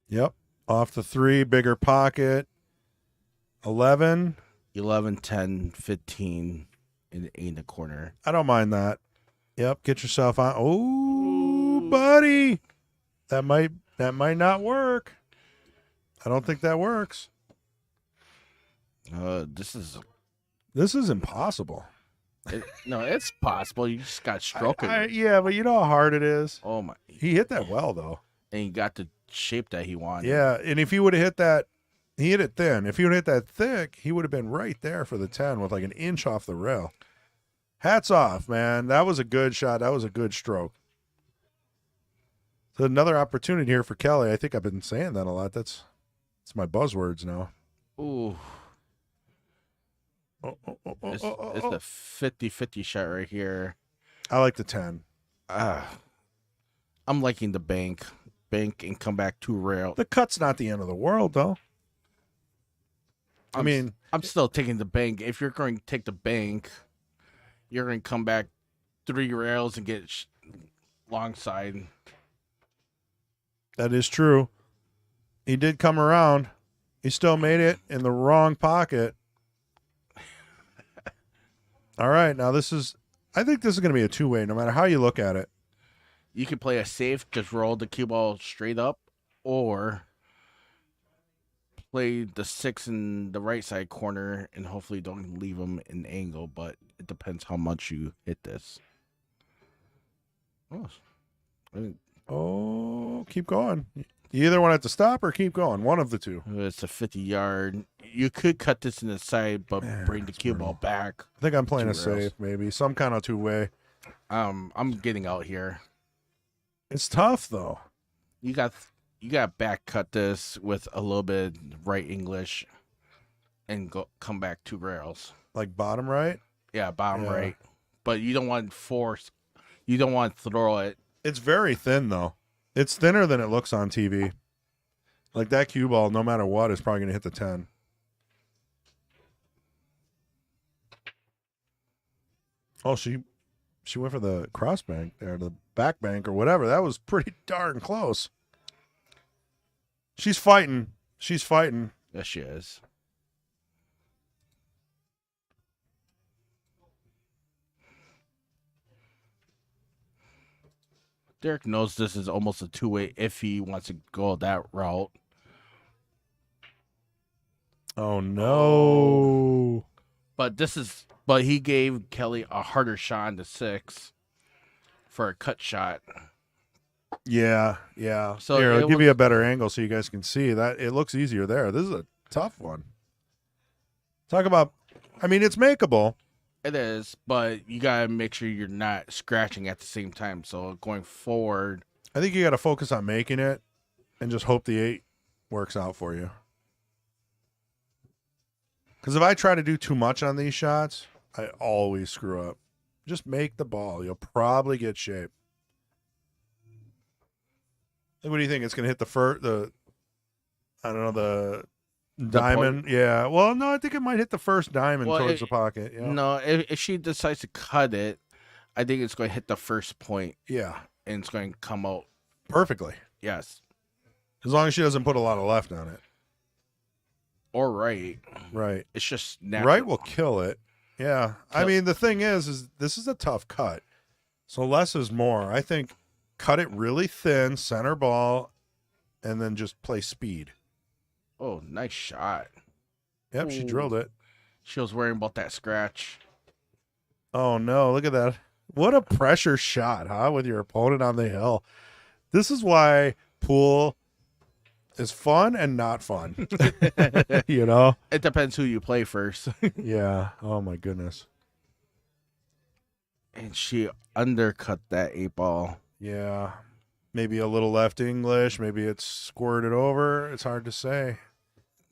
Yep. Off the 3, bigger pocket. 11. 11, 10, 15, and 8 in the corner. I don't mind that. Yep. Get yourself on. Oh, buddy. That might not work. I don't think that works. This is impossible. No, it's possible. You just got stroking. Yeah, but you know how hard it is. Oh my! He hit that well though, and he got the shape that he wanted. Yeah, and if he would have hit that, he hit it thin. If he would have hit that thick, he would have been right there for the 10 with like an inch off the rail. Hats off, man. That was a good shot. That was a good stroke. So another opportunity here for Kelly. I think I've been saying that a lot. It's my buzzwords now. Ooh. It's the 50-50 shot right here. I like the 10. I'm liking the bank and come back to rail. The cut's not the end of the world, though. I'm still taking the bank. If you're going to take the bank, you're going to come back 3 rails and get long side. That is true. He did come around. He still made it in the wrong pocket. All right, now I think this is going to be a 2-way, no matter how you look at it. You can play a safe, just roll the cue ball straight up, or play the 6 in the right side corner and hopefully don't leave them in angle, but it depends how much you hit this. Oh, keep going. You either want it to stop or keep going. One of the two. It's a 50-yard. You could cut this in the side, but bring the cue ball back. I think I'm playing a safe, maybe. Some kind of 2-way. I'm getting out here. It's tough, though. You got back cut this with a little bit right English and come back 2 rails. Like bottom right? Yeah, bottom right. But you don't want to force. You don't want to throw it. It's very thin, though. It's thinner than it looks on TV. Like that cue ball, no matter what, is probably going to hit the 10. Oh, she went for the cross bank there, the back bank or whatever. That was pretty darn close. She's fighting. She's fighting. Yes, she is. Derrick knows this is almost a 2-way if he wants to go that route. Oh, no. But he gave Kelly a harder shot in the 6 for a cut shot. Yeah. So here, I'll give you a better angle so you guys can see that it looks easier there. This is a tough one. Talk about, it's makeable. It is, but you got to make sure you're not scratching at the same time. So going forward, I think you got to focus on making it and just hope the 8 works out for you. Because if I try to do too much on these shots, I always screw up. Just make the ball. You'll probably get shape. What do you think? It's going to hit the I don't know, the The diamond. Yeah. Well, no, I think it might hit the first diamond Well, towards the pocket. Yeah. no, if she decides to cut it, I think it's going to hit the first point Yeah. and it's going to come out. Perfectly. Yes. As long as she doesn't put a lot of left on it. Or right. Right. It's just natural. Right will kill it. Yeah. I mean, the thing is this is a tough cut. So less is more. I think cut it really thin, center ball, and then just play speed. Oh, nice shot. Yep, she drilled it. She was worrying about that scratch. Oh, no. Look at that. What a pressure shot, huh? With your opponent on the hill. This is why pool is fun and not fun. You know? It depends who you play first. Yeah. Oh, my goodness. And she undercut that 8-ball. Yeah. Maybe a little left English. Maybe it's squirted over. It's hard to say.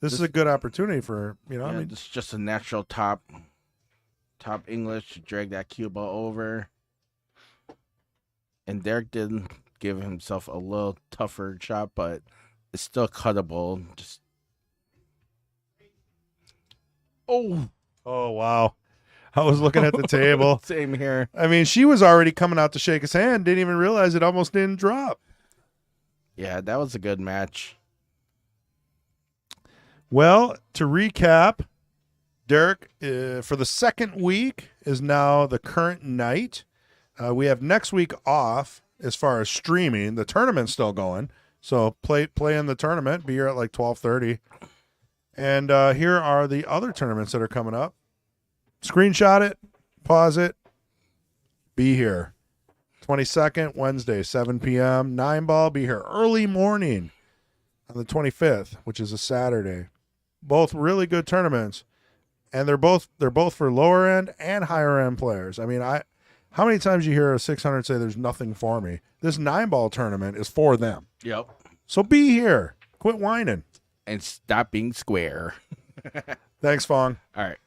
This is a good opportunity for, you know, Yeah, I mean, this is just a natural top English to drag that cue ball over. And Derrick did give himself a little tougher shot, but it's still cuttable. Just oh, wow. I was looking at the table. Same here. I mean, she was already coming out to shake his hand. Didn't even realize it almost didn't drop. Yeah, that was a good match. Well, to recap, Derrick, for the second week, is now the current night. We have next week off as far as streaming. The tournament's still going, so play in the tournament. Be here at like 12:30. And here are the other tournaments that are coming up. Screenshot it, pause it, be here. 22nd, Wednesday, 7 p.m. 9-ball, be here early morning on the 25th, which is a Saturday. Both really good tournaments, and they're both for lower end and higher end players. I mean, how many times you hear a 600 say there's nothing for me? This 9-ball tournament is for them. Yep. So be here. Quit whining. And stop being square. Thanks, Fong. All right.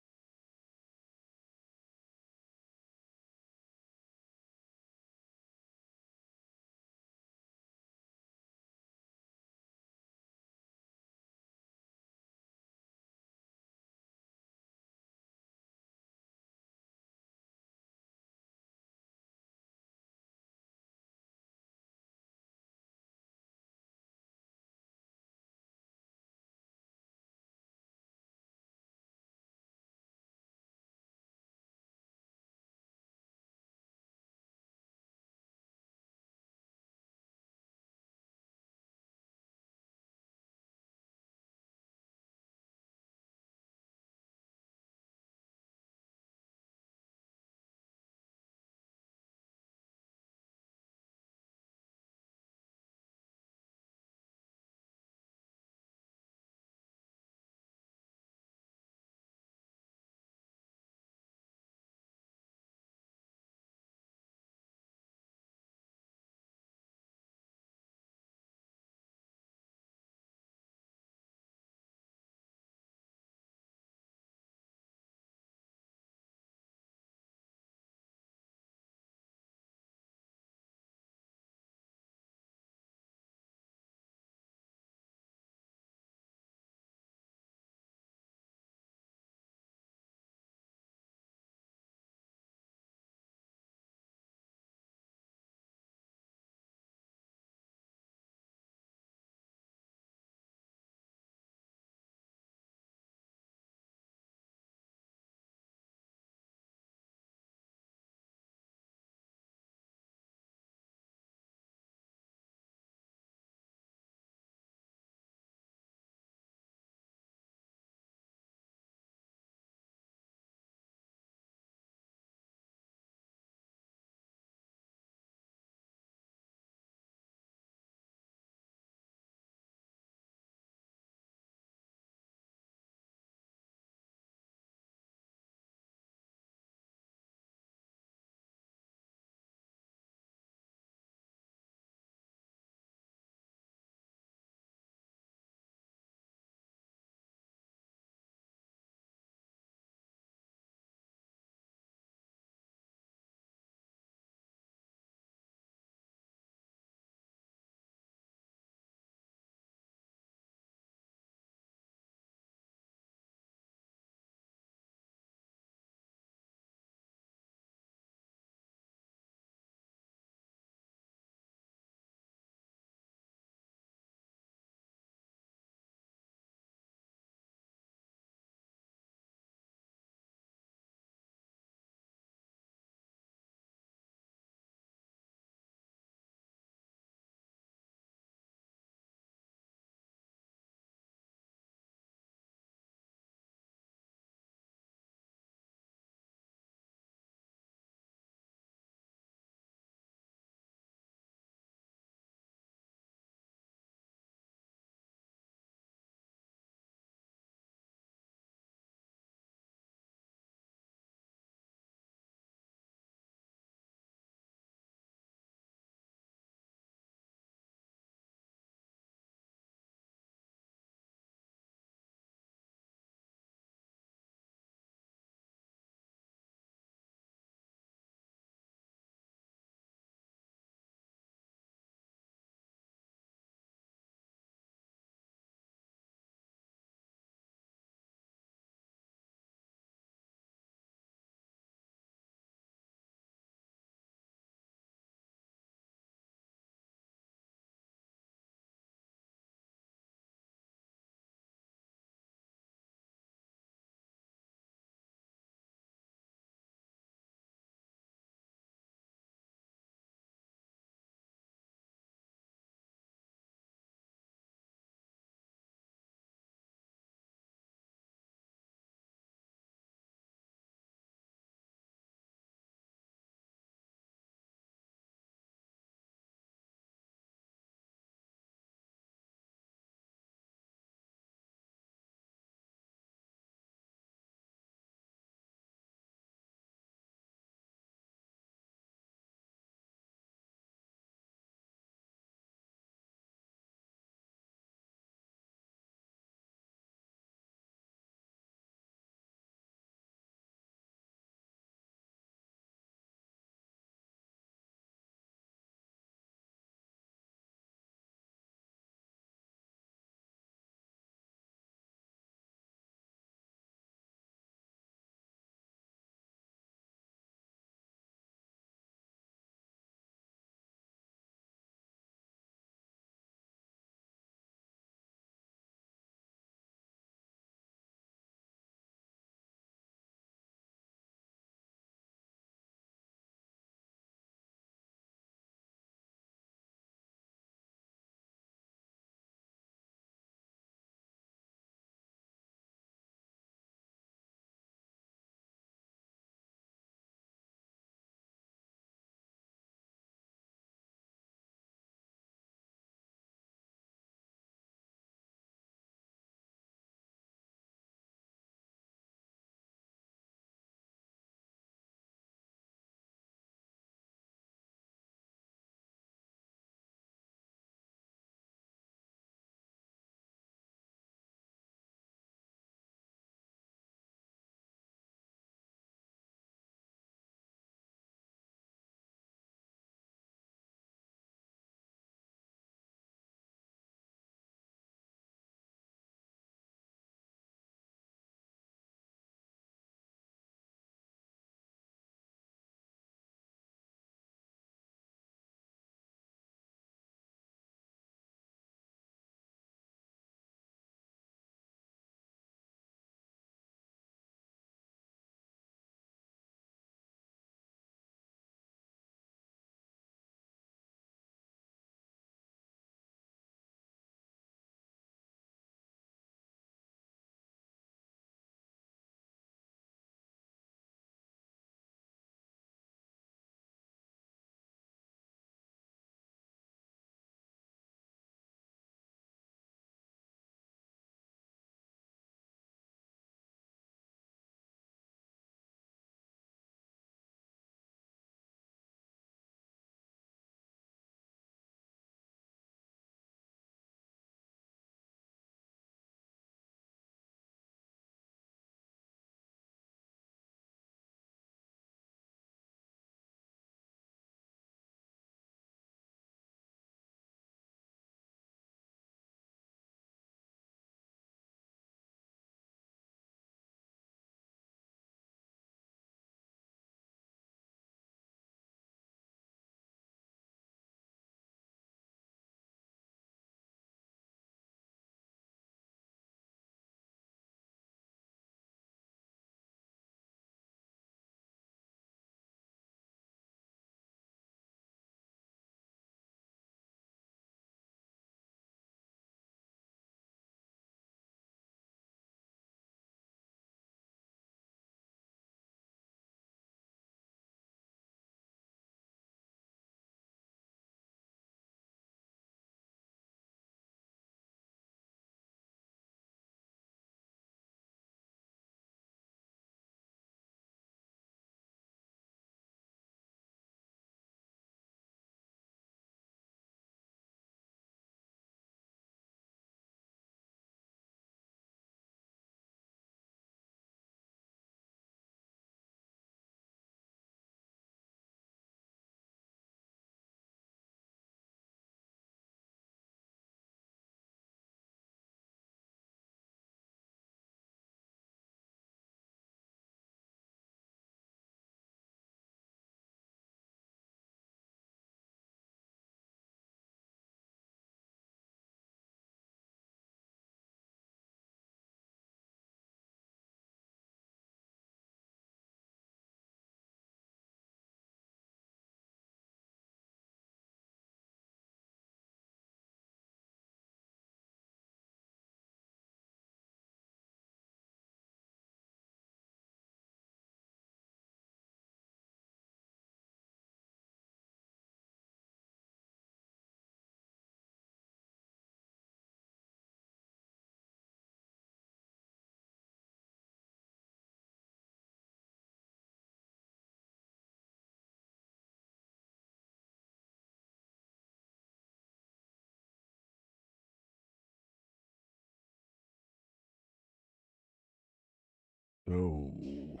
Oh.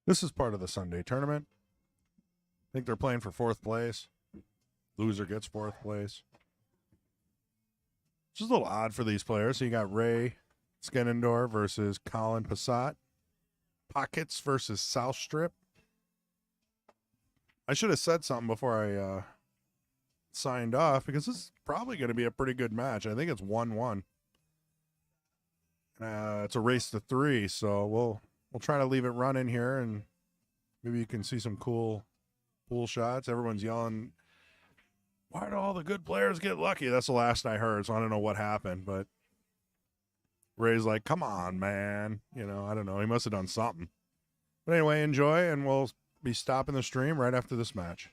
This is part of the Sunday tournament. I think they're playing for 4th place. Loser gets 4th place. It's just a little odd for these players. So you got Ray Skenendor versus Colin Passat. Pockets versus South Strip. I should have said something before I signed off because this is probably going to be a pretty good match. I think it's 1-1. It's a race to 3, so we'll try to leave it running here, and maybe you can see some cool shots. Everyone's yelling, "Why do all the good players get lucky?" That's the last I heard, so I don't know what happened, but Ray's like, "Come on, man." I don't know. He must have done something. But anyway, enjoy, and we'll be stopping the stream right after this match.